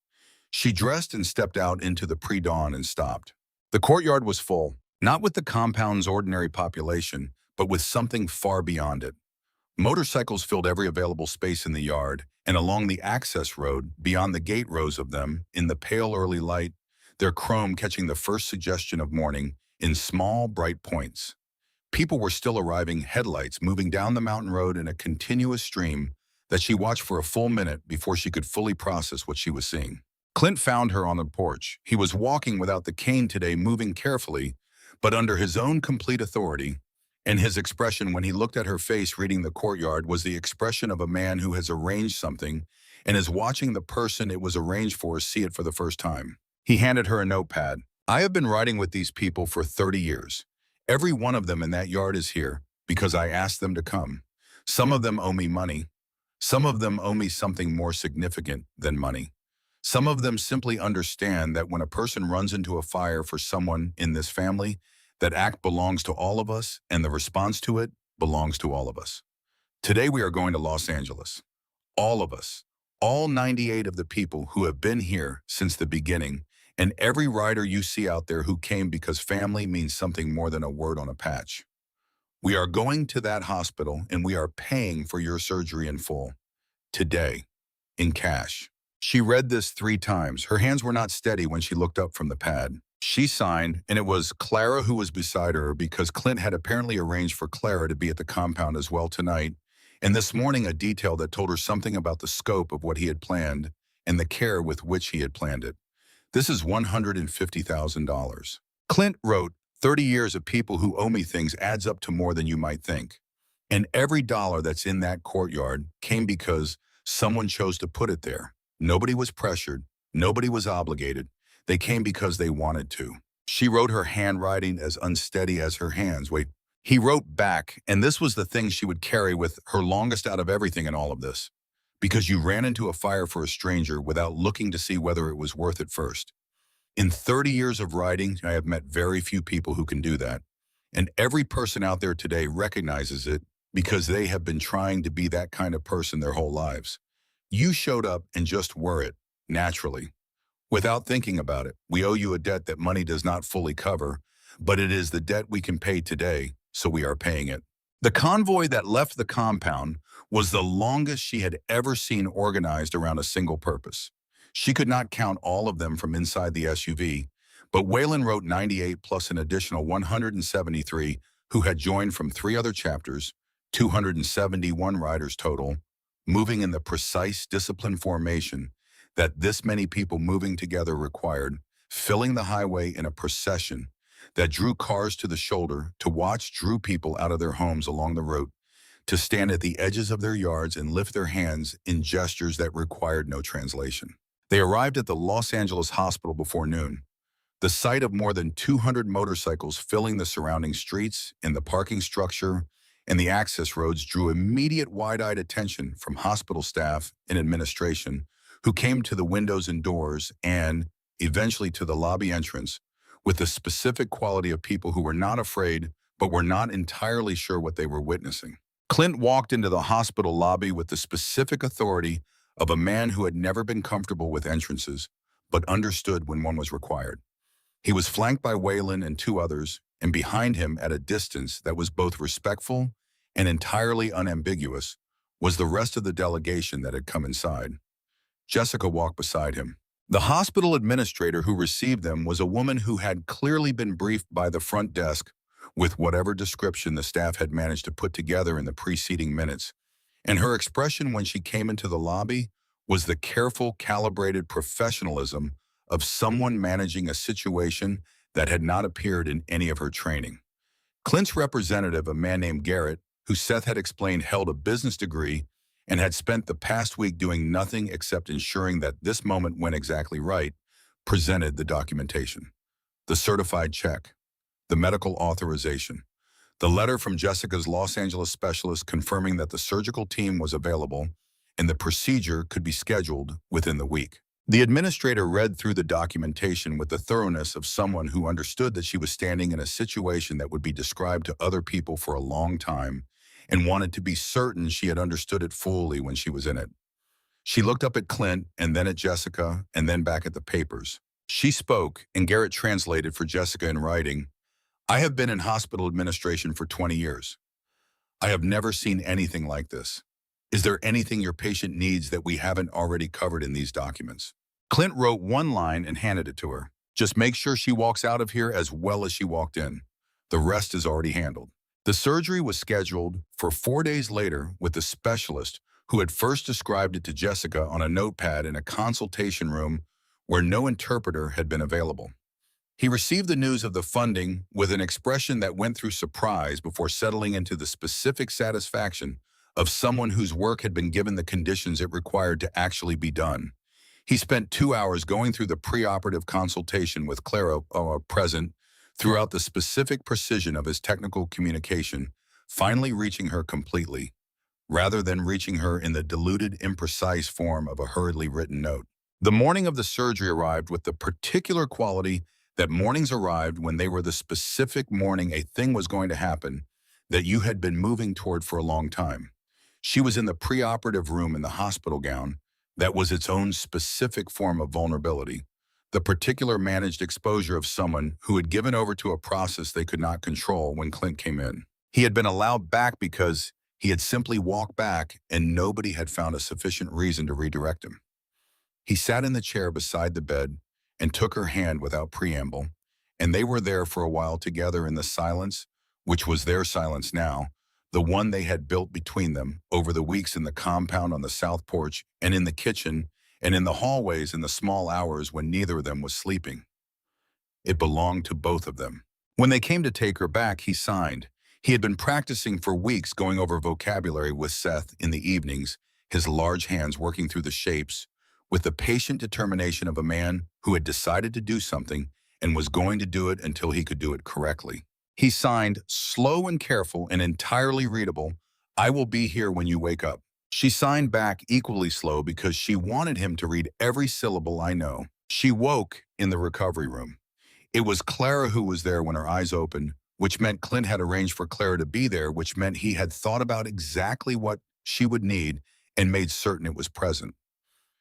She dressed and stepped out into the pre-dawn and stopped. The courtyard was full, not with the compound's ordinary population, but with something far beyond it. Motorcycles filled every available space in the yard, and along the access road, beyond the gate rows of them, in the pale early light, their chrome catching the first suggestion of morning in small, bright points. People were still arriving, headlights moving down the mountain road in a continuous stream that she watched for a full minute before she could fully process what she was seeing. Clint found her on the porch. He was walking without the cane today, moving carefully, but under his own complete authority, and his expression when he looked at her face reading the courtyard was the expression of a man who has arranged something and is watching the person it was arranged for see it for the first time. He handed her a notepad. "I have been riding with these people for 30 years. Every one of them in that yard is here because I asked them to come. Some of them owe me money. Some of them owe me something more significant than money. Some of them simply understand that when a person runs into a fire for someone in this family, That act belongs to all of us, and the response to it belongs to all of us. Today we are going to Los Angeles. All of us. All 98 of the people who have been here since the beginning, and every rider you see out there who came because family means something more than a word on a patch. We are going to that hospital and we are paying for your surgery in full. Today. In cash. She read this 3 times. Her hands were not steady when she looked up from the pad. She signed, and it was Clara who was beside her because Clint had apparently arranged for Clara to be at the compound as well tonight, and this morning a detail that told her something about the scope of what he had planned and the care with which he had planned it. This is $150,000. Clint wrote, 30 years of people who owe me things adds up to more than you might think. And every dollar that's in that courtyard came because someone chose to put it there. Nobody was pressured. Nobody was obligated. They came because they wanted to. She wrote, her handwriting as unsteady as her hands. Wait, he wrote back, and this was the thing she would carry with her longest out of everything in all of this. Because you ran into a fire for a stranger without looking to see whether it was worth it first. In 30 years of writing, I have met very few people who can do that. And every person out there today recognizes it because they have been trying to be that kind of person their whole lives. You showed up and just were it, naturally. Without thinking about it, we owe you a debt that money does not fully cover, but it is the debt we can pay today, so we are paying it. The convoy that left the compound was the longest she had ever seen organized around a single purpose. She could not count all of them from inside the SUV, but Waylon wrote 98 plus an additional 173 who had joined from 3 other chapters, 271 riders total, moving in the precise disciplined formation that this many people moving together required, filling the highway in a procession that drew cars to the shoulder, to watch drew people out of their homes along the route, to stand at the edges of their yards and lift their hands in gestures that required no translation. They arrived at the Los Angeles hospital before noon. The sight of more than 200 motorcycles filling the surrounding streets, in the parking structure, and the access roads drew immediate wide-eyed attention from hospital staff and administration, who came to the windows and doors and, eventually to the lobby entrance, with the specific quality of people who were not afraid but were not entirely sure what they were witnessing. Clint walked into the hospital lobby with the specific authority of a man who had never been comfortable with entrances, but understood when one was required. He was flanked by Waylon and 2 others, and behind him at a distance that was both respectful and entirely unambiguous was the rest of the delegation that had come inside. Jessica walked beside him. The hospital administrator who received them was a woman who had clearly been briefed by the front desk with whatever description the staff had managed to put together in the preceding minutes, and her expression when she came into the lobby was the careful, calibrated professionalism of someone managing a situation that had not appeared in any of her training. Clint's representative, a man named Garrett, who Seth had explained held a business degree and had spent the past week doing nothing except ensuring that this moment went exactly right, presented the documentation. The certified check, the medical authorization, the letter from Jessica's Los Angeles specialist confirming that the surgical team was available and the procedure could be scheduled within the week. The administrator read through the documentation with the thoroughness of someone who understood that she was standing in a situation that would be described to other people for a long time and wanted to be certain she had understood it fully when she was in it. She looked up at Clint and then at Jessica and then back at the papers. She spoke, and Garrett translated for Jessica in writing, "I have been in hospital administration for 20 years. I have never seen anything like this. Is there anything your patient needs that we haven't already covered in these documents?" Clint wrote 1 line and handed it to her. "Just make sure she walks out of here as well as she walked in. The rest is already handled." The surgery was scheduled for 4 days later with the specialist who had first described it to Jessica on a notepad in a consultation room where no interpreter had been available. He received the news of the funding with an expression that went through surprise before settling into the specific satisfaction of someone whose work had been given the conditions it required to actually be done. He spent 2 hours going through the preoperative consultation with Clara, present, throughout the specific precision of his technical communication, finally reaching her completely, rather than reaching her in the diluted, imprecise form of a hurriedly written note. The morning of the surgery arrived with the particular quality that mornings arrived when they were the specific morning a thing was going to happen that you had been moving toward for a long time. She was in the preoperative room in the hospital gown that was its own specific form of vulnerability, the particular managed exposure of someone who had given over to a process they could not control when Clint came in. He had been allowed back because he had simply walked back and nobody had found a sufficient reason to redirect him. He sat in the chair beside the bed and took her hand without preamble, and they were there for a while together in the silence, which was their silence now, the one they had built between them over the weeks in the compound on the south porch and in the kitchen and in the hallways in the small hours when neither of them was sleeping. It belonged to both of them. When they came to take her back, he signed. He had been practicing for weeks going over vocabulary with Seth in the evenings, his large hands working through the shapes, with the patient determination of a man who had decided to do something and was going to do it until he could do it correctly. He signed, slow and careful and entirely readable, "I will be here when you wake up." She signed back equally slow because she wanted him to read every syllable, "I know." She woke in the recovery room. It was Clara who was there when her eyes opened, which meant Clint had arranged for Clara to be there, which meant he had thought about exactly what she would need and made certain it was present.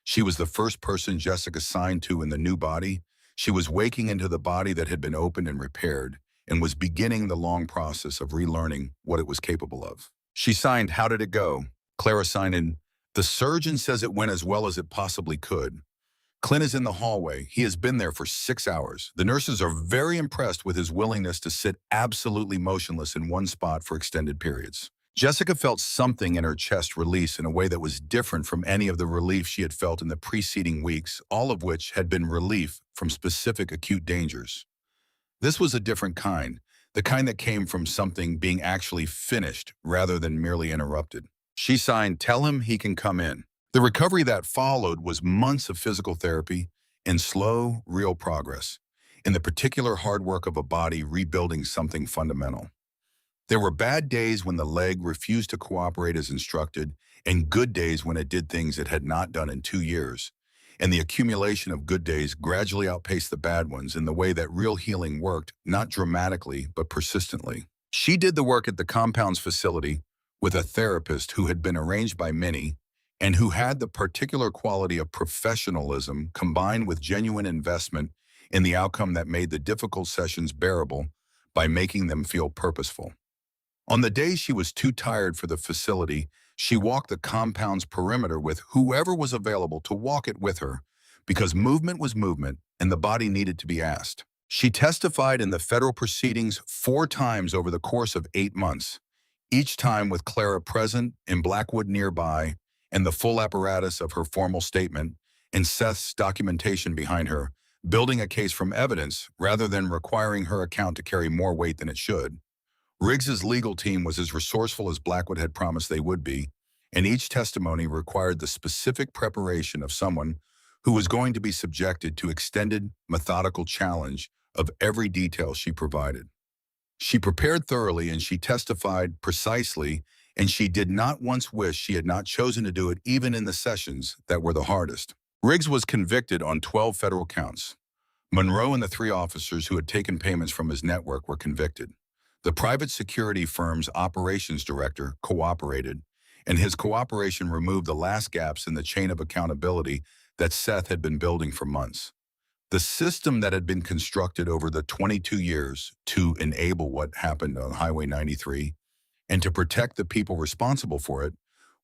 She was the first person Jessica signed to in the new body. She was waking into the body that had been opened and repaired and was beginning the long process of relearning what it was capable of. She signed, "How did it go?" Clara signed in, "The surgeon says it went as well as it possibly could." Clint is in the hallway. He has been there for 6 hours. The nurses are very impressed with his willingness to sit absolutely motionless in one spot for extended periods. Jessica felt something in her chest release in a way that was different from any of the relief she had felt in the preceding weeks, all of which had been relief from specific acute dangers. This was a different kind, the kind that came from something being actually finished rather than merely interrupted. She signed, "Tell him he can come in." The recovery that followed was months of physical therapy and slow, real progress, in the particular hard work of a body rebuilding something fundamental. There were bad days when the leg refused to cooperate as instructed, and good days when it did things it had not done in 2 years. And the accumulation of good days gradually outpaced the bad ones in the way that real healing worked, not dramatically, but persistently. She did the work at the compound's facility with a therapist who had been arranged by many and who had the particular quality of professionalism combined with genuine investment in the outcome that made the difficult sessions bearable by making them feel purposeful. On the days she was too tired for the facility, she walked the compound's perimeter with whoever was available to walk it with her, because movement was movement and the body needed to be asked. She testified in the federal proceedings 4 times over the course of 8 months, each time with Clara present and Blackwood nearby and the full apparatus of her formal statement and Seth's documentation behind her, building a case from evidence rather than requiring her account to carry more weight than it should. Riggs's legal team was as resourceful as Blackwood had promised they would be, and each testimony required the specific preparation of someone who was going to be subjected to extended, methodical challenge of every detail she provided. She prepared thoroughly and she testified precisely, and she did not once wish she had not chosen to do it even in the sessions that were the hardest. Riggs was convicted on 12 federal counts. Monroe and the 3 officers who had taken payments from his network were convicted. The private security firm's operations director cooperated, and his cooperation removed the last gaps in the chain of accountability that Seth had been building for months. The system that had been constructed over the 22 years to enable what happened on Highway 93 and to protect the people responsible for it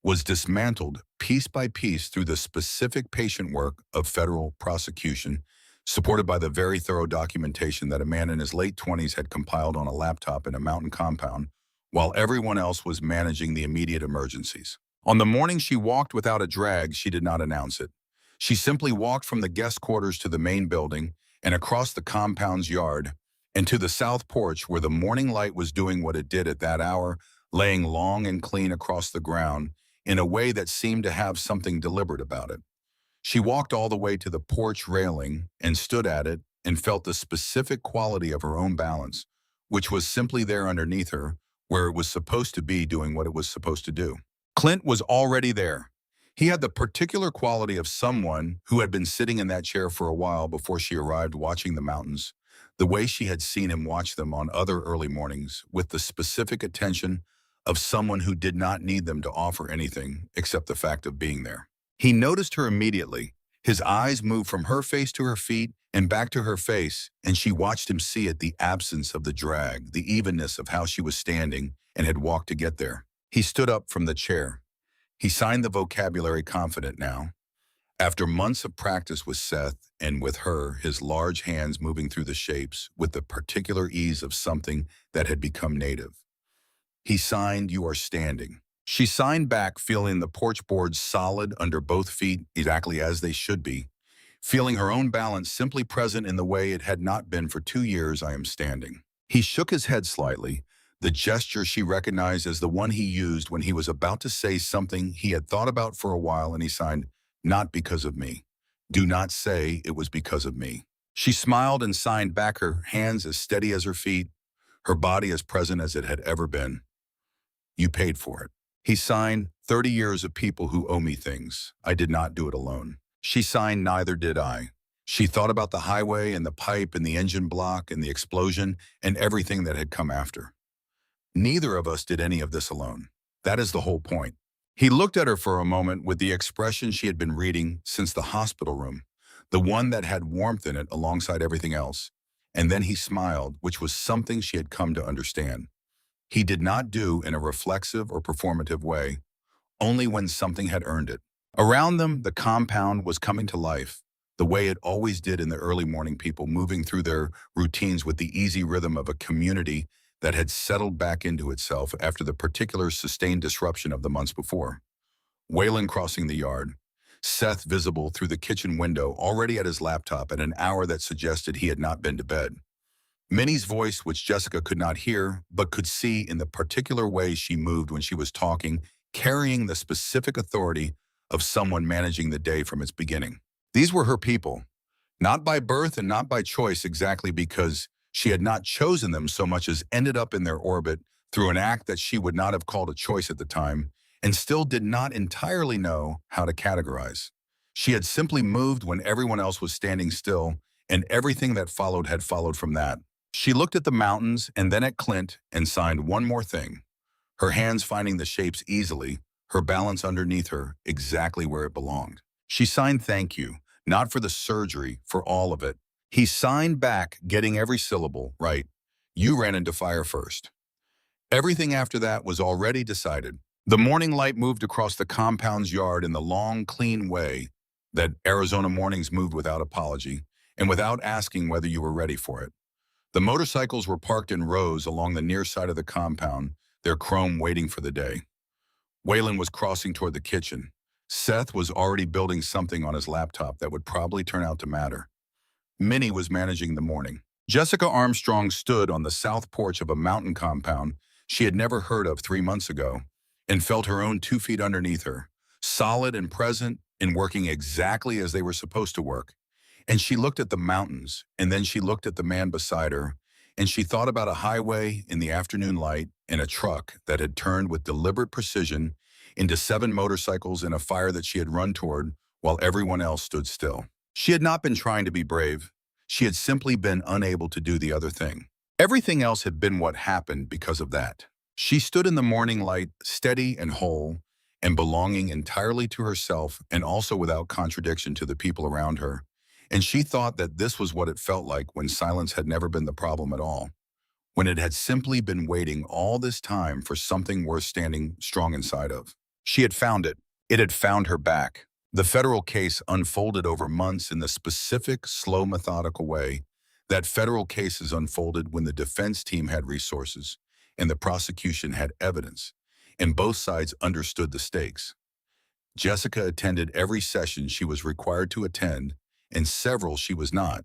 was dismantled piece by piece through the specific patient work of federal prosecution, supported by the very thorough documentation that a man in his late 20s had compiled on a laptop in a mountain compound, while everyone else was managing the immediate emergencies. On the morning she walked without a drag, she did not announce it. She simply walked from the guest quarters to the main building and across the compound's yard and to the south porch where the morning light was doing what it did at that hour, laying long and clean across the ground in a way that seemed to have something deliberate about it. She walked all the way to the porch railing and stood at it and felt the specific quality of her own balance, which was simply there underneath her, where it was supposed to be doing what it was supposed to do. Clint was already there. He had the particular quality of someone who had been sitting in that chair for a while before she arrived, watching the mountains, the way she had seen him watch them on other early mornings with the specific attention of someone who did not need them to offer anything except the fact of being there. He noticed her immediately. His eyes moved from her face to her feet and back to her face, and she watched him see it, the absence of the drag, the evenness of how she was standing and had walked to get there. He stood up from the chair. He signed the vocabulary confident now. After months of practice with Seth and with her, his large hands moving through the shapes with the particular ease of something that had become native. He signed, "You are standing." She signed back, feeling the porch boards solid under both feet exactly as they should be, feeling her own balance simply present in the way it had not been for 2 years. "I am standing." He shook his head slightly, the gesture she recognized as the one he used when he was about to say something he had thought about for a while, and he signed, "Not because of me. Do not say it was because of me." She smiled and signed back, her hands as steady as her feet, her body as present as it had ever been. "You paid for it." He signed, 30 years of people who owe me things. I did not do it alone." She signed, "Neither did I." She thought about the highway and the pipe and the engine block and the explosion and everything that had come after. "Neither of us did any of this alone. That is the whole point." He looked at her for a moment with the expression she had been reading since the hospital room, the one that had warmth in it alongside everything else. And then he smiled, which was something she had come to understand. He did not do in a reflexive or performative way, only when something had earned it. Around them, the compound was coming to life, the way it always did in the early morning, people moving through their routines with the easy rhythm of a community that had settled back into itself after the particular sustained disruption of the months before. Waylon crossing the yard, Seth visible through the kitchen window, already at his laptop at an hour that suggested he had not been to bed. Minnie's voice, which Jessica could not hear, but could see in the particular way she moved when she was talking, carrying the specific authority of someone managing the day from its beginning. These were her people, not by birth and not by choice exactly, because she had not chosen them so much as ended up in their orbit through an act that she would not have called a choice at the time and still did not entirely know how to categorize. She had simply moved when everyone else was standing still, and everything that followed had followed from that. She looked at the mountains and then at Clint and signed one more thing, her hands finding the shapes easily, her balance underneath her exactly where it belonged. She signed, "Thank you, not for the surgery, for all of it." He signed back, getting every syllable right. "You ran into fire first." Everything after that was already decided. The morning light moved across the compound's yard in the long, clean way that Arizona mornings moved without apology and without asking whether you were ready for it. The motorcycles were parked in rows along the near side of the compound, their chrome waiting for the day. Waylon was crossing toward the kitchen. Seth was already building something on his laptop that would probably turn out to matter. Minnie was managing the morning. Jessica Armstrong stood on the south porch of a mountain compound she had never heard of 3 months ago and felt her own 2 feet underneath her, solid and present and working exactly as they were supposed to work. And she looked at the mountains, and then she looked at the man beside her, and she thought about a highway in the afternoon light and a truck that had turned with deliberate precision into 7 motorcycles in a fire that she had run toward while everyone else stood still. She had not been trying to be brave. She had simply been unable to do the other thing. Everything else had been what happened because of that. She stood in the morning light, steady and whole, and belonging entirely to herself and also without contradiction to the people around her. And she thought that this was what it felt like when silence had never been the problem at all, when it had simply been waiting all this time for something worth standing strong inside of. She had found it. It had found her back. The federal case unfolded over months in the specific, slow, methodical way that federal cases unfolded when the defense team had resources and the prosecution had evidence, and both sides understood the stakes. Jessica attended every session she was required to attend, and several she was not,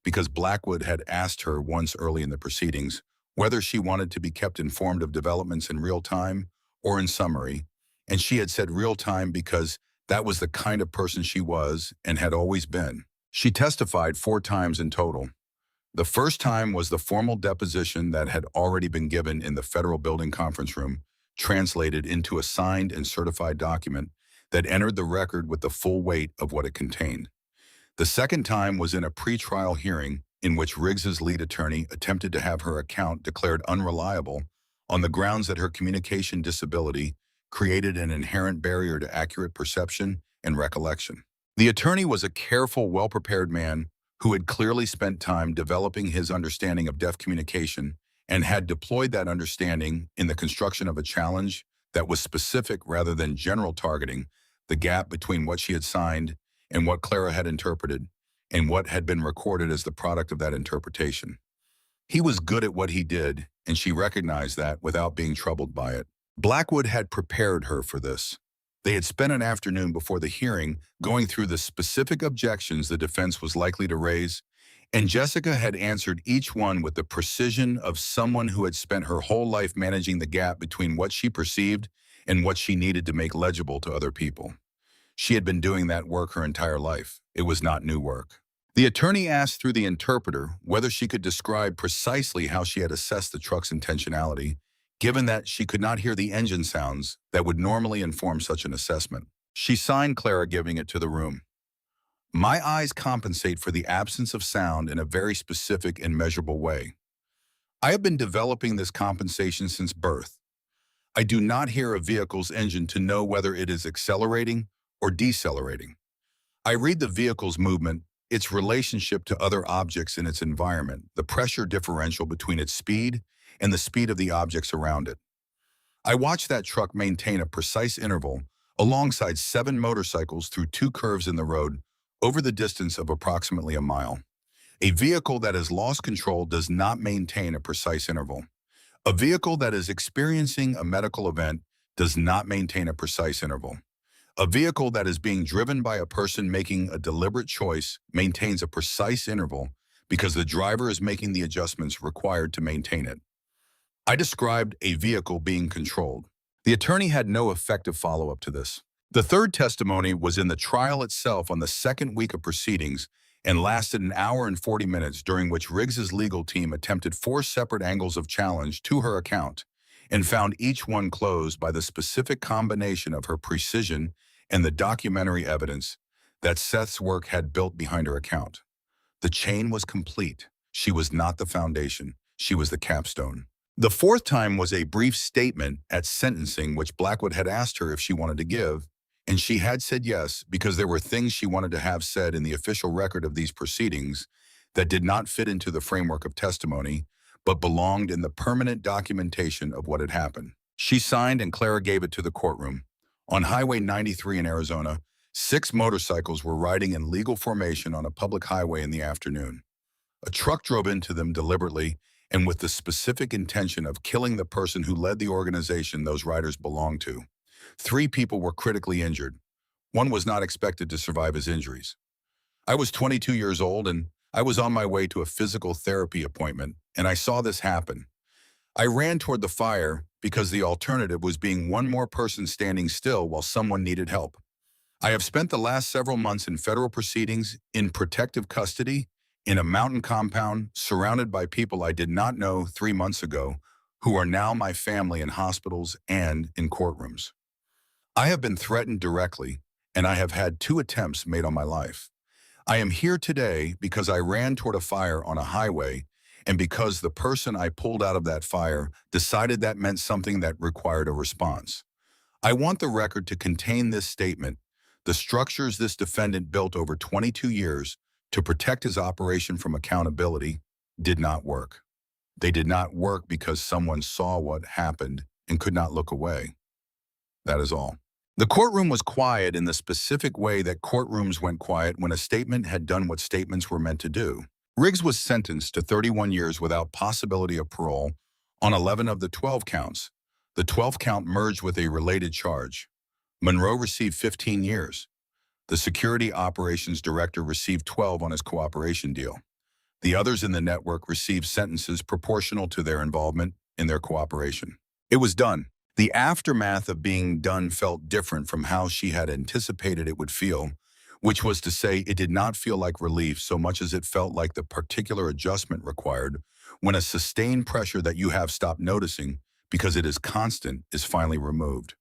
because Blackwood had asked her once early in the proceedings whether she wanted to be kept informed of developments in real time or in summary, and she had said real time because that was the kind of person she was and had always been. She testified 4 times in total. The first time was the formal deposition that had already been given in the federal building conference room, translated into a signed and certified document that entered the record with the full weight of what it contained. The second time was in a pretrial hearing in which Riggs's lead attorney attempted to have her account declared unreliable on the grounds that her communication disability created an inherent barrier to accurate perception and recollection. The attorney was a careful, well-prepared man who had clearly spent time developing his understanding of deaf communication and had deployed that understanding in the construction of a challenge that was specific rather than general, targeting the gap between what she had signed and what Clara had interpreted and what had been recorded as the product of that interpretation. He was good at what he did, and she recognized that without being troubled by it. Blackwood had prepared her for this. They had spent an afternoon before the hearing going through the specific objections the defense was likely to raise, and Jessica had answered each one with the precision of someone who had spent her whole life managing the gap between what she perceived and what she needed to make legible to other people. She had been doing that work her entire life. It was not new work. The attorney asked through the interpreter whether she could describe precisely how she had assessed the truck's intentionality, given that she could not hear the engine sounds that would normally inform such an assessment. She signed Clara, giving it to the room. My eyes compensate for the absence of sound in a very specific and measurable way. I have been developing this compensation since birth. I do not hear a vehicle's engine to know whether it is accelerating or decelerating. I read the vehicle's movement, its relationship to other objects in its environment, the pressure differential between its speed and the speed of the objects around it. I watch that truck maintain a precise interval alongside 7 motorcycles through 2 curves in the road over the distance of approximately a mile. A vehicle that has lost control does not maintain a precise interval. A vehicle that is experiencing a medical event does not maintain a precise interval. A vehicle that is being driven by a person making a deliberate choice maintains a precise interval because the driver is making the adjustments required to maintain it. I described a vehicle being controlled. The attorney had no effective follow-up to this. The third testimony was in the trial itself on the second week of proceedings and lasted an hour and 40 minutes, during which Riggs's legal team attempted 4 separate angles of challenge to her account and found each one closed by the specific combination of her precision and the documentary evidence that Seth's work had built behind her account. The chain was complete. She was not the foundation. She was the capstone. The fourth time was a brief statement at sentencing, which Blackwood had asked her if she wanted to give, and she had said yes because there were things she wanted to have said in the official record of these proceedings that did not fit into the framework of testimony, but belonged in the permanent documentation of what had happened. She signed, and Clara gave it to the courtroom. On Highway 93 in Arizona, 6 motorcycles were riding in legal formation on a public highway in the afternoon. A truck drove into them deliberately and with the specific intention of killing the person who led the organization those riders belonged to. 3 people were critically injured. One was not expected to survive his injuries. I was 22 years old, and I was on my way to a physical therapy appointment, and I saw this happen. I ran toward the fire because the alternative was being one more person standing still while someone needed help. I have spent the last several months in federal proceedings, in protective custody, in a mountain compound, surrounded by people I did not know 3 months ago, who are now my family, in hospitals and in courtrooms. I have been threatened directly, and I have had 2 attempts made on my life. I am here today because I ran toward a fire on a highway, and because the person I pulled out of that fire decided that meant something that required a response. I want the record to contain this statement: the structures this defendant built over 22 years to protect his operation from accountability did not work. They did not work because someone saw what happened and could not look away. That is all. The courtroom was quiet in the specific way that courtrooms went quiet when a statement had done what statements were meant to do. Riggs was sentenced to 31 years without possibility of parole on 11 of the 12 counts. The 12th count merged with a related charge. Monroe received 15 years. The security operations director received 12 on his cooperation deal. The others in the network received sentences proportional to their involvement in their cooperation. It was done. The aftermath of being done felt different from how she had anticipated it would feel, which was to say, it did not feel like relief so much as it felt like the particular adjustment required when a sustained pressure that you have stopped noticing because it is constant is finally removed.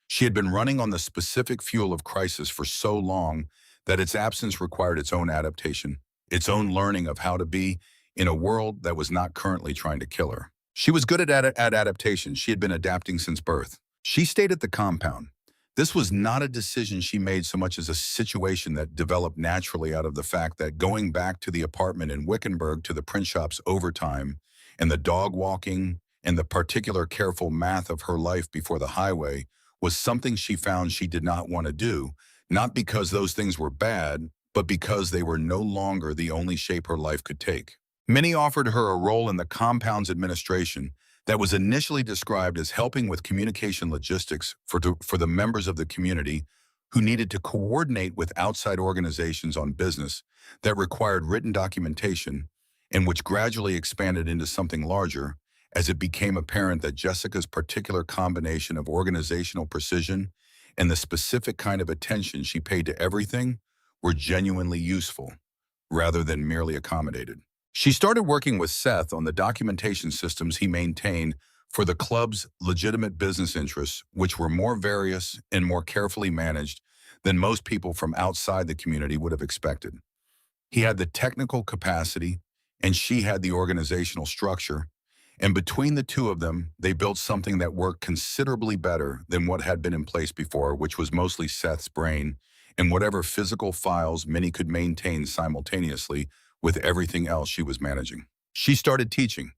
She had been running on the specific fuel of crisis for so long that its absence required its own adaptation. its own learning of how to be in a world that was not currently trying to kill her. She was good at adaptation. She had been adapting since birth. She stayed at the compound. This was not a decision she made so much as a situation that developed naturally out of the fact that going back to the apartment in Wickenburg to the print shop's overtime and the dog walking and the particular careful math of her life before the highway was something she found she did not want to do, not because those things were bad, but because they were no longer the only shape her life could take. Many offered her a role in the compound's administration that was initially described as helping with communication logistics for the members of the community who needed to coordinate with outside organizations on business that required written documentation, and which gradually expanded into something larger as it became apparent that Jessica's particular combination of organizational precision and the specific kind of attention she paid to everything were genuinely useful, rather than merely accommodated. She started working with Seth on the documentation systems he maintained for the club's legitimate business interests, which were more various and more carefully managed than most people from outside the community would have expected. He had the technical capacity, and she had the organizational structure, and between the two of them, they built something that worked considerably better than what had been in place before, which was mostly Seth's brain and whatever physical files Minnie could maintain simultaneously with everything else she was managing. She started teaching.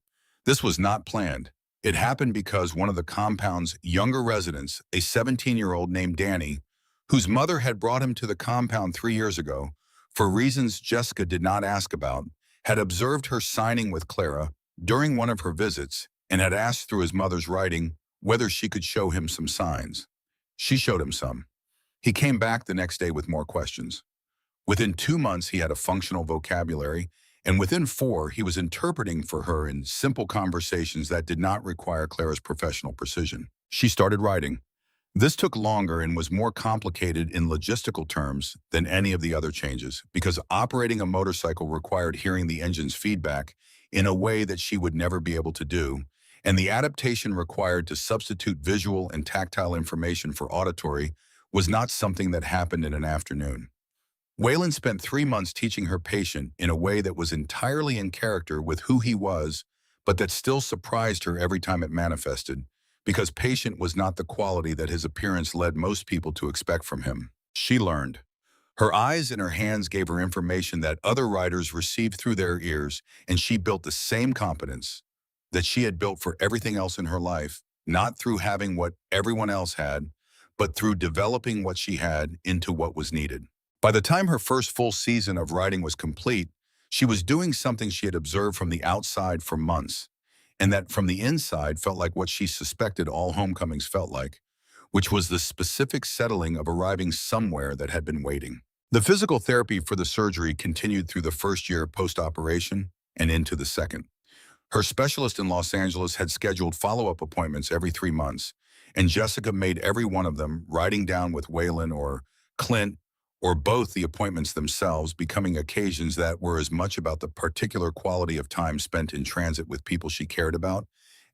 This was not planned. It happened because one of the compound's younger residents, a 17-year-old named Danny, whose mother had brought him to the compound 3 years ago, for reasons Jessica did not ask about, had observed her signing with Clara during one of her visits and had asked through his mother's writing whether she could show him some signs. She showed him some. He came back the next day with more questions. Within 2 months, he had a functional vocabulary, and within 4, he was interpreting for her in simple conversations that did not require Clara's professional precision. She started writing. This took longer and was more complicated in logistical terms than any of the other changes, because operating a motorcycle required hearing the engine's feedback in a way that she would never be able to do, and the adaptation required to substitute visual and tactile information for auditory was not something that happened in an afternoon. Waylon spent 3 months teaching her patient in a way that was entirely in character with who he was, but that still surprised her every time it manifested, because patient was not the quality that his appearance led most people to expect from him. She learned. Her eyes and her hands gave her information that other writers received through their ears, and she built the same competence that she had built for everything else in her life, not through having what everyone else had, but through developing what she had into what was needed. By the time her first full season of writing was complete, she was doing something she had observed from the outside for months, and that from the inside felt like what she suspected all homecomings felt like, which was the specific settling of arriving somewhere that had been waiting. The physical therapy for the surgery continued through the first year post-operation and into the second. Her specialist in Los Angeles had scheduled follow-up appointments every 3 months, and Jessica made every one of them, writing down with Waylon or Clint or both the appointments themselves, becoming occasions that were as much about the particular quality of time spent in transit with people she cared about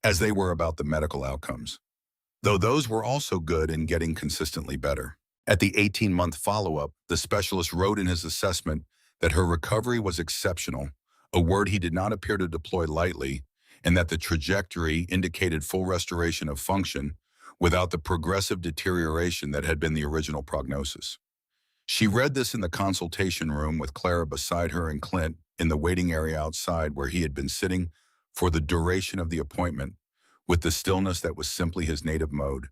as they were about the medical outcomes, though those were also good and getting consistently better. At the 18-month follow-up, the specialist wrote in his assessment that her recovery was exceptional, a word he did not appear to deploy lightly, and that the trajectory indicated full restoration of function without the progressive deterioration that had been the original prognosis. She read this in the consultation room with Clara beside her and Clint in the waiting area outside where he had been sitting for the duration of the appointment, with the stillness that was simply his native mode.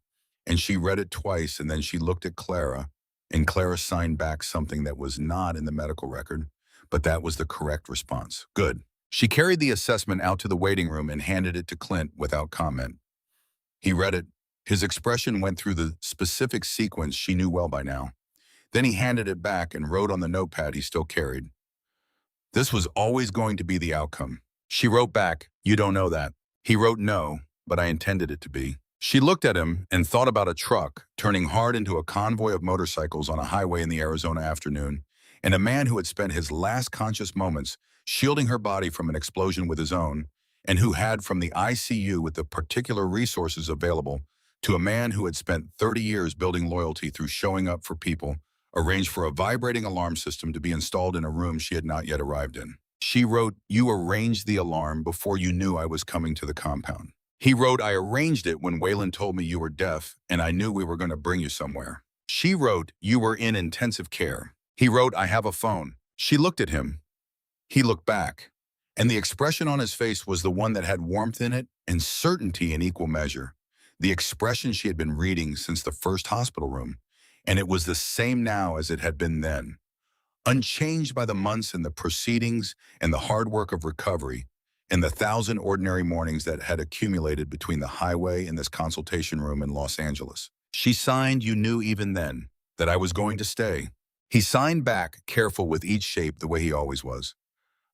And she read it twice, and then she looked at Clara, and Clara signed back something that was not in the medical record, but that was the correct response. Good. She carried the assessment out to the waiting room and handed it to Clint without comment. He read it. His expression went through the specific sequence she knew well by now. Then he handed it back and wrote on the notepad he still carried. This was always going to be the outcome. She wrote back, "You don't know that." He wrote, "No, but I intended it to be." She looked at him and thought about a truck turning hard into a convoy of motorcycles on a highway in the Arizona afternoon, and a man who had spent his last conscious moments shielding her body from an explosion with his own, and who had from the ICU with the particular resources available, to a man who had spent 30 years building loyalty through showing up for people arranged for a vibrating alarm system to be installed in a room she had not yet arrived in. She wrote, "You arranged the alarm before you knew I was coming to the compound." He wrote, "I arranged it when Waylon told me you were deaf and I knew we were going to bring you somewhere." She wrote, "You were in intensive care." He wrote, "I have a phone." She looked at him. He looked back. And the expression on his face was the one that had warmth in it and certainty in equal measure. The expression she had been reading since the first hospital room. And it was the same now as it had been then. Unchanged by the months and the proceedings and the hard work of recovery and the 1,000 ordinary mornings that had accumulated between the highway and this consultation room in Los Angeles. She signed, "You knew even then that I was going to stay." He signed back, careful with each shape the way he always was.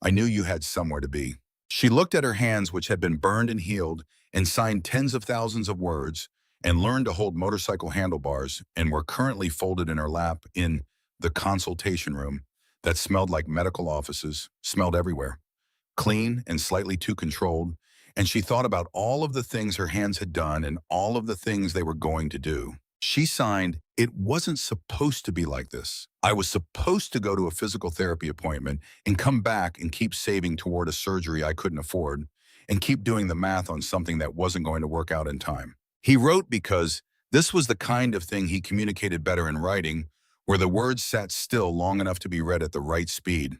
"I knew you had somewhere to be." She looked at her hands, which had been burned and healed, and signed tens of thousands of words, and learned to hold motorcycle handlebars, and were currently folded in her lap in the consultation room that smelled like medical offices, smelled everywhere, clean and slightly too controlled, and she thought about all of the things her hands had done and all of the things they were going to do. She signed, "It wasn't supposed to be like this. I was supposed to go to a physical therapy appointment and come back and keep saving toward a surgery I couldn't afford and keep doing the math on something that wasn't going to work out in time." He wrote because this was the kind of thing he communicated better in writing, where the words sat still long enough to be read at the right speed.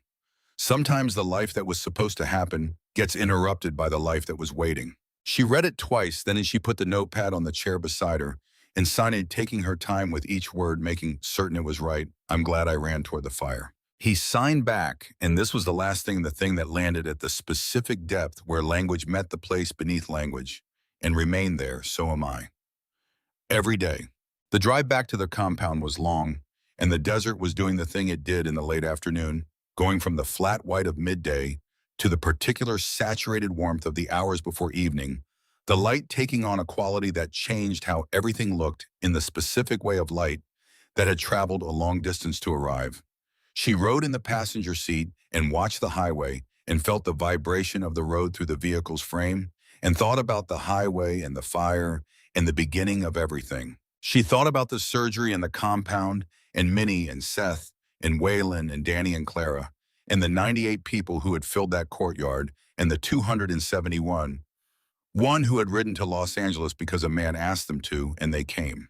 Sometimes the life that was supposed to happen gets interrupted by the life that was waiting. She read it twice, then she put the notepad on the chair beside her and signed it, taking her time with each word, making certain it was right. "I'm glad I ran toward the fire." He signed back, and this was the last thing, the thing that landed at the specific depth where language met the place beneath language and remained there. "So am I." Every day. The drive back to their compound was long, and the desert was doing the thing it did in the late afternoon, going from the flat white of midday to the particular saturated warmth of the hours before evening, the light taking on a quality that changed how everything looked in the specific way of light that had traveled a long distance to arrive. She rode in the passenger seat and watched the highway and felt the vibration of the road through the vehicle's frame and thought about the highway and the fire and the beginning of everything. She thought about the surgery and the compound and Minnie and Seth and Waylon and Danny and Clara and the 98 people who had filled that courtyard and the 271, one who had ridden to Los Angeles because a man asked them to, and they came.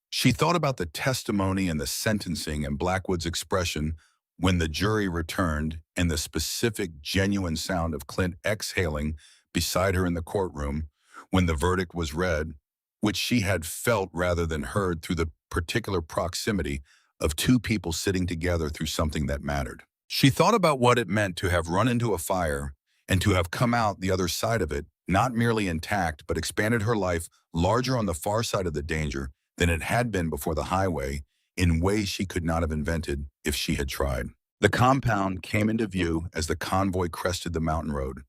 She thought about the testimony and the sentencing and Blackwood's expression when the jury returned and the specific, genuine sound of Clint exhaling beside her in the courtroom when the verdict was read, which she had felt rather than heard through the particular proximity of two people sitting together through something that mattered. She thought about what it meant to have run into a fire and to have come out the other side of it, not merely intact, but expanded her life larger on the far side of the danger than it had been before the highway in ways she could not have invented if she had tried. The compound came into view as the convoy crested the mountain road,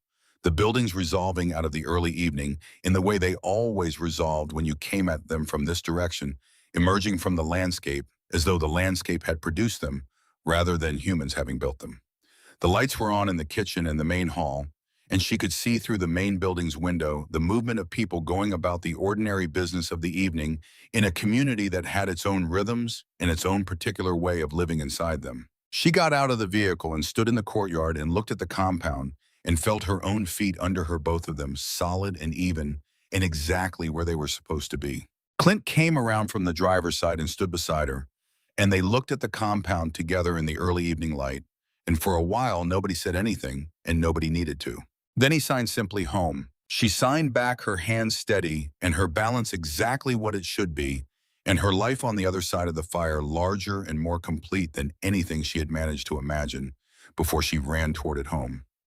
the buildings resolving out of the early evening in the way they always resolved when you came at them from this direction, emerging from the landscape as though the landscape had produced them rather than humans having built them. The lights were on in the kitchen and the main hall, and she could see through the main building's window the movement of people going about the ordinary business of the evening in a community that had its own rhythms and its own particular way of living inside them. She got out of the vehicle and stood in the courtyard and looked at the compound and felt her own feet under her, both of them, solid and even, and exactly where they were supposed to be. Clint came around from the driver's side and stood beside her, and they looked at the compound together in the early evening light, and for a while nobody said anything, and nobody needed to. Then he signed simply home. She signed back, her hands steady and her balance exactly what it should be, and her life on the other side of the fire larger and more complete than anything she had managed to imagine before she ran toward it home.